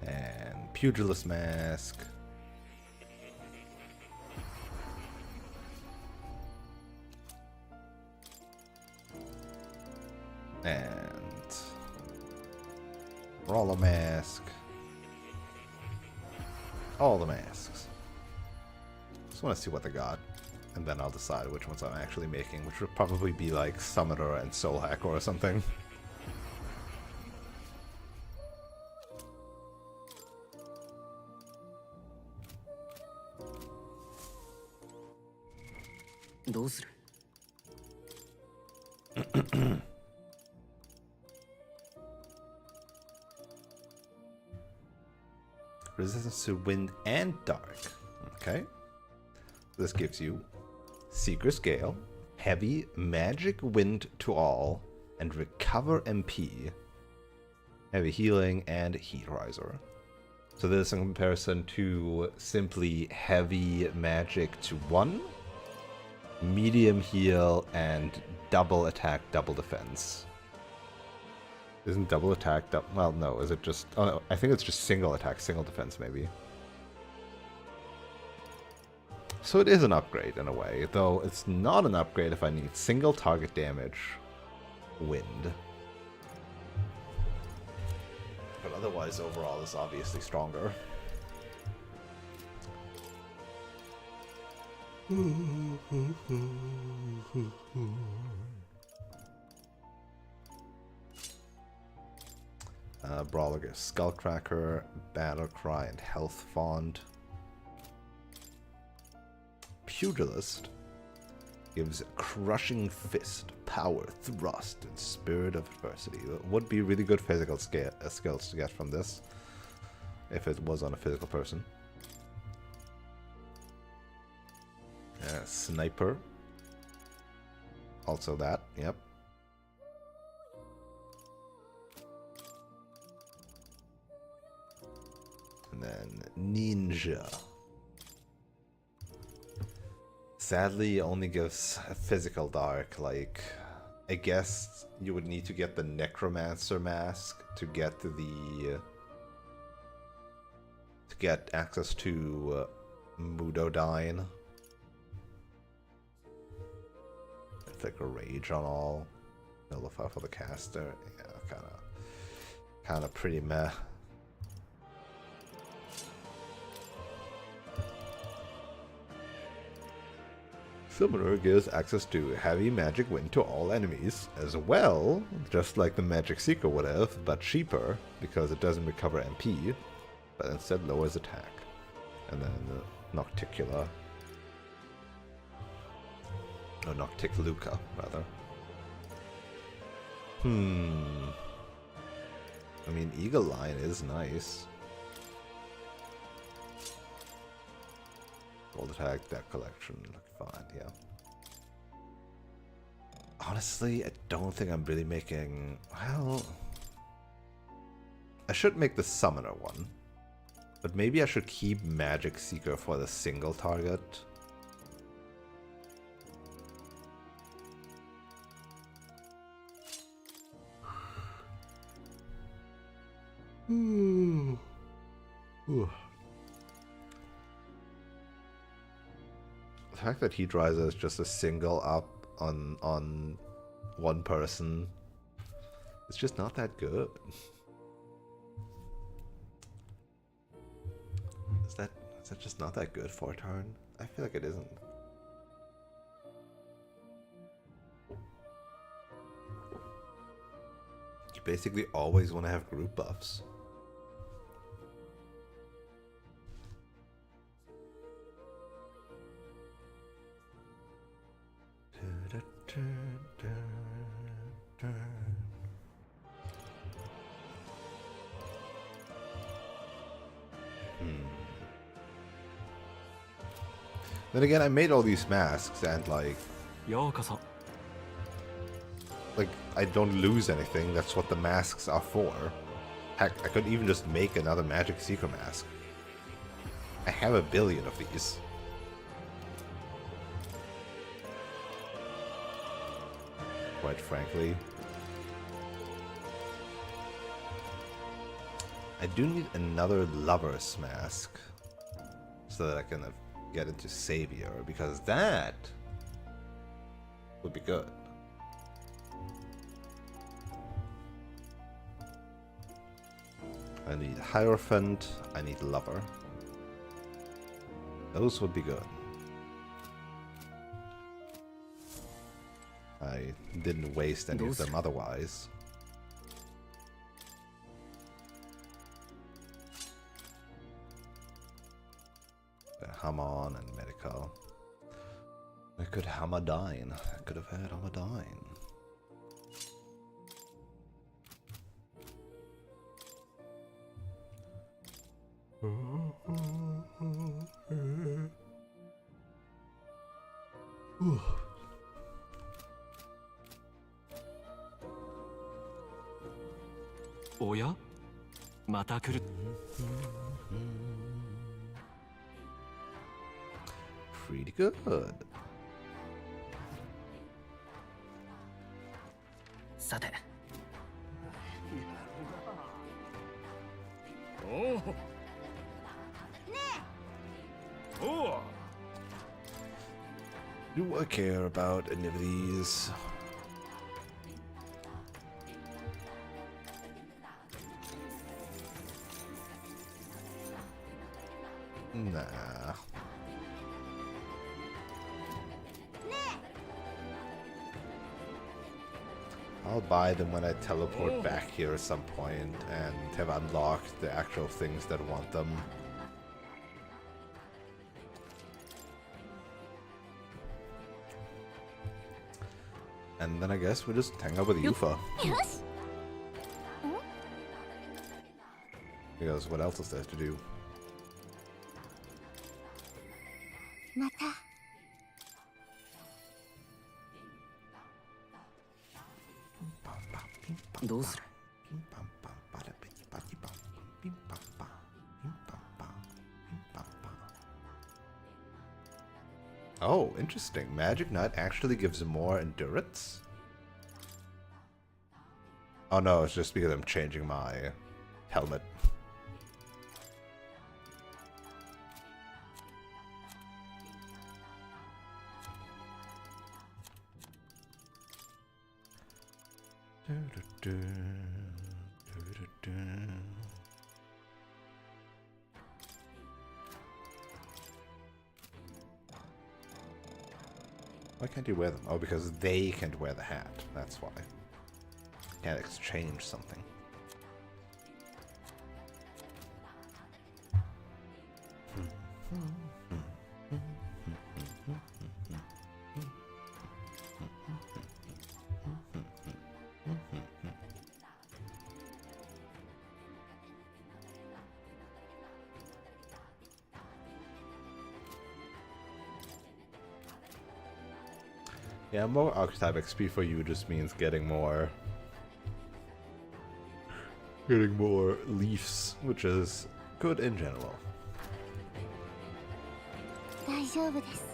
And pugilist mask. And roller mask. All the masks. Just want to see what they got, and then I'll decide which ones I'm actually making, which would probably be like Summoner and Soul Hacker or something. What should I do? Resistance to wind and dark. Okay. This gives you Seeker's Gale, Heavy Magic Wind to all, and Recover MP, Heavy Healing, and Heat Riser. So this is in comparison to simply Heavy Magic to 1, Medium Heal, and Double Attack, Double Defense. Isn't double attack, well, no, is it just... Oh, no, I think it's just single attack, single defense, maybe. So it is an upgrade, in a way, though it's not an upgrade if I need single target damage, wind. But otherwise, overall, it's obviously stronger. Brawler gets Skullcracker, Battlecry, and Health Fond. Pugilist gives Crushing Fist, Power, Thrust, and Spirit of Adversity. It would be really good physical skills to get from this, if it was on a physical person. Sniper. Also that, yep. And then Ninja. Sadly, only gives a physical dark. Like, I guess you would need to get the Necromancer mask to get access to Mudodyne. Inflict a Rage on all. Nullify for the caster. Yeah, kind of pretty meh. Summoner gives access to heavy magic wind to all enemies as well, just like the magic seeker would have, but cheaper because it doesn't recover MP, but instead lowers attack. And then the Nocticula. No, Nocticluca, rather. I mean, Eagle Line is nice. Gold attack, deck collection, look fine, yeah. Honestly, I don't think I'm really making... Well... I should make the Summoner one. But maybe I should keep Magic Seeker for the single target. The fact that Heat Riser is just a single up on one person, it's just not that good. Is that just not that good for a turn? I feel like it isn't. You basically always want to have group buffs. Then again, I made all these masks and like I don't lose anything. That's what the masks are for. Heck, I could even just make another Magic Seeker mask. I have a billion of these. Quite frankly. I do need another Lover's mask so that I can get into Savior, because that would be good. I need Hierophant, I need Lover. Those would be good. I didn't waste any of them otherwise. Hamon and Medical. I could Hamadine. I could have had Hamadine. Oya? Mata kuru. Pretty good. Sate. Do I care about any of these? Nah. I'll buy them when I teleport back here at some point and have unlocked the actual things that want them. And then I guess we just hang out with Yufa. Because what else is there to do? また どうする? Oh, interesting. Magic Knight actually gives more endurance? Oh no, it's just because I'm changing my helmet. Why can't you wear them? Oh, because they can't wear the hat. That's why. Can't exchange something. Yeah, more archetype XP for you just means getting more leaves, which is good in general. 大丈夫です。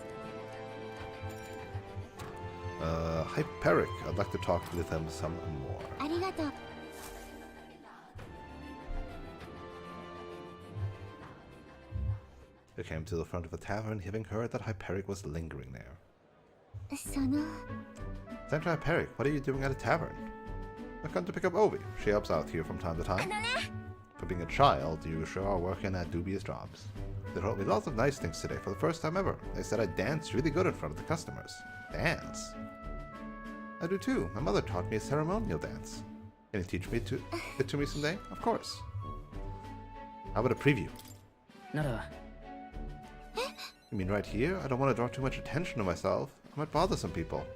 Hyperic, I'd like to talk with them some more. ありがとう。 They came to the front of the tavern, having heard that Hyperic was lingering there. その Santa Hyperic, what are you doing at a tavern? I've come to pick up Ovi. She helps out here from time to time. For being a child, you sure are working at dubious jobs. They told me lots of nice things today for the first time ever. They said I danced really good in front of the customers. Dance? I do too. My mother taught me a ceremonial dance. Can you teach me it to me someday? Of course. How about a preview? なら You mean right here? I don't want to draw too much attention to myself. I might bother some people.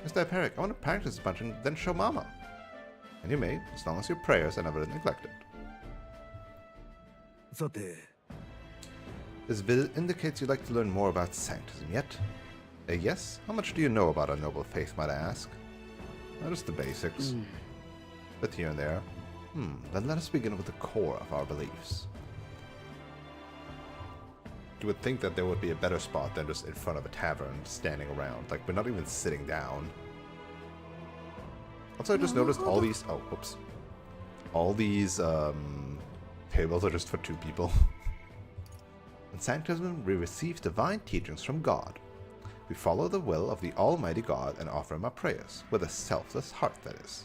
Mr. Hyperic, I want to practice a bunch and then show Mama. And you may, as long as your prayers are never neglected. さて This bill indicates you'd like to learn more about Sanctism, yet? Yes? How much do you know about our noble faith, might I ask? Just the basics. But here and there. Then let us begin with the core of our beliefs. You would think that there would be a better spot than just in front of a tavern, standing around. Like, we're not even sitting down. Also, I just noticed all these... Oh, whoops. All these, tables are just for 2 people. In Sanctism, we receive divine teachings from God. We follow the will of the Almighty God and offer Him our prayers, with a selfless heart, that is.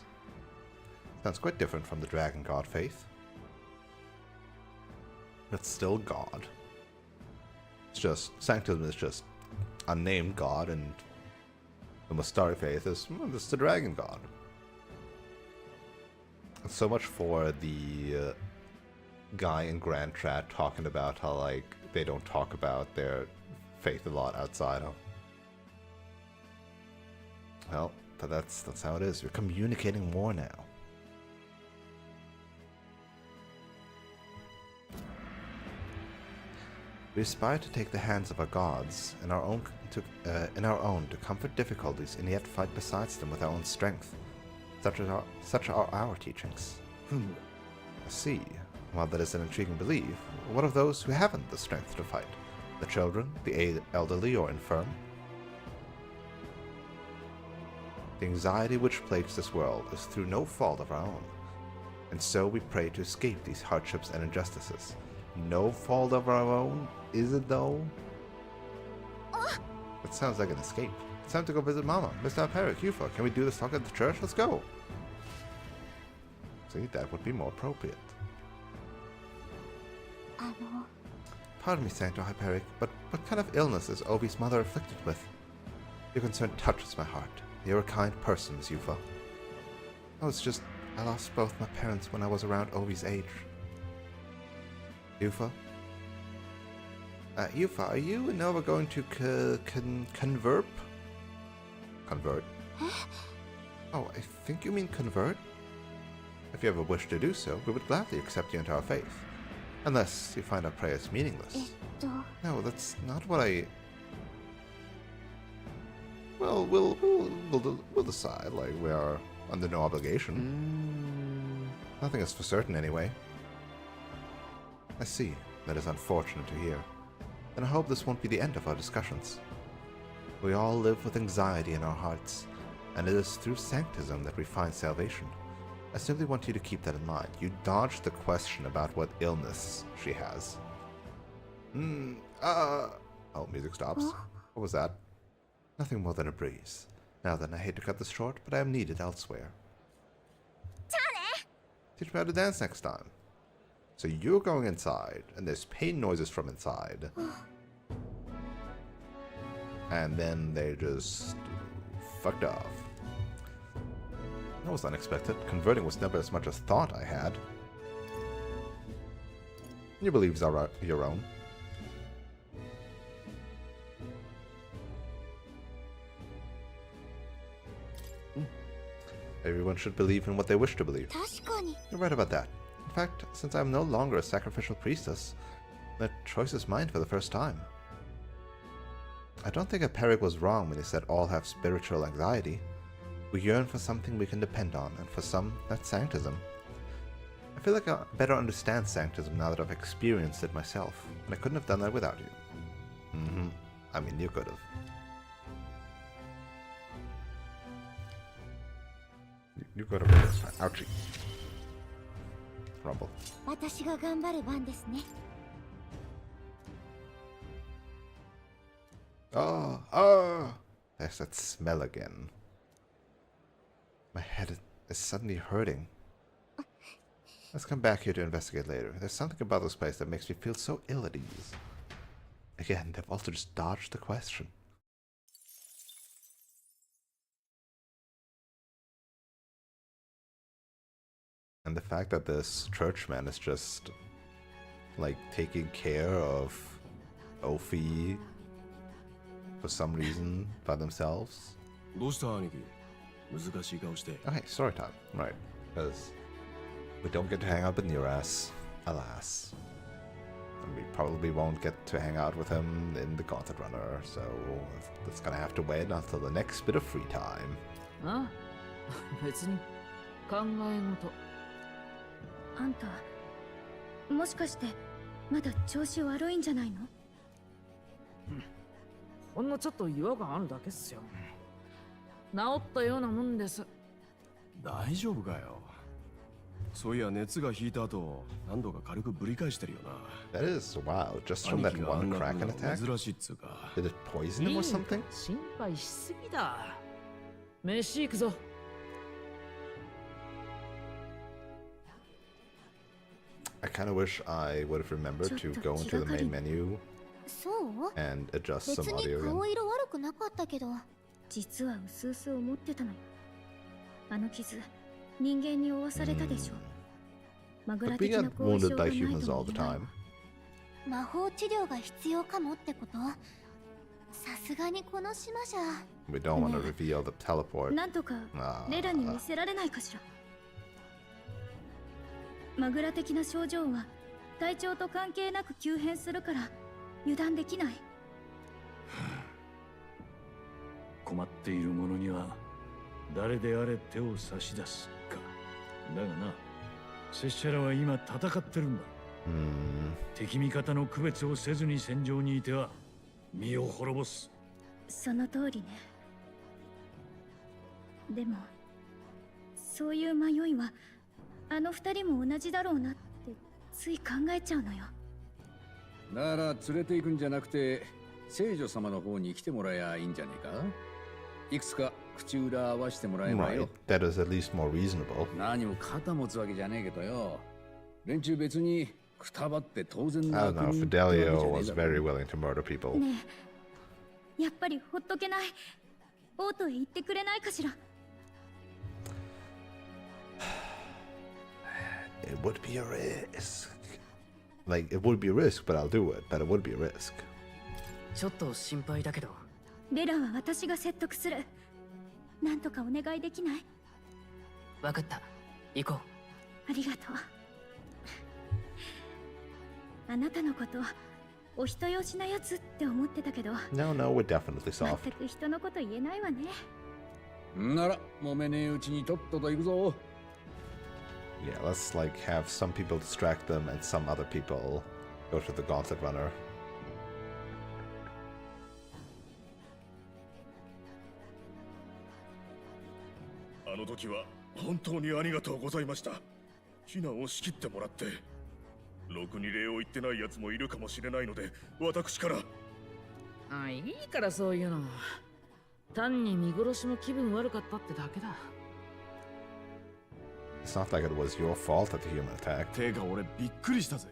Sounds quite different from the Dragon God faith. But still God. It's just, Sanctism is just unnamed God, and the Mustari faith is, this is the Dragon God. And so much for the guy in Grand Chat talking about how, like, they don't talk about their faith a lot outside of. Well, but that's how it is. We're communicating more now. We aspire to take the hands of our gods in our own to comfort difficulties and yet fight besides them with our own strength. Such are our teachings. I see. While that is an intriguing belief, what of those who haven't the strength to fight? The children, the elderly, or infirm? The anxiety which plagues this world is through no fault of our own, and so we pray to escape these hardships and injustices. No fault of our own, is it though? That sounds like an escape. It's time to go visit Mama. Mr. Hyperic, Yufa, can we do this talk at the church? Let's go! See, that would be more appropriate. Pardon me, Sancto Hyperic, but what kind of illness is Ovi's mother afflicted with? Your concern touches my heart. You're a kind person, Miss Yufa. Oh, it's just, I lost both my parents when I was around Ovi's age. Yufa? Yufa, are you and Nova going to convert? Convert? Oh, I think you mean convert? If you ever wish to do so, we would gladly accept you into our faith. Unless you find our prayers meaningless. No, that's not what I... Well, we'll decide. Like, we are under no obligation. Nothing is for certain, anyway. I see. That is unfortunate to hear. And I hope this won't be the end of our discussions. We all live with anxiety in our hearts, and it is through Sanctism that we find salvation. I simply want you to keep that in mind. You dodged the question about what illness she has. Oh, music stops. What was that? Nothing more than a breeze. Now then, I hate to cut this short, but I am needed elsewhere. Teach me how to dance next time. So you're going inside, and there's pain noises from inside. And then they just fucked off. That was unexpected. Converting was never as much as thought I had. Your beliefs are your own. Everyone should believe in what they wish to believe. 確かに You're right about that. In fact, since I'm no longer a sacrificial priestess, that choice is mine for the first time. I don't think Peric was wrong when he said all have spiritual anxiety. We yearn for something we can depend on, and for some, that's sanctism. I feel like I better understand sanctism now that I've experienced it myself, and I couldn't have done that without you. I mean, you could have. You could have. Ouchie. Rumble. 私が頑張る番ですね Oh! There's that smell again. My head is suddenly hurting. Let's come back here to investigate later. There's something about this place that makes me feel so ill at ease. Again, they've also just dodged the question. And the fact that this churchman is just, like, taking care of Ophi for some reason by themselves. どうした兄貴難しい顔して Okay, story time. Right. Because we don't get to hang out with Neurass, alas. And we probably won't get to hang out with him in the Gauntlet Runner, so that's gonna have to wait until the next bit of free time. あ別に考え事あんたもしかしてまだ調子悪いんじゃないのほんのちょっと違和感あるだけっすよ治ったようなもんです大丈夫かよそういや熱が引いた後何度か軽くぶり返してるよな That is wild, just from that one Kraken attack? 珍しいっつうか Did it poison him or something? 心配しすぎだ飯行くぞ I kind of wish I would have remembered to go into the main menu そう and adjust 別 some に audio 顔 again. 色悪くなかったけど実は薄々思ってたのよあの傷人間に負わされたでしょマグラ But we 的な get 後遺症 wounded が by ない humans と all も the 言えない time. 魔法治療が必要かもってことさすがにこの島じゃ We don't want to reveal the teleport. なんとかレラに見せられないかしらマグラ的な症状は体調と関係なく急変するから油断できない困っている者には誰であれ手を差し出すかだがな拙者らは今戦ってるんだ敵味方の区別をせずに戦場にいては身を滅ぼすその通りねでもそういう迷いはあの二人も同じだろうなってつい考えちゃうのよなら連れて行くんじゃなくて聖女様の方に来てもらえばいいんじゃねえかいくつか口裏合わせてもらえば Right, よ that is at least more reasonable. 何も肩持つわけじゃねえけどよ連中別にくたばって当然 I な don't know, 国ってわけじゃ Fidelio ね was えだろ very willing to murder people. ねえやっぱりほっとけないオートへ行ってくれないかしら It would be a risk. Like, it would be a risk, but I'll do it. But it would be a risk. ちょっと心配だけどレラは私が説得するなんとかお願いできない分かった行こありがとうあなたのことお人よしなやつって思ってたけど No, no, we're definitely soft. 全く人のこと言えないわねなら揉めねえうちにとっとと行くぞ Yeah, let's like have some people distract them and some other people go to the Gauntlet Runner. あの時は本当にありがとうございました避難を仕切ってもらってろくに礼を言ってない奴もいるかもしれないので私からあいいからそういうの単に見殺しの気分悪かったってだけだ It's not like it was your fault that the human attacked. てか俺びっくりしたぜ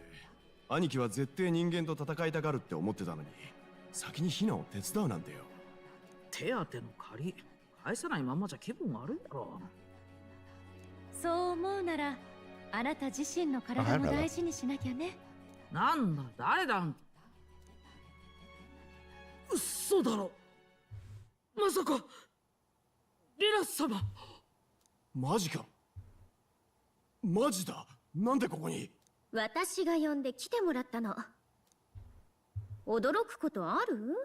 兄貴は絶対人間と戦いたがるって思ってたのに先に避難を手伝うなんてよ手当ての借り返さないままじゃ気分悪いだろ。そう思うなら、あなた自身の体も大事にしなきゃね。なんだ、誰だ。嘘だろ。まさかリラス様。マジか。マジだ。なんでここに。私が呼んで来てもらったの。驚くことある？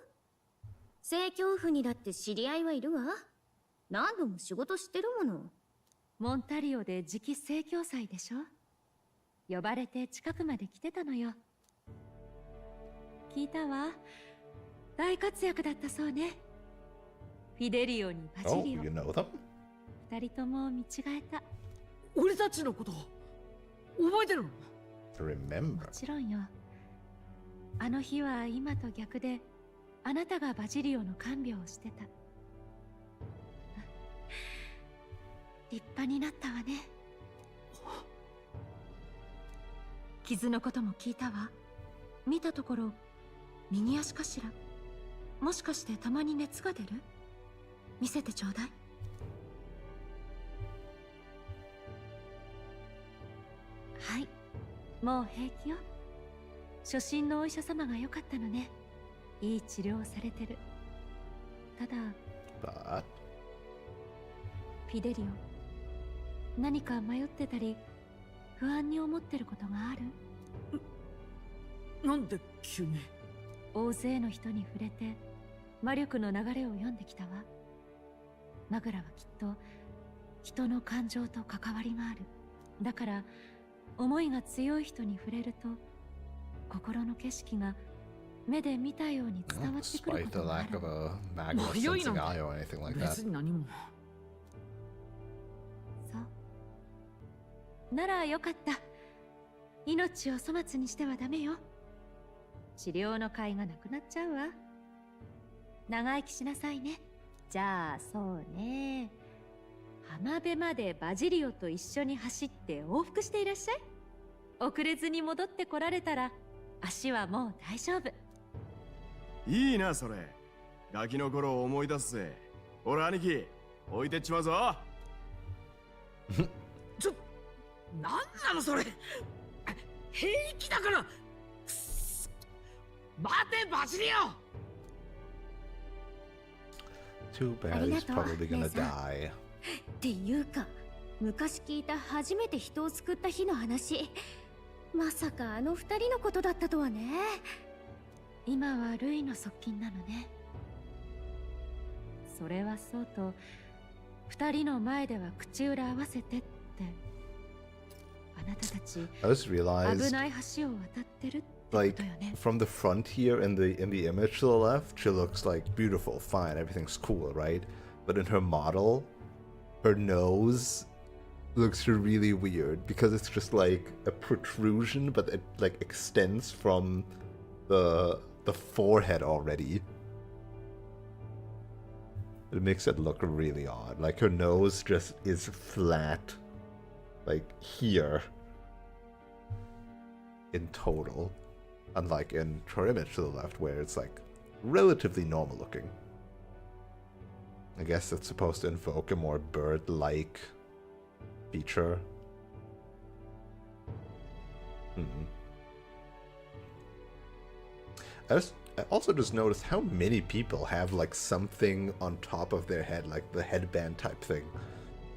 正教府にだって知り合いはいるわ。何度も仕事してるもの。モンタリオで次期正教祭でしょ。呼ばれて近くまで来てたのよ。聞いたわ。大活躍だったそうね。フィデリオにバジ Oh, リオ。 you know them? 二人とも見違えた。俺たちのこと覚えてるの？ Remember. もちろんよ。あの日は今と逆で、あなたがバジリオの看病をしてた。立派になったわね。傷のことも聞いたわ。見たところ、右足かしら。もしかしてたまに熱が出る？見せてちょうだい。はい、もう平気よ。初診のお医者様が良かったのね。いい治療をされてる。ただ、But フィデリオ、何か迷ってたり、不安に思ってることがある？なんで急に？大勢の人に触れて、魔力の流れを読んできたわ。マグラはきっと、人の感情と関わりがある。だから、思いが強い人に触れると、心の景色が目で見たように伝わってくる despite こ the とがあ lack る。 of a magma 迷いなん sensing て eye or anything like that. 別に何も。そうならよかった。命を粗末にしてはダメよ。治療の甲斐がなくなっちゃうわ。長生きしなさいね。じゃあそうね、浜辺までバジリオと一緒に走って往復していらっしゃい。遅れずに戻ってこられたら足はもう大丈夫。いいなそれ。ガキの頃を思い出すぜ。ほら兄貴、置いてっちまうぞ。なんなのそれ。平気だから。待てバジリオ。 Too bad he's probably gonna die. っていうか、昔聞いた初めて人を救った日の話。まさかあの二人のことだったとはね。今はルイの側近なのね。それはそうと、二人の前では口裏合わせてって。あなたたち I just realized, 危ない橋を渡ってるってこ like, とよね。 from the front here in the image to the left, she looks like beautiful, fine, everything's cool, right? But in her model, her nose looks really weird because it's just like a protrusion, but it like extends from the forehead already. It makes it look really odd. Like her nose just is flat, like here, in total. Unlike in her image to the left, where it's like relatively normal looking. I guess it's supposed to invoke a more bird-like feature. I also just noticed how many people have like something on top of their head, like the headband type thing.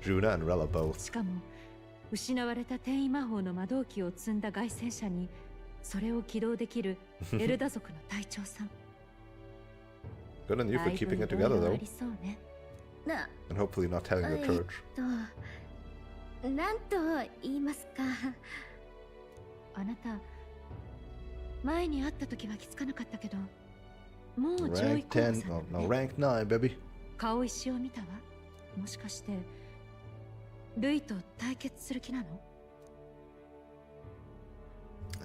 Juna and Rella both. しかも失われた転移魔法の魔導機を積んだ凱旋者にそれを起動できるエルダ族の隊長さん。Good on you for keeping it together, あ though. りそうね。And hopefully not telling the church. なんと言いますか。あなた、前に会った時は気づかなかったけど、もう上位 Rank 候補 10, さん no, だ no, ね。 rank 9, baby. 顔石を見たわ。もしかして、ルイと対決する気なの？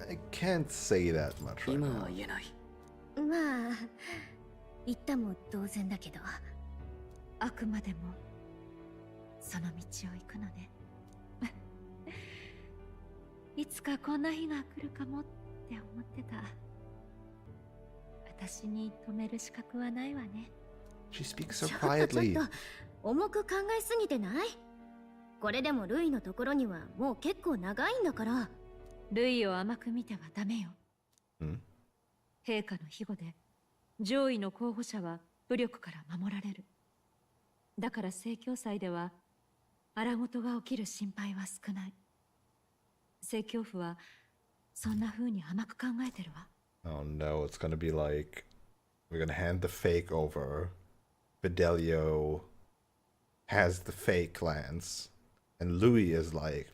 I can't say that much right 今 now. は言えない。まあ、言ったも同然だけど。あくまでもその道を行くのね。いつかこんな日が来るかもって思ってた。私に止める資格はないわね。She speaks so ちょっ quietly. と重く考えすぎてない？これでもルイのところにはもう結構長いんだから。ルイを甘く見てはダメよ。陛下の庇護で上位の候補者は武力から守られる。だから正教祭では荒事が起きる心配は少ない。正教府はそんな風に甘く考えてるわ。Oh no, it's gonna be like we're gonna hand the fake over. Fidelio has the fake lance, and Louis is like,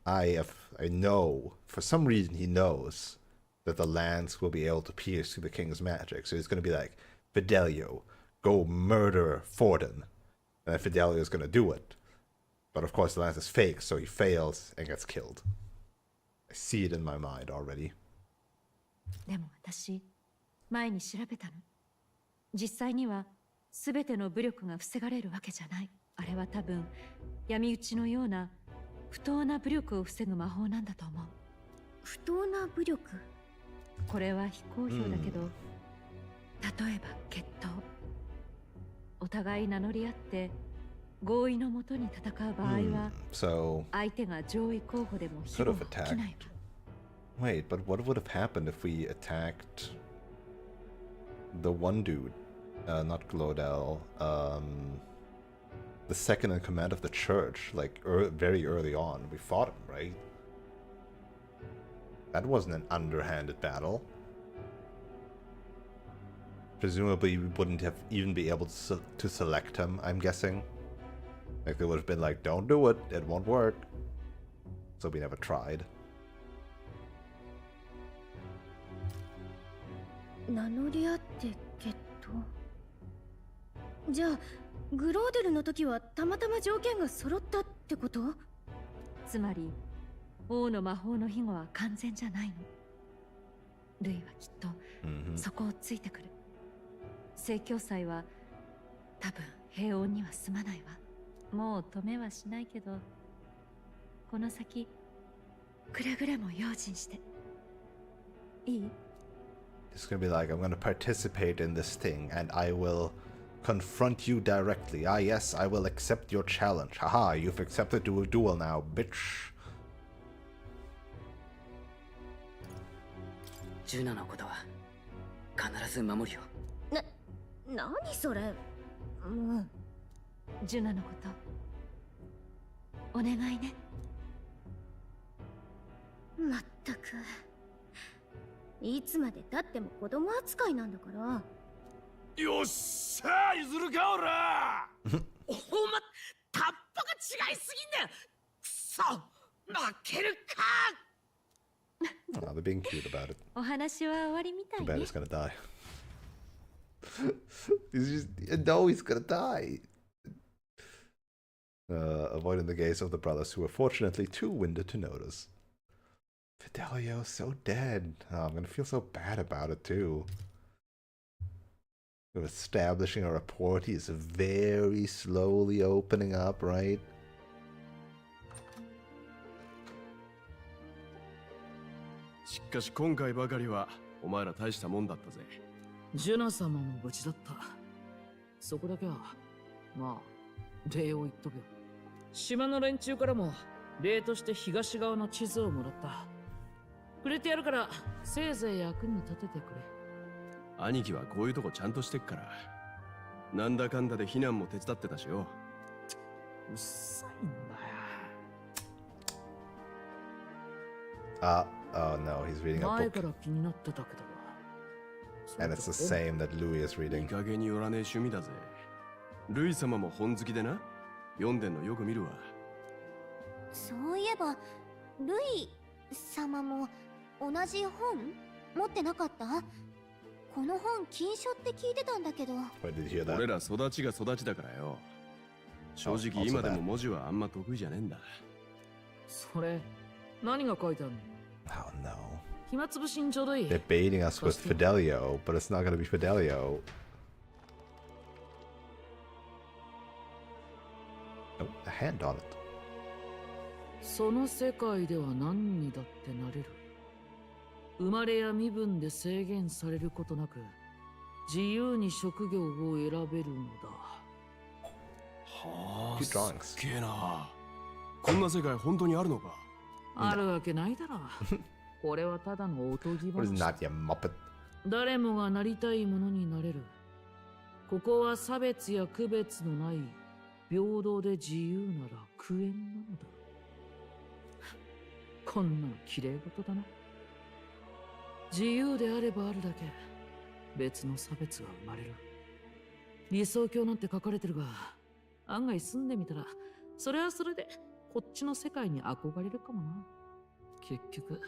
I know, for some reason he knows that the lance will be able to pierce through the king's magic. So he's going to be like, Fidelio, go murder Forden. And then Fidelio is going to do it. But of course the lance is fake, so he fails and gets killed. I see it in my mind already. でも私、前に調べたの。実際には全ての武力が防がれるわけじゃない。あれは多分、闇討ちのような不当な武力を防ぐ魔法なんだと思う。不当な武力？これは非公表だけど、例えば決闘。お互い名乗り合って合意のもとに戦う場合は、相手が上位候補でも非を起きないわ。Wait, but what would have happened if we attacked the one dude, not Glodell, the second in command of the church, like very early on? We fought him, right? That wasn't an underhanded battle. Presumably we wouldn't have even be able to select him, I'm guessing. Like they would have been like, don't do it, it won't work. So we never tried. 名乗り合って決闘。じゃあグローデルの時はたまたま条件が揃ったってこと？つまり王の魔法の庇護は完全じゃないの。ルイはきっとそこをついてくる。正教祭は多分平穏には済まないわ。もう止めはしないけど、この先くれぐれも用心して。いい？It's gonna be like, I'm gonna participate in this thing, and I will confront you directly. Ah, yes, I will accept your challenge. Haha, you've accepted to a duel now, bitch. ジュナのことは必ず守るよ。何それ？もう。ジュナのこと、お願いね。まったく。いつまで経っても子供扱いなんだから。よっしゃ譲るかおらお前タッパが違いすぎんだよ。くそ負けるか。Oh, they're being cute about it. お話は終わりみたい Too ね。bad he's gonna die. He's just, no, he's gonna die. Avoiding the gaze of the brothers, who were fortunately too winded to notice. Fidelio's so dead. Oh, I'm gonna feel so bad about it too. We're establishing a rapport. He's very slowly opening up, right? しかし今回ばかりはお前ら大したもんだったぜ。ジュナ様も無事だった。そこだけはまあ礼を言っとくよ。島の連中からも礼として東側の地図をもらった。くれてやるからせいぜい役に立ててくれ。兄貴はこういうとこちゃんとしてっから。なんだかんだで避難も手伝ってたしよ。うっさいんだよ。Oh no, he's reading a 前 book. から気になってたけど。And it's the same that Louis is reading. いい加減によらねえ趣味だぜ。ルイ様も本好きでな。読んでんのよく見るわ。そういえばルイ様も同じ本持ってなかった？この本禁書って聞いてたんだけど。俺ら育ちが育ちだからよ。正直今でも文字はあんま得意じゃねえんだ。それ何が書いてあるの？ Oh no. 暇つぶしにちょうどいい。 They're baiting us with Fidelio, but it's not gonna be Fidelio. Oh, a hand on it. その世界では何にだってなれる。生まれや身分で制限されることなく自由に職業を選べるのだ。はあ、 Cute す drawings. っげえな。こんな世界本当にあるのか。あるわけないだろ。これはただのおとぎ What is 話。 not, you muppet? 誰もがなりたいものになれる。ここは差別や区別のない平等で自由な楽園なのだ。こんなの綺麗事だな。自由であればあるだけ別の差別が生まれる。理想郷なんて書かれてるが、案外住んでみたらそれはそれでこっちの世界に憧れるかもな。結局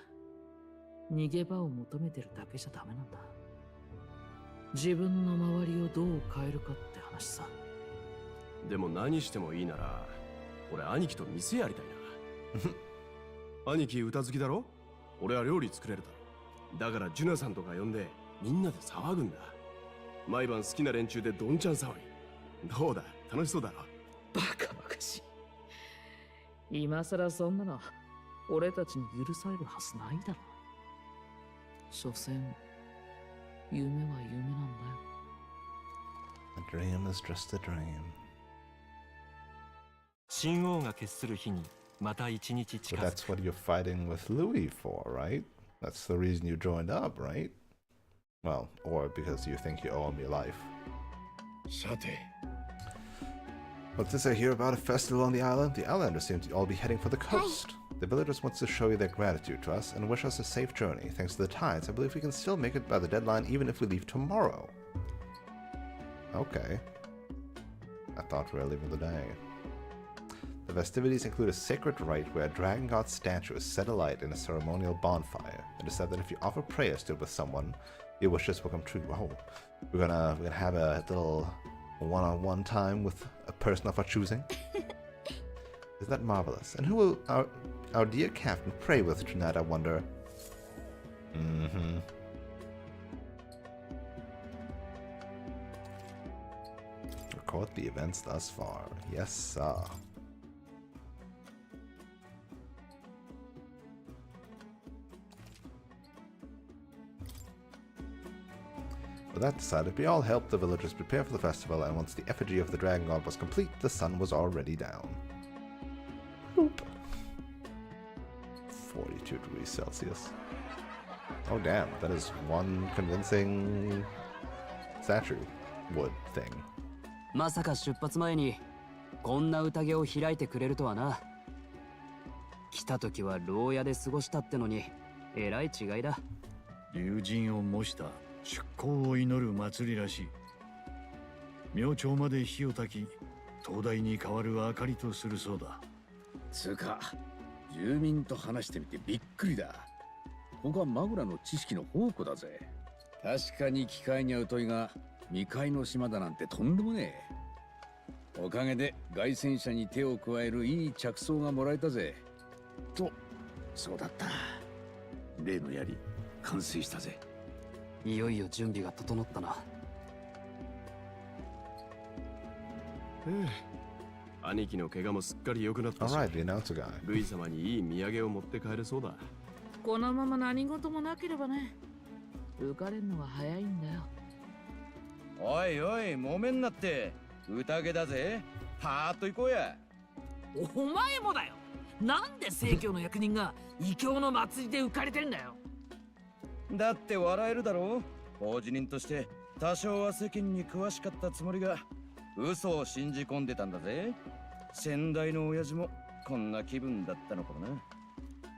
逃げ場を求めてるだけじゃダメなんだ。自分の周りをどう変えるかって話さ。でも何してもいいなら、俺兄貴と店やりたいな。兄貴歌好きだろ。俺は料理作れるだろ。だからジュナさんとか呼んでみんなで騒ぐんだ。毎晩好きな連中でどんちゃん騒ぎ。どうだ、楽しそうだろ。バカバカしい。今さらそんなの俺たちに許されるはずないだろ。所詮夢は夢なんだよ。 A dream is just a dream. 新王が決する日にまた一日 So 近づ that's く。 what you're fighting with Louis for, right? That's the reason you joined up, right? Well, or because you think you owe him your life. さて、 What's this I hear about a festival on the island? The islanders seem to all be heading for the coast. The villagers want to show you their gratitude to us and wish us a safe journey. Thanks to the tides, I believe we can still make it by the deadline even if we leave tomorrow. Okay. I thought we were leaving today. The festivities include a sacred rite where a dragon god statue is set alight in a ceremonial bonfire. It is said that if you offer prayers to it with someone, your wishes will come true. Oh, we're gonna have a little one-on-one time with a person of our choosing. Is that marvelous? And who will our dear captain pray with tonight, I wonder? Mm-hmm. Record the events thus far. Yes, sir. With that decided, we all helped the villagers prepare for the festival, and once the effigy of the dragon god was complete, the sun was already down. Boop. 42 degrees Celsius. Oh damn, that is one convincing statue wood thing. まさか出発前にこんな宴を開いてくれるとはな。来た時は牢屋で過ごしたってのにえらい違いだ。龍神を模した出航を祈る祭りらしい。明朝まで火を焚き、灯台に代わる明かりとするそうだ。つうか、住民と話してみてびっくりだ。ここはマグラの知識の宝庫だぜ。確かに機械には疎いが、未開の島だなんてとんでもねえ。おかげで凱旋者に手を加えるいい着想がもらえたぜ。と、そうだった。例の槍、完成したぜ。いよいよ準備が整ったな。兄貴の怪我もすっかり良くなったし、 Alright, the announcer guy. ルイ様にいい土産を持って帰れそうだ。このまま何事もなければね。浮かれるのは早いんだよ。おいおい、揉めんなって。宴だぜ。パーッと行こうや。お前もだよ。なんで正教の役人が異教の祭りで浮かれてんだよ。だって笑えるだろう。法事人として多少は世間に詳しかったつもりが嘘を信じ込んでたんだぜ。先代の親父もこんな気分だったのかもな。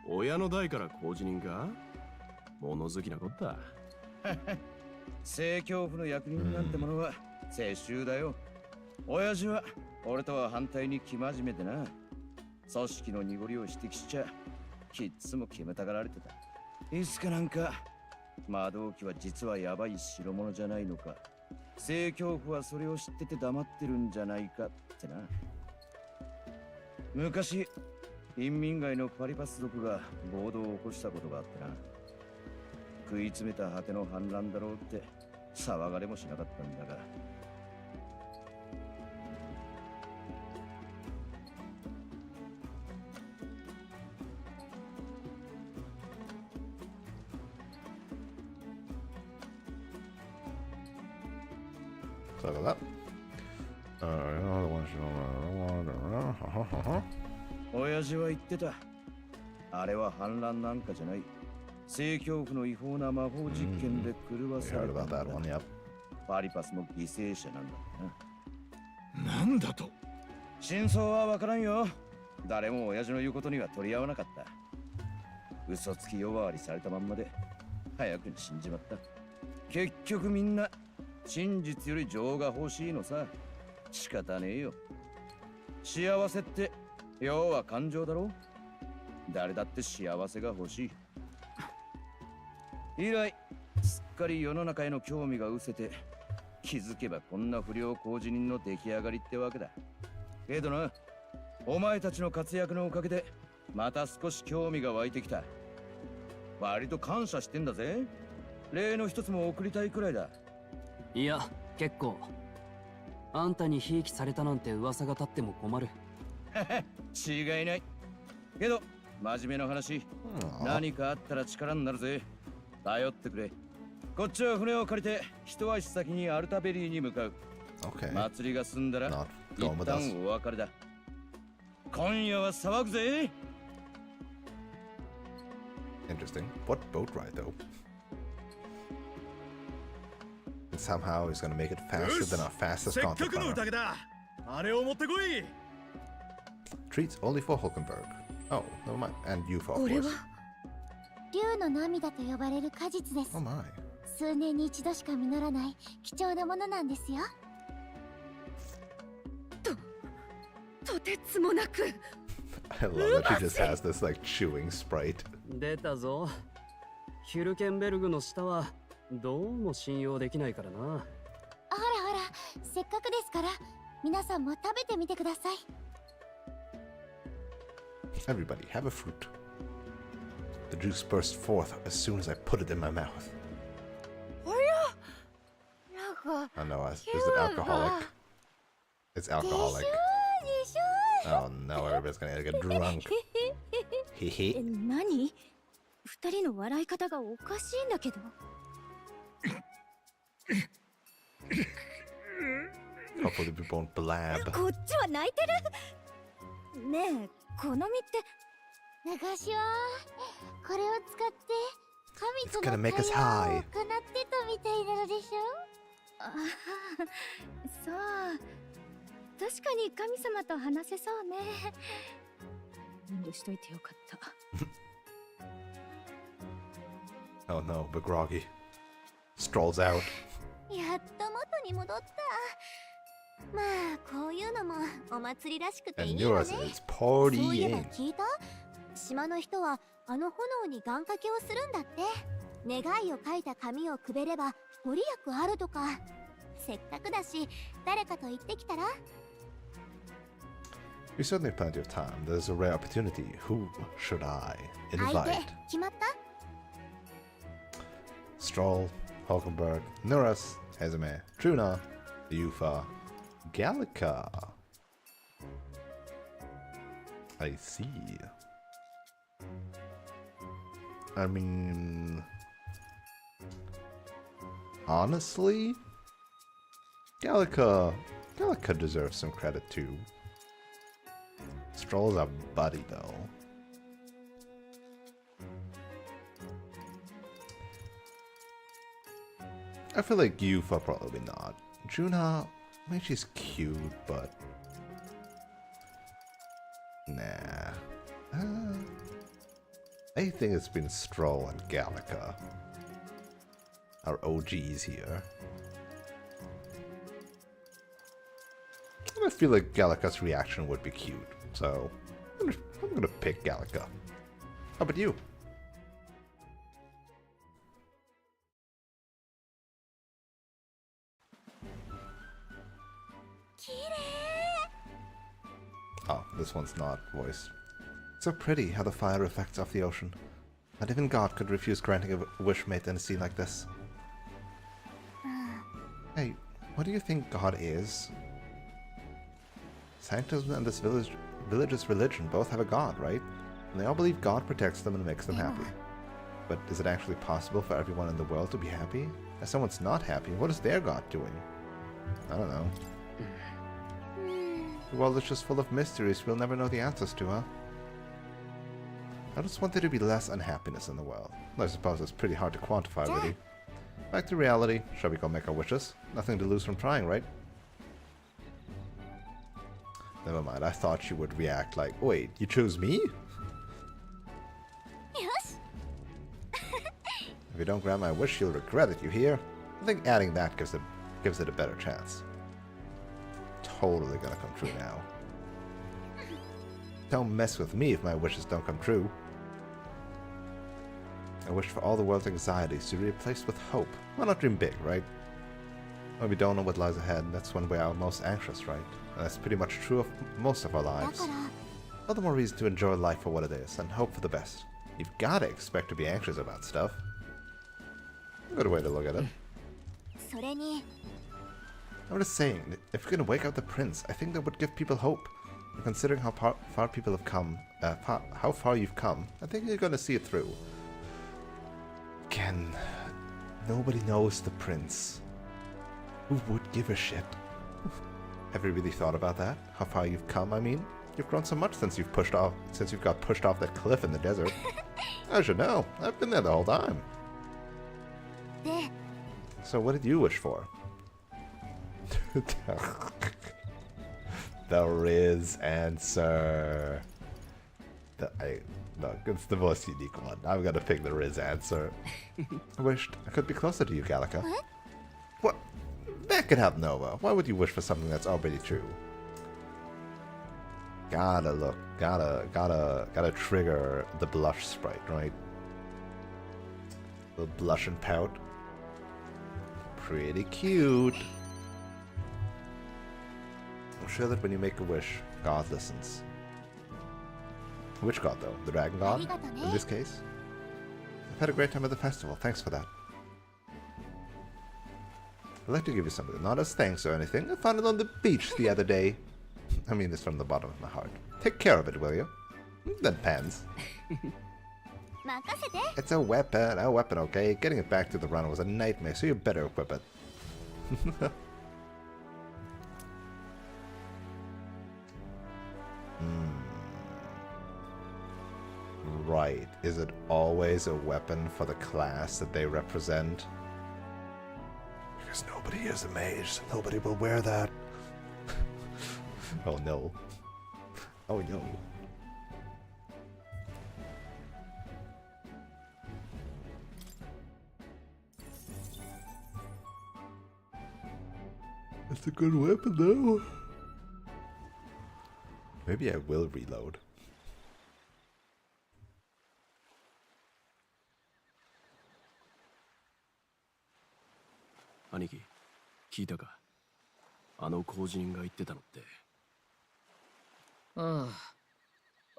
親の代から工事人か。物好きなこった。正教府の役人なんてものは世襲だよ。親父は俺とは反対に生真面目でな。組織の濁りを指摘しちゃきっつも決めたがられてた。いつかなんか魔導機は実はヤバい代物じゃないのか、正教府はそれを知ってて黙ってるんじゃないかってな。昔陰民街のパリパス族が暴動を起こしたことがあってな。食い詰めた果ての反乱だろうって騒がれもしなかったんだが、Sorry about that. 親父は言ってた。あれは反乱なんかじゃない。正教府の違法な魔法実験で狂わされた。パリパスの犠牲者なんだってな。なんだと？真相はわからんよ。誰も親父の言うことには取り合わなかった。嘘つき呼ばわりされたまんまで早くに死んじまった。結局みんな真実より情が欲しいのさ。仕方ねえよ。幸せって要は感情だろ。誰だって幸せが欲しい。以来すっかり世の中への興味が失せて、気づけばこんな不良工事人の出来上がりってわけだ。けどな、お前たちの活躍のおかげでまた少し興味が湧いてきた。割と感謝してんだぜ。例の一つも送りたいくらいだ。いや、結構。あんたにひいきされたなんて噂が立っても困る。違いない。けど真面目な話、何かあったら力になるぜ。頼ってくれ。こっちは船を借りて一足先にアルタベリーに向かう。祭りが済んだら一旦お別れだ。今夜は騒ぐぜ。Interesting. What boat ride though? And somehow he's gonna make it faster than our fastest gauntlet runner. Treats only for Hulkenberg. Oh, never mind. And you, of course. 竜の涙と呼ばれる果実です。Oh my. 数年に一度しか実らない貴重なものなんですよ。とてつもなく。I love that she just has this like chewing sprite. 出たぞ。ヒュルケンベルグの舌はどうも信用できないからな。ほらほら、せっかくですから皆さんも食べてみてください。Everybody, have a fruit. The juice burst forth as soon as I put it in my mouth. Oh no, is it alcoholic? It's alcoholic. Oh no, everybody's gonna get drunk. Hehe. 何？二人の笑い方がおかしいんだけど。Hopefully we won't blab. こっちは泣いてる。ねえ、好みって。昔はこれを使って神との It's gonna make us 会話を high. 行ってたみたいなのでしょ。そう。確かに神様と話せそうね。遠慮しといてよかった。Oh no, but groggy. Strolls out. やっと元に戻った。まあこういうのもお祭りらしくていい And よ yours ね。 is そういえば partying. 聞いた？島の人はあの炎に願掛けをするんだって。願いを書いた紙をくべればご利益あるとか。せっかくだし誰かと行ってきたら？ We certainly have plenty of time. There's a rare opportunity. Who should I 相手 invite? 決まった？ Stroll, Hulkenberg, Nuras, Hezime, Truna, Yufa, Gallica. I see. I mean, honestly, Gallica deserves some credit too. Stroll's a buddy though. I feel like Yufa probably not. Juna, I mean she's cute, but nah. I think it's been Stroll and Gallica, our OGs here. And I feel like Gallica's reaction would be cute, so I'm gonna pick Gallica. How about you? Oh, this one's not voiced. So pretty how the fire reflects off the ocean. Not even God could refuse granting a wish made in a scene like this. Hey, what do you think God is? Sanctism and this village's religion both have a God, right? And they all believe God protects them and makes them happy. But is it actually possible for everyone in the world to be happy? If someone's not happy, what is their God doing? I don't know. The world is just full of mysteries we'll never know the answers to, huh? I just want there to be less unhappiness in the world. I suppose it's pretty hard to quantify, really. Back to reality. Shall we go make our wishes? Nothing to lose from trying, right? Never mind, I thought you would react like, wait, you choose me? If you don't grant my wish, you'll regret it, you hear? I think adding that gives it a better chance. Totally gonna come true now. Don't mess with me if my wishes don't come true. I wish for all the world's anxieties to be replaced with hope. Why not dream big, right? When we don't know what lies ahead, that's when we are most anxious, right? And that's pretty much true of most of our lives. All the more reason to enjoy life for what it is and hope for the best. You've gotta expect to be anxious about stuff. Good way to look at it. I'm just saying, if you're gonna wake up the prince, I think that would give people hope. And considering how far people have come, how far you've come, I think you're gonna see it through. Again, nobody knows the prince. Who would give a shit? Have you really thought about that? How far you've come, I mean? You've grown so much since you've got pushed off that cliff in the desert. I should know. I've been there the whole time. So what did you wish for? The Riz answer. Look, it's the most unique one. I'm gonna pick the Riz answer. I wished I could be closer to you, Gallica. What? That could help Nova. Why would you wish for something that's already true? Gotta trigger the blush sprite, right? The blush and pout. Pretty cute. I'm sure that when you make a wish, God listens. Which god, though? The dragon god? In this case? I've had a great time at the festival. Thanks for that. I'd like to give you something. Not as thanks or anything. I found it on the beach the other day. I mean this from the bottom of my heart. Take care of it, will you? Then pens. It's a weapon, okay? Getting it back to the run was a nightmare, so you better equip it. Right. Is it always a weapon for the class that they represent? Because nobody is a mage, so nobody will wear that. Oh no. Oh no. It's a good weapon though. Maybe I will reload. Aniki, 聞いたか？あの工事人が言ってたのって。あ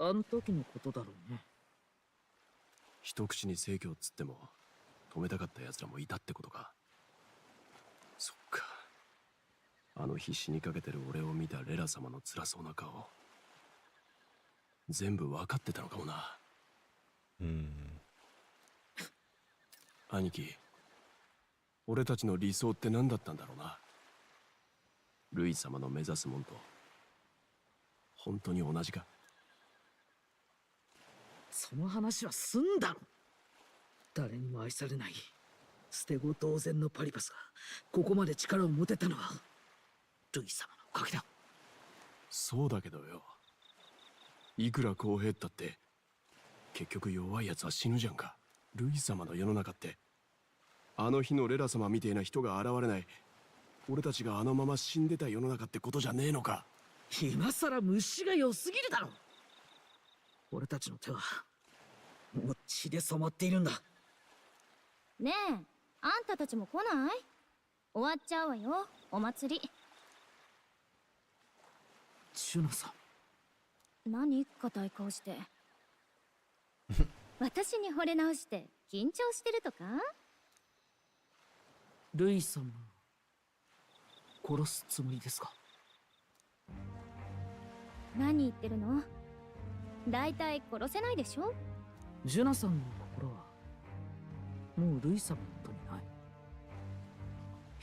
あ、あん時のことだろうね。一口に成教つっても止めたかった奴らもいたってことか。そっか。あの日死にかけてる俺を見たレラ様の辛そうな顔。全部分かってたのかもな。兄貴、俺たちの理想って何だったんだろうな。ルイ様の目指すもんと本当に同じか。その話は済んだろ。誰にも愛されない捨て子同然のパリパスがここまで力を持てたのはルイ様のおかげだ。そうだけどよ、いくら公平ったって結局弱いやつは死ぬじゃんか。ルイ様の世の中ってあの日のレラ様みてえな人が現れない、俺たちがあのまま死んでた世の中ってことじゃねえのか。今さら虫が良すぎるだろ。俺たちの手はもう血で染まっているんだ。ねえ、あんたたちも来ない？終わっちゃうわよ、お祭り。ジュナさん。何硬い顔して。私に惚れ直して緊張してるとか？ルイ様殺すつもりですか？何言ってるの？だいたい殺せないでしょ？ジュナさんの心はもうルイ様のことにない。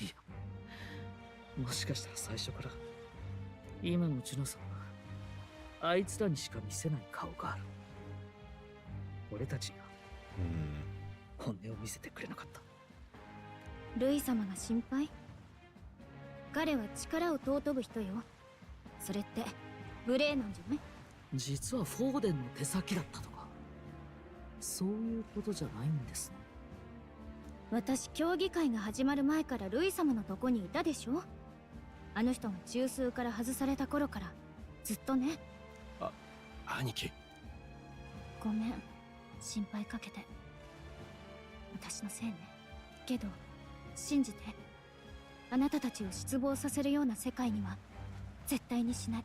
いや、もしかしたら最初から今のジュナさんはあいつらにしか見せない顔がある。俺たちが本音を見せてくれなかった。ルイ様が心配？彼は力を尊ぶ人よ。それって無礼なんじゃない？実はフォーデンの手先だったとか、そういうことじゃないんですね。私、競技会が始まる前からルイ様のとこにいたでしょ。あの人が中枢から外された頃からずっとね。兄貴。ごめん、心配かけて。私のせいね。けど信じて、あなたたちを失望させるような世界には絶対にしない。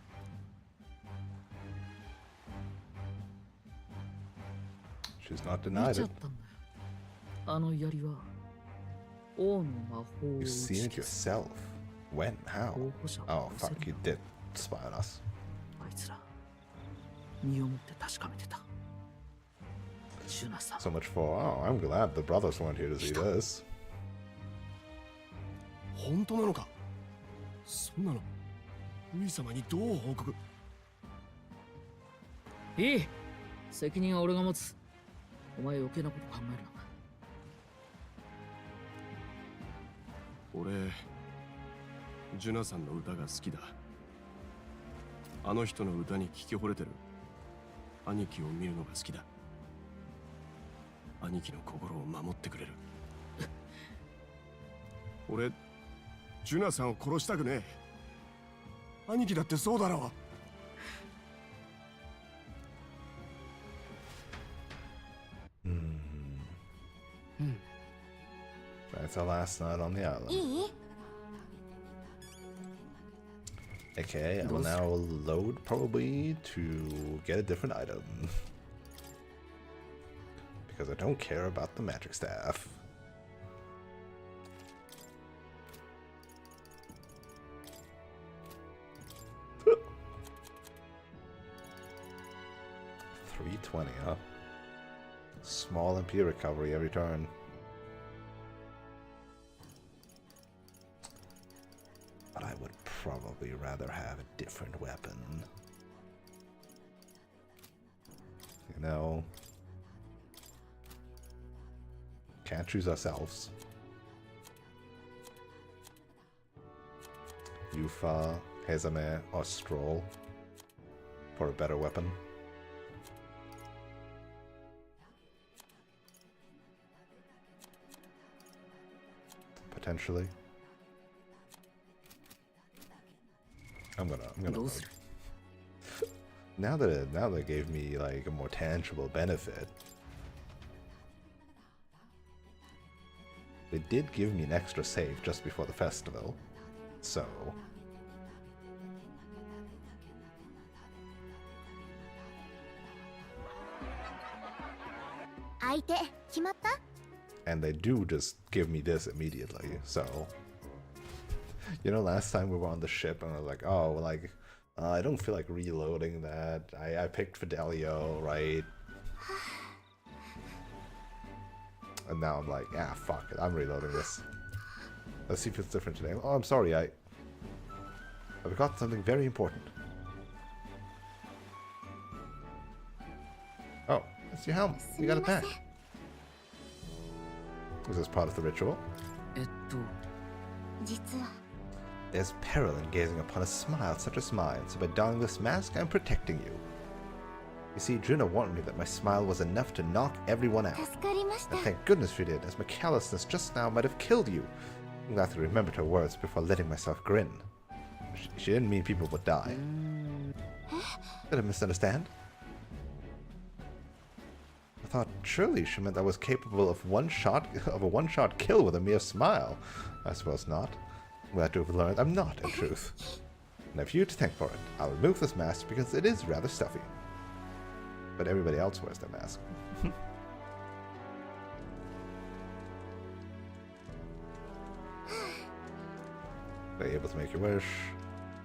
She's not 見 denied ちゃ it. ったんだよ。あの槍は王の魔法を You've seen it yourself. When? How? Oh, fuck, you did spy on us. あいつら身をもって確かめてた。ジュナさん。 So much for, oh, I'm glad the brothers weren't here to see this. 本当なのか？そんなのルイ様にどう報告？いい、責任は俺が持つ。お前余計なこと考えるな。俺ジュナさんの歌が好きだ。あの人の歌に聞き惚れてる兄貴を見るのが好きだ。兄貴の心を守ってくれる。俺ジュナさんを殺したくねえ。兄貴だってそうだろう。That's our last night on the island. いい？ Okay, I will now load probably to get a different item. Because I don't care about the magic staff. $320, huh? Small MP recovery every turn. But I would probably rather have a different weapon. You know, can't choose ourselves. Yufa, Hezame, or Stroll for a better weapon. Potentially. I'm gonna now that it gave me like a more tangible benefit. It did give me an extra save just before the festival, so and they do just give me this immediately, so you know, last time we were on the ship and I was like, oh, like, I don't feel like reloading that. I picked Fidelio, right? And now I'm like, ah, fuck it, I'm reloading this. Let's see if it's different today. Oh, I'm sorry, I forgot something very important. Oh, it's your helmet. You got it back. Is this part of the ritual? There's peril in gazing upon a smile such as mine, so by donning this mask, I'm protecting you. You see, Juna warned me that my smile was enough to knock everyone out. And thank goodness she did, as my callousness just now might have killed you. I'm glad I remembered her words before letting myself grin. She didn't mean people would die. Did I misunderstand? I thought surely she meant I was capable of a one-shot kill with a mere smile. I suppose not. I'm glad to have learned I'm not, in truth. And I have you to thank for it. I'll remove this mask because it is rather stuffy. But everybody else wears their mask. Are you able to make your wish?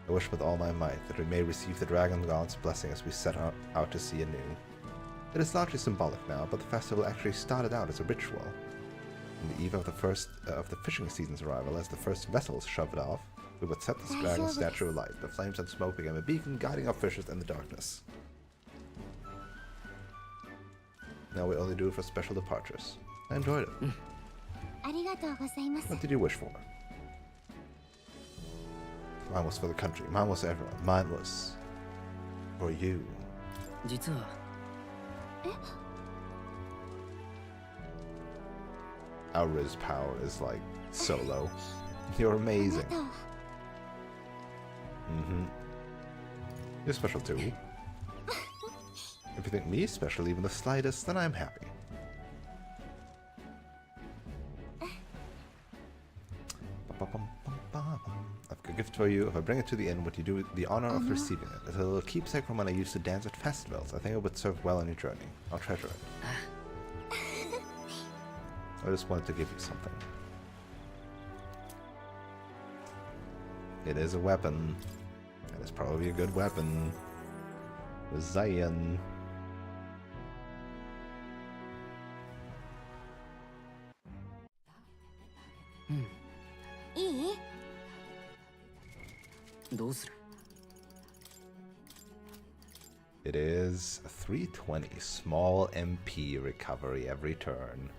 I wish with all my might that we may receive the Dragon God's blessing as we set out to sea anew. It is largely symbolic now, but the festival actually started out as a ritual. On the eve of the fishing season's arrival, as the first vessels shoved off, We would set this dragon statue alight. The flames and smoke became a beacon guiding our fishes in the darkness. Now we only do it for special departures. I enjoyed it. What did you wish for? Mine was for the country. Mine was everyone. Mine was for you. 実は Our Riz power is like so low. You're amazing. You're special too. If you think me special even the slightest, then I'm happy. I've got a gift for you. If I bring it to the inn, would you do the honor of receiving it? It's a little keepsake from when I used to dance at festivals. I think it would serve well on your journey. I'll treasure it. I just wanted to give you something. It is a weapon. And it's probably a good weapon. Zion. It is 320. Small MP recovery every turn.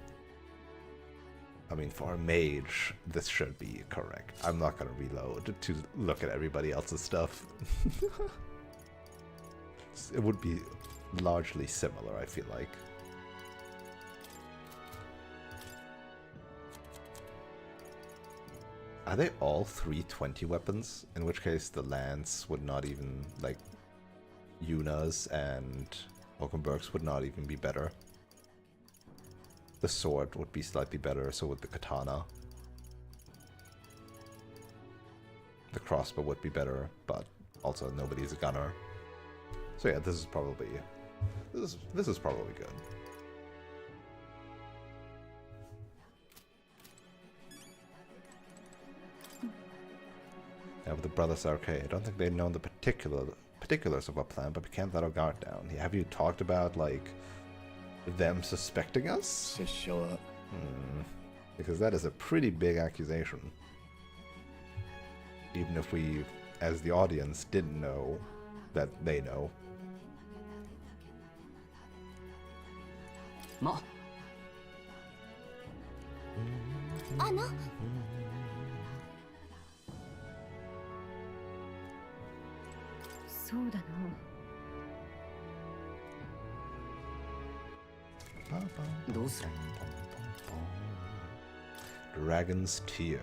I mean, for a mage, this should be correct. I'm not gonna reload to look at everybody else's stuff. It would be largely similar, I feel like. Are they all 320 weapons? In which case the lance would not even, like, Yuna's and Hulkenberg's would not even be better. The sword would be slightly better, so would the katana. The crossbow would be better, but also nobody's a gunner. So yeah, this is probably good. Yeah, with the Brothers Arcade, I don't think they'd known the particulars of our plan, but we can't let our guard down. Have you talked about, like, them suspecting us? Because that is a pretty big accusation. Even if we, as the audience, didn't know that they know. Ma. そうだな。 どうする? Dragon's Tear.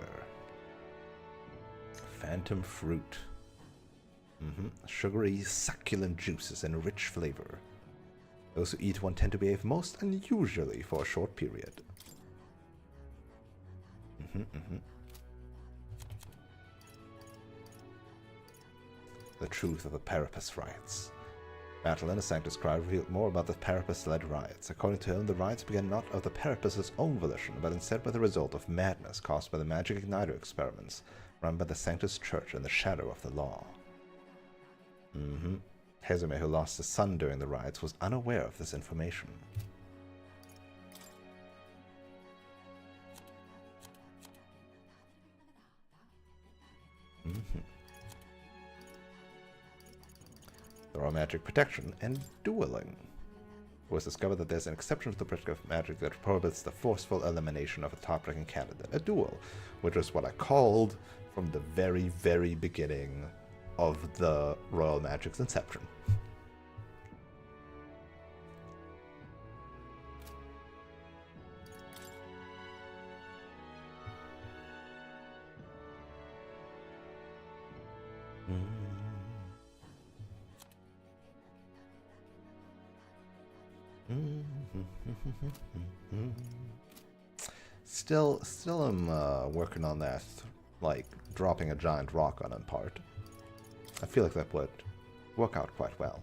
Phantom fruit. Sugary, succulent juices and rich flavor. Those who eat one tend to behave most unusually for a short period. The truth of the Parapus riots. Battle in the Sanctus Cry revealed more about the Parapus-led riots. According to him, the riots began not of the Parapus' own volition, but instead by the result of madness caused by the magic igniter experiments run by the Sanctus Church in the shadow of the law. Hezume, who lost his son during the riots, was unaware of this information. There are magic protection and dueling. It was discovered that there's an exception to the protective magic that prohibits the forceful elimination of a top-ranking candidate. A duel, which is what I called from the very, very beginning of the Royal Magic's inception. Still am working on that, like dropping a giant rock on him part. I feel like that would work out quite well.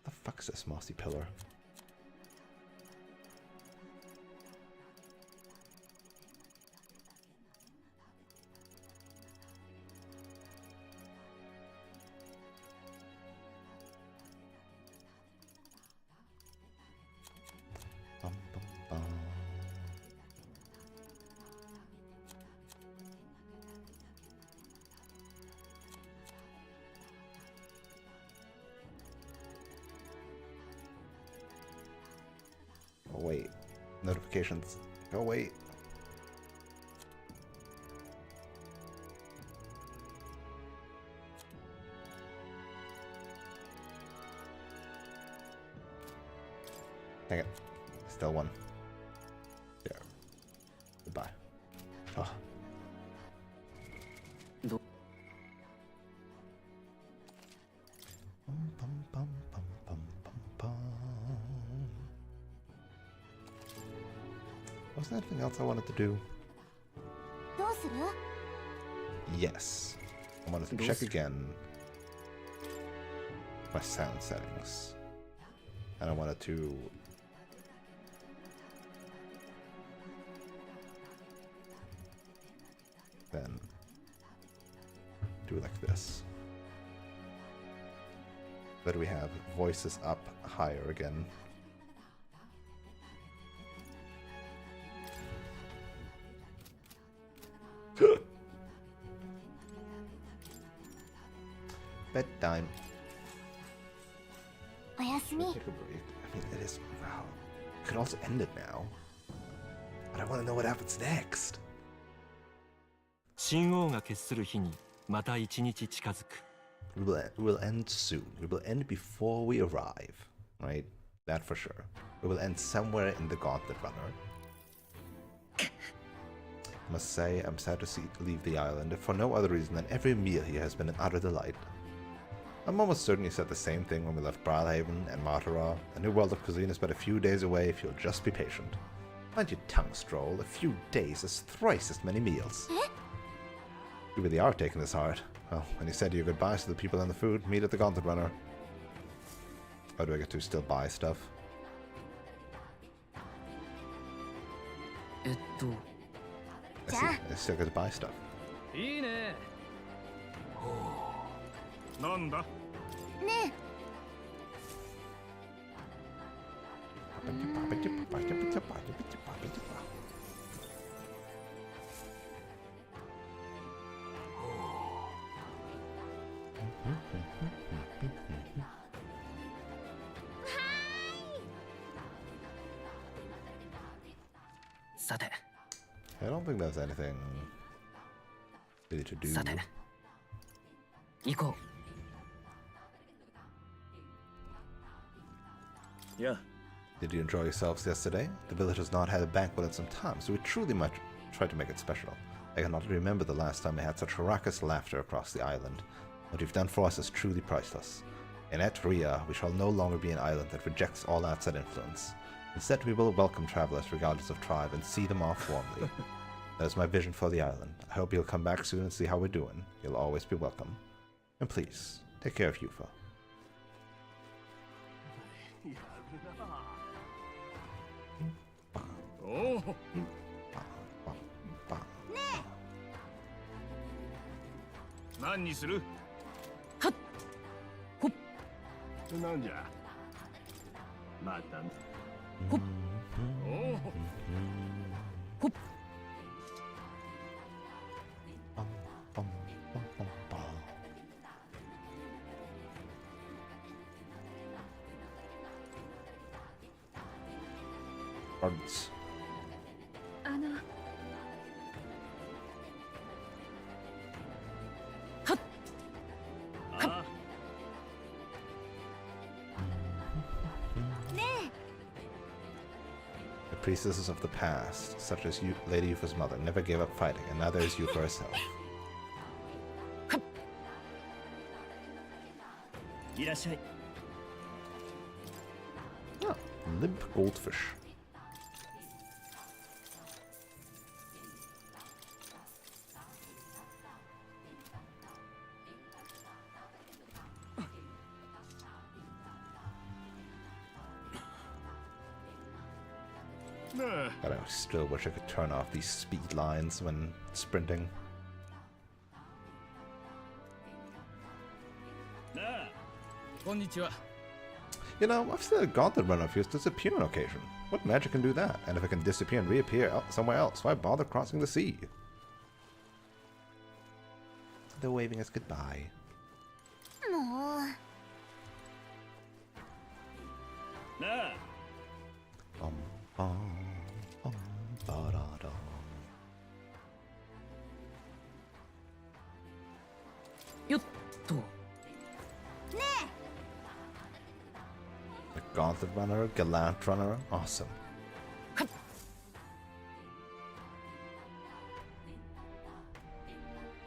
The fuck's this mossy pillar? away. Notifications. Go away. Dang it. Still one. There. Goodbye. Oh. Was there anything else I wanted to do? どうする？ Yes. I wanted to check again my sound settings. And I wanted to then do like this. But we have voices up higher again. Bedtime. おやすみ。 Take a break. I mean, it is. Wow. Could also end it now. But I want to know what happens next. 神王が決する日にまた一日近づく。We'll end soon. We will end before we arrive. Right? That for sure. We will end somewhere in the Gauntlet Runner. I must say, I'm sad to leave the island, if for no other reason than every meal here has been an utter delight. I'm almost certain you said the same thing when we left Brilhaven and Martara. A new world of cuisine is but a few days away if you'll just be patient. Mind your tongue, Stroll. A few days is thrice as many meals. You really are taking this hard. Well, when you said your goodbyes to the people and the food, meet at the Gauntlet Runner. Or do I get to still buy stuff? I still get to buy stuff. いいね。なんだ？ねさて。 I don't think there's anything really to do. さて。行こう。 Yeah. Did you enjoy yourselves yesterday? The village has not had a banquet in some time, so we truly might try to make it special. I cannot remember the last time we had such raucous laughter across the island. What you've done for us is truly priceless. In Etria, we shall no longer be an island that rejects all outside influence. Instead, we will welcome travelers regardless of tribe and see them off warmly. That is my vision for the island. I hope you'll come back soon and see how we're doing. You'll always be welcome. And please, take care of Yufa. Oh. 何にする？はっ。ほっ。なんじゃ。また。ほっ。おお。ほっ。 Birds. はっ。あ。ね The priestesses of the past, such as Lady Yufa's mother, never gave up fighting, and neither is Yufa herself. いらっしゃい。 Oh, limp goldfish. But I still wish I could turn off these speed lines when sprinting. こんにちは。 You know, I've seen a Gauntlet Runner fuse disappear on occasion. What magic can do that? And if it can disappear and reappear somewhere else, why bother crossing the sea? They're waving us goodbye. もう。なあ。よっと。The Gauntlet Runner, Gallant Runner, awesome.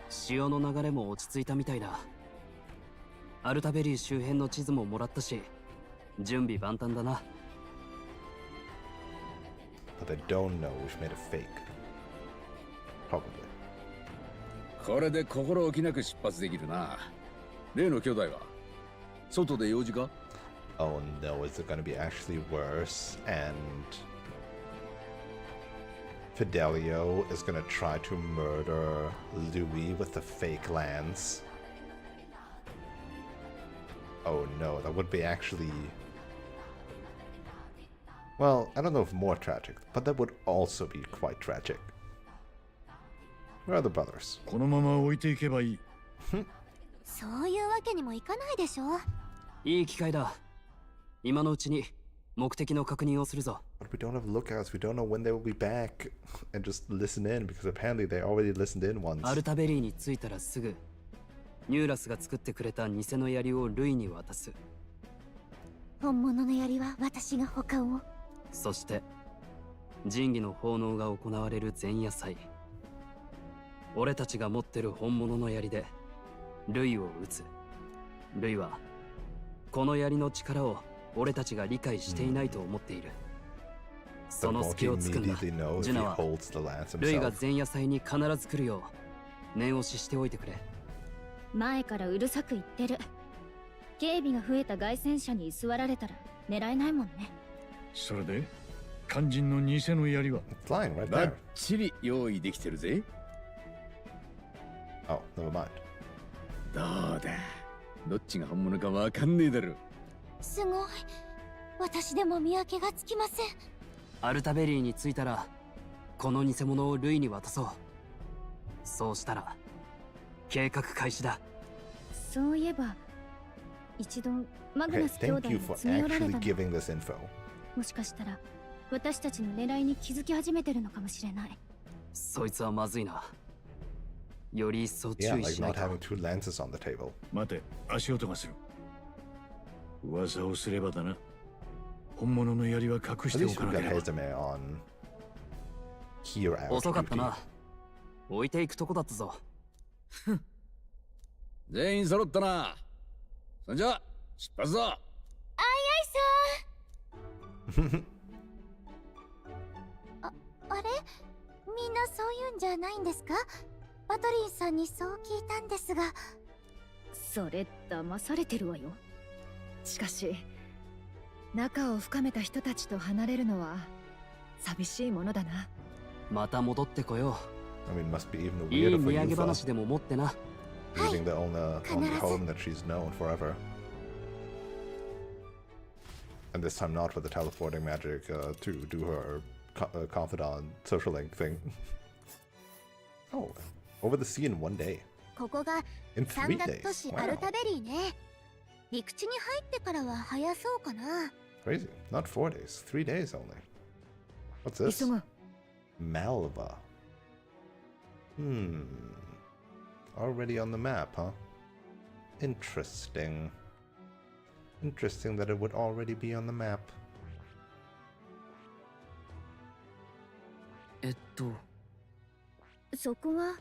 潮の流れも落ち着いたみたいだ。アルタベリー周辺の地図ももらったし、準備万端だな。But they don't know we've made a fake. Probably. これで心置きなく出発できるな。例の兄弟は外で用事か？ Oh no, is it gonna be actually worse? And Fidelio is gonna try to murder Louis with the fake lance. Oh no, that would be actually... Well, I don't know if more tragic, but that would also be quite tragic. Where are the brothers? このまま置いていけばいい。そういうわけにもいかないでしょ。いい機会だ。今のうちに目的の確認をするぞ。But we don't have lookouts, we don't know when they will be back. And just listen in, because apparently they already listened in once. アルタベリーに着いたらすぐ、ニューラスが作ってくれた偽の槍をルイに渡す。本物の槍は私が保管を。そして、神器の奉納が行われる前夜祭。俺たちが持ってる本物の槍で、ルイを撃つ。ルイは、この槍の力を俺たちが理解していないと思っている。その隙をつくんだ。ジュナは、ルイが前夜祭に必ず来るよう、念押ししておいてくれ。前からうるさく言ってる。警備が増えた凱旋車に居座られたら狙えないもんね。それで肝心の偽の槍はバッチリ用意できてるぜ。Oh, never mind. どうだ、どっちが本物かわかんねえだろ。すごい。私でも見分けがつきません。アルタベリーに着いたら、この偽物をルイに渡そう。そうしたら、計画開始だ。そういえば、一度マグ Okay, ナス兄弟 thank you に for 詰め寄られ actually たの。 giving this info. もしかしたら私たちの狙いに気づき始めてるのかもしれない。そいつはまずいな。より一層 Yeah, 注意 like しない not と。 having two lances on the table. 待て、足音がする。噂をすればだな。本物の槍は隠 At してお least か we な got ければ。 Hezame on here out 遅かった duty. な。置いていくとこだったぞ。全員揃ったな。そんじゃ出発だ。あいあいさん。あれ、みんなそういうんじゃないんですか？バトリンさんにそう聞いたんですが。それ騙されてるわよ。しかし仲を深めた人たちと離れるのは寂しいものだな。また戻ってこよ I mean, must be even う。いい weirder 土 for 産 Yufa 話でも持ってな。losing the only home that she's known forever. And this time not with the teleporting magic to do her confidant social link thing. Oh, over the sea in one day. ここが In 山 3岳都 days. 市アル Wow. タベリーね。陸地に入ってからは早そうかな。 Crazy. Not 4 days. 3 days only. What's this? 急ぐ。 Malva. Already on the map, huh? Interesting. Interesting that it would already be on the map. そこは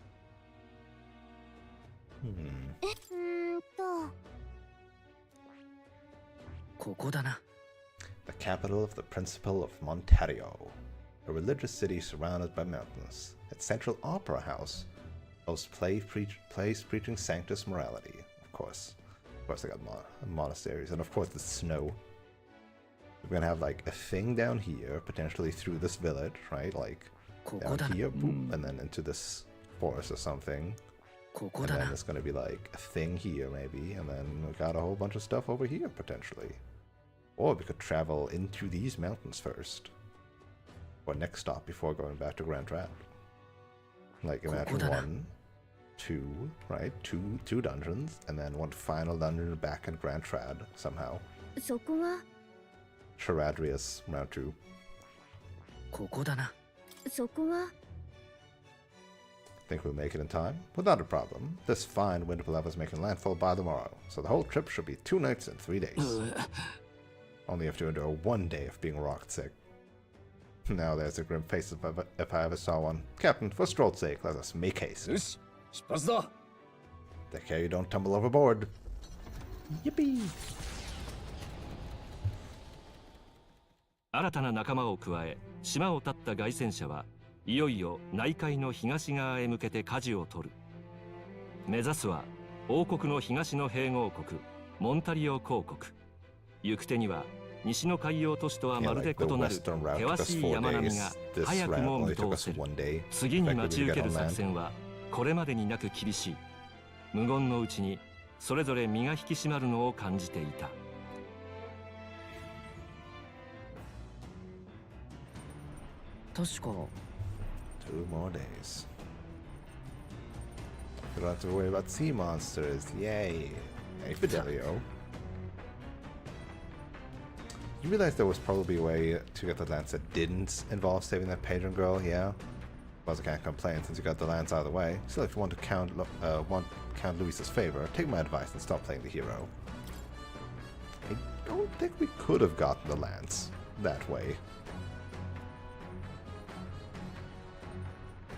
ここだな。The capital of the Principal of Montario, a religious city surrounded by mountains. Its central opera house hosts plays preaching sanctus morality. Of course they got monasteries, and of course the snow. We're gonna have like a thing down here, potentially through this village, right? Like down here, boom, and then into this forest or something. And then it's gonna be like a thing here, maybe, and then we got a whole bunch of stuff over here potentially. Or we could travel into these mountains first. Or next stop before going back to Grand Trad. Like imagine 1, 2, right? Two dungeons, and then one final dungeon back in Grand Trad somehow. そこは Charadrius round 2. ここだな。そこは Think we'll make it in time? Without a problem. This fine wind will have us making landfall by tomorrow, so the whole trip should be 2 nights and 3 days. Only have to endure 1 day of being rocked sick. Now there's a grim face if I ever saw one. Captain, for Stroll's sake, let us make haste. Take care you don't tumble overboard. Yippee! 新たな仲間を加え、島を立った凱旋者はいよいよ内海の東側へ向けて舵を取る。目指すは王国の東の併合国モンタリオ公国。行く手には西の海洋都市とはまるで異なる険しい山並みが早くも見通せる。次に待ち受ける作戦はこれまでになく厳しい。無言のうちにそれぞれ身が引き締まるのを感じていた。確か 2 more days. We don't have to worry about sea monsters. Yay! Hey, Fidelio. You realize there was probably a way to get the lance that didn't involve saving that patron girl, yeah? Well, I can't complain since you got the lance out of the way. Still, if you want to count Luis's favor, take my advice and stop playing the hero. I don't think we could have gotten the lance that way.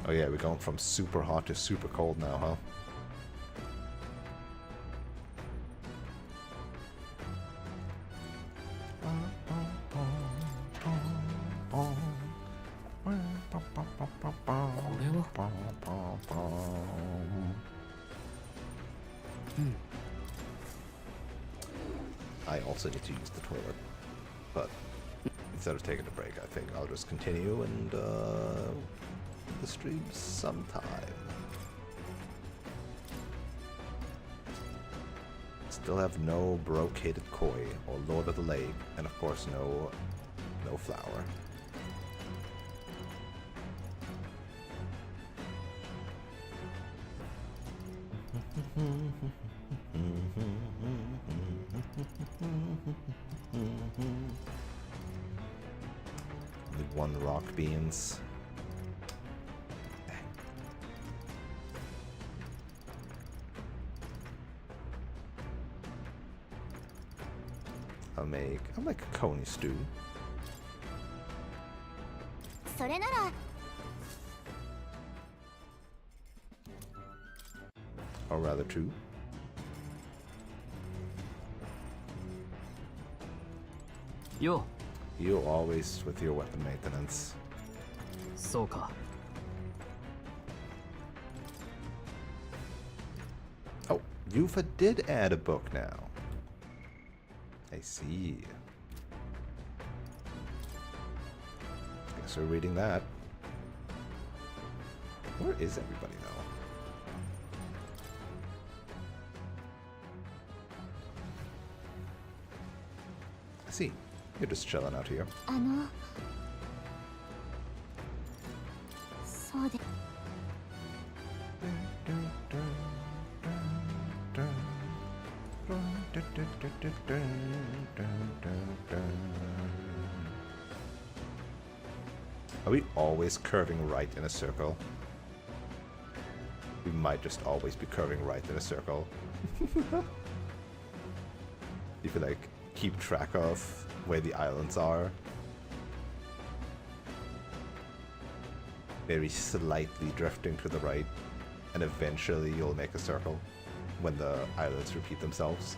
Oh yeah, we're going from super hot to super cold now, huh? I also need to use the toilet, but instead of taking a break, I think I'll just continue and the stream sometime. Still have no brocaded koi or Lord of the Lake, and of course no flower. The 1 rock beans. I'll make a coney stew. それなら Or rather 2. Yo. You always with your weapon maintenance. そうか。 Oh, Yufa did add a book now. I see. Guess we're reading that. Where is everybody now? I see. You're just chilling out here. そうで Are we always curving right in a circle? We might just always be curving right in a circle. You could like keep track of where the islands are. Very slightly drifting to the right, and eventually you'll make a circle when the islands repeat themselves.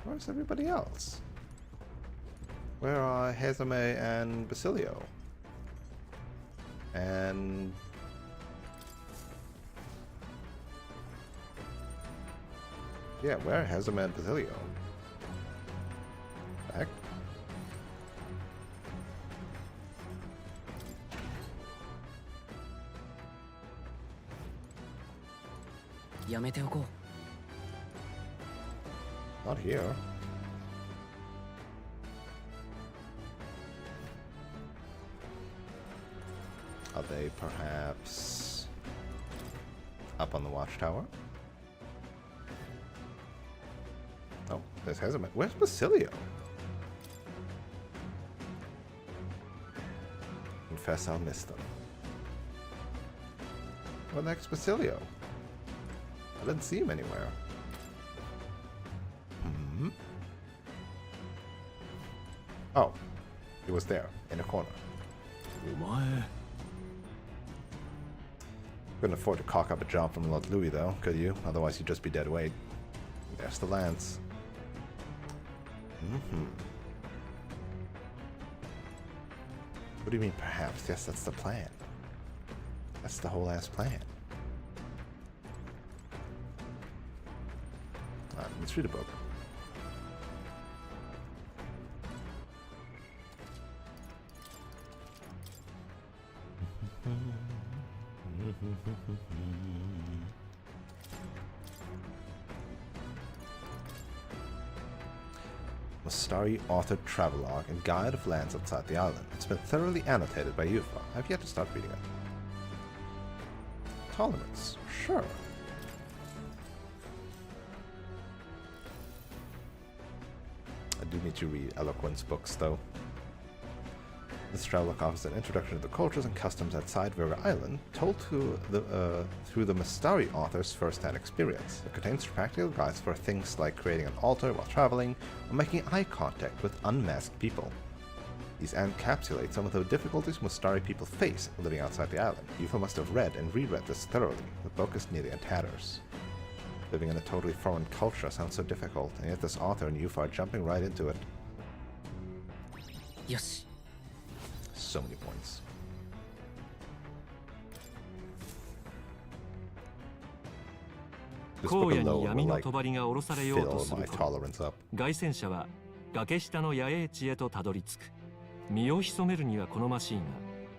Where's everybody else? Where are Hezame and Basilio? And yeah, where are Hezame and Basilio? Back? Not here. Are they perhaps up on the watchtower? Oh, this has a... Where's Basilio? Confess I'll miss them. What the heck's Basilio? I didn't see him anywhere. Hmm? Oh, he was there, in a corner. Couldn't afford to cock up a job from Lord Louis, though, could you? Otherwise, you'd just be dead weight. There's the lance. Mm-hmm. What do you mean, perhaps? Yes, that's the plan. That's the whole ass plan. Alright, let's read a book. Mastari authored travelogue and guide of lands outside the island. It's been thoroughly annotated by Yufa. I've yet to start reading it. Tolerance, sure. I do need to read Eloquence books, though. This travelogue offers an introduction to the cultures and customs outside Vera Island, told through the Mastari author's first-hand experience. It contains practical guides for things like creating an altar while traveling, or making eye contact with unmasked people. These encapsulate some of the difficulties Mastari people face living outside the island. Yufa must have read and reread this thoroughly. The book is nearly in tatters. Living in a totally foreign culture sounds so difficult, and yet this author and Yufa are jumping right into it. Yoshi. So many points. This 荒 book 野に alone 闇 will の like 帳が下ろされようと fill する my 頃 tolerance up. 凱旋者は崖下の野営地へとたどり着く。身を潜めるには好ましいが、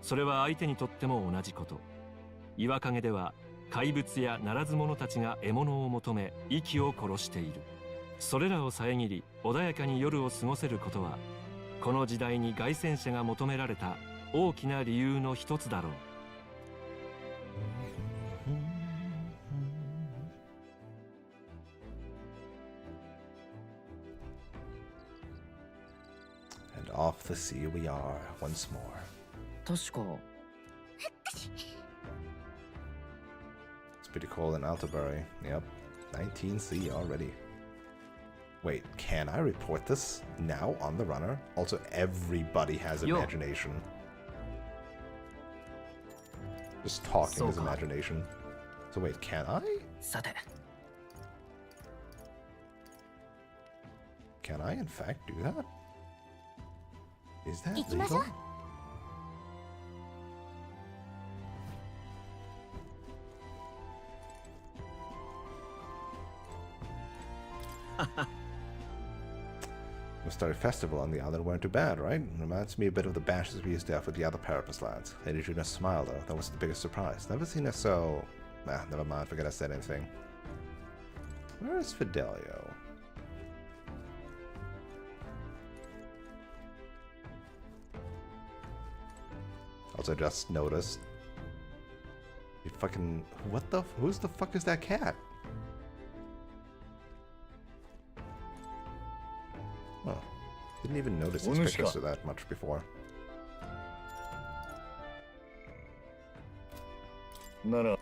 それは相手にとっても同じこと。岩陰では怪物やならず者たちが獲物を求め息を殺している。それらを遮り穏やかに夜を過ごせることは、この時代に凱旋者が求められた大きな理由の一つだろう。And off the sea we are once more. 確か It's pretty cold in Altabury. Yep. 19C already. Wait, can I report this now on the runner? Also, everybody has imagination. Just talking is imagination. So wait, can I? さて Can I in fact do that? Is that 行きましょう legal? Mastari Festival on the island weren't too bad, right? Reminds me a bit of the bashes we used to have with the other Parapus lads. Lady Juna smiled though, that was the biggest surprise. Never seen her so... Nah, never mind, forget I said anything. Where is Fidelio? Also just noticed. You fucking... What the... Who's the fuck is that cat? Oh. Didn't even notice these pictures of that much before. なら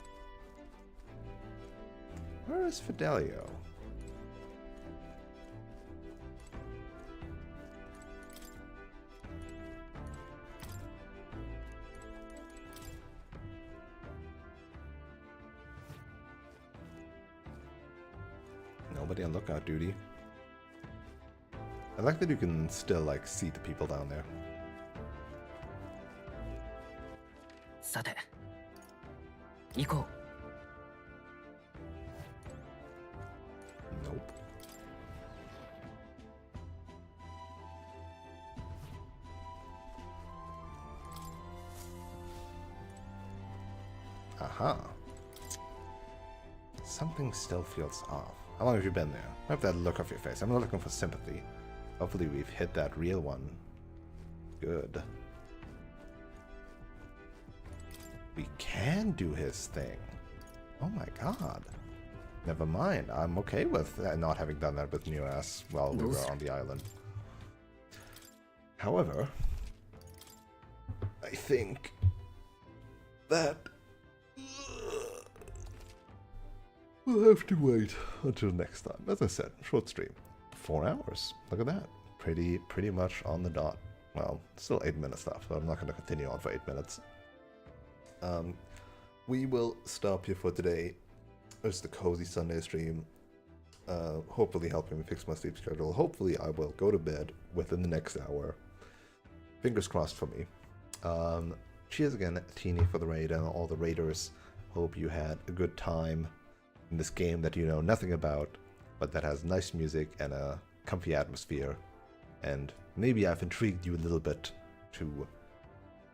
Where is Fidelio? Nobody on lookout duty. I like that you can still, like, see the people down there. さて行こう Nope. Aha. Something still feels off. How long have you been there? I have that look off your face. I'm not looking for sympathy. Hopefully we've hit that real one. Good. can do his thing. Oh my god. Never mind. I'm okay with not having done that with Muras while we were on the island. However, I think that we'll have to wait until next time. As I said, short stream. 4 hours. Look at that. Pretty much on the dot. Well, still 8 minutes left, so I'm not going to continue on for 8 minutes. We will stop here for today. It's the Cozy Sunday stream. Hopefully helping me fix my sleep schedule. Hopefully I will go to bed within the next hour. Fingers crossed for me. Cheers again, Teeny, for the raid and all the raiders. Hope you had a good time in this game that you know nothing about, but that has nice music and a comfy atmosphere. And maybe I've intrigued you a little bit to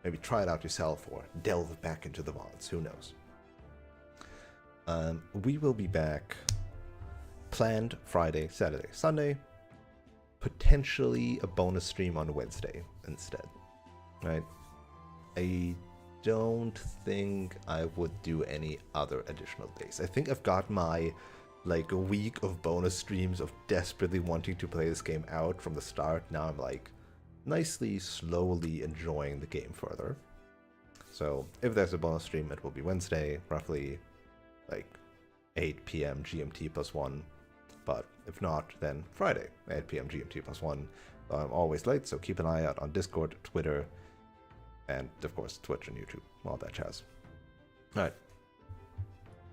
maybe try it out yourself or delve back into the mods. Who knows? We will be back planned Friday, Saturday, Sunday. Potentially a bonus stream on Wednesday instead. Right? I don't think I would do any other additional days. I think I've got my like a week of bonus streams of desperately wanting to play this game out from the start. Now I'm like nicely, slowly enjoying the game further. So if there's a bonus stream, it will be Wednesday, roughly like 8 p.m. GMT +1. But if not, then Friday, 8 p.m. GMT +1. I'm always late, so keep an eye out on Discord, Twitter, and of course Twitch and YouTube, all that jazz. Alright.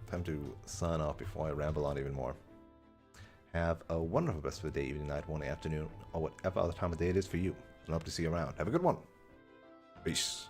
Time to sign off before I ramble on even more. Have a wonderful rest of the day, evening, night, morning, afternoon, or whatever other time of day it is for you. And I hope to see you around. Have a good one. Peace.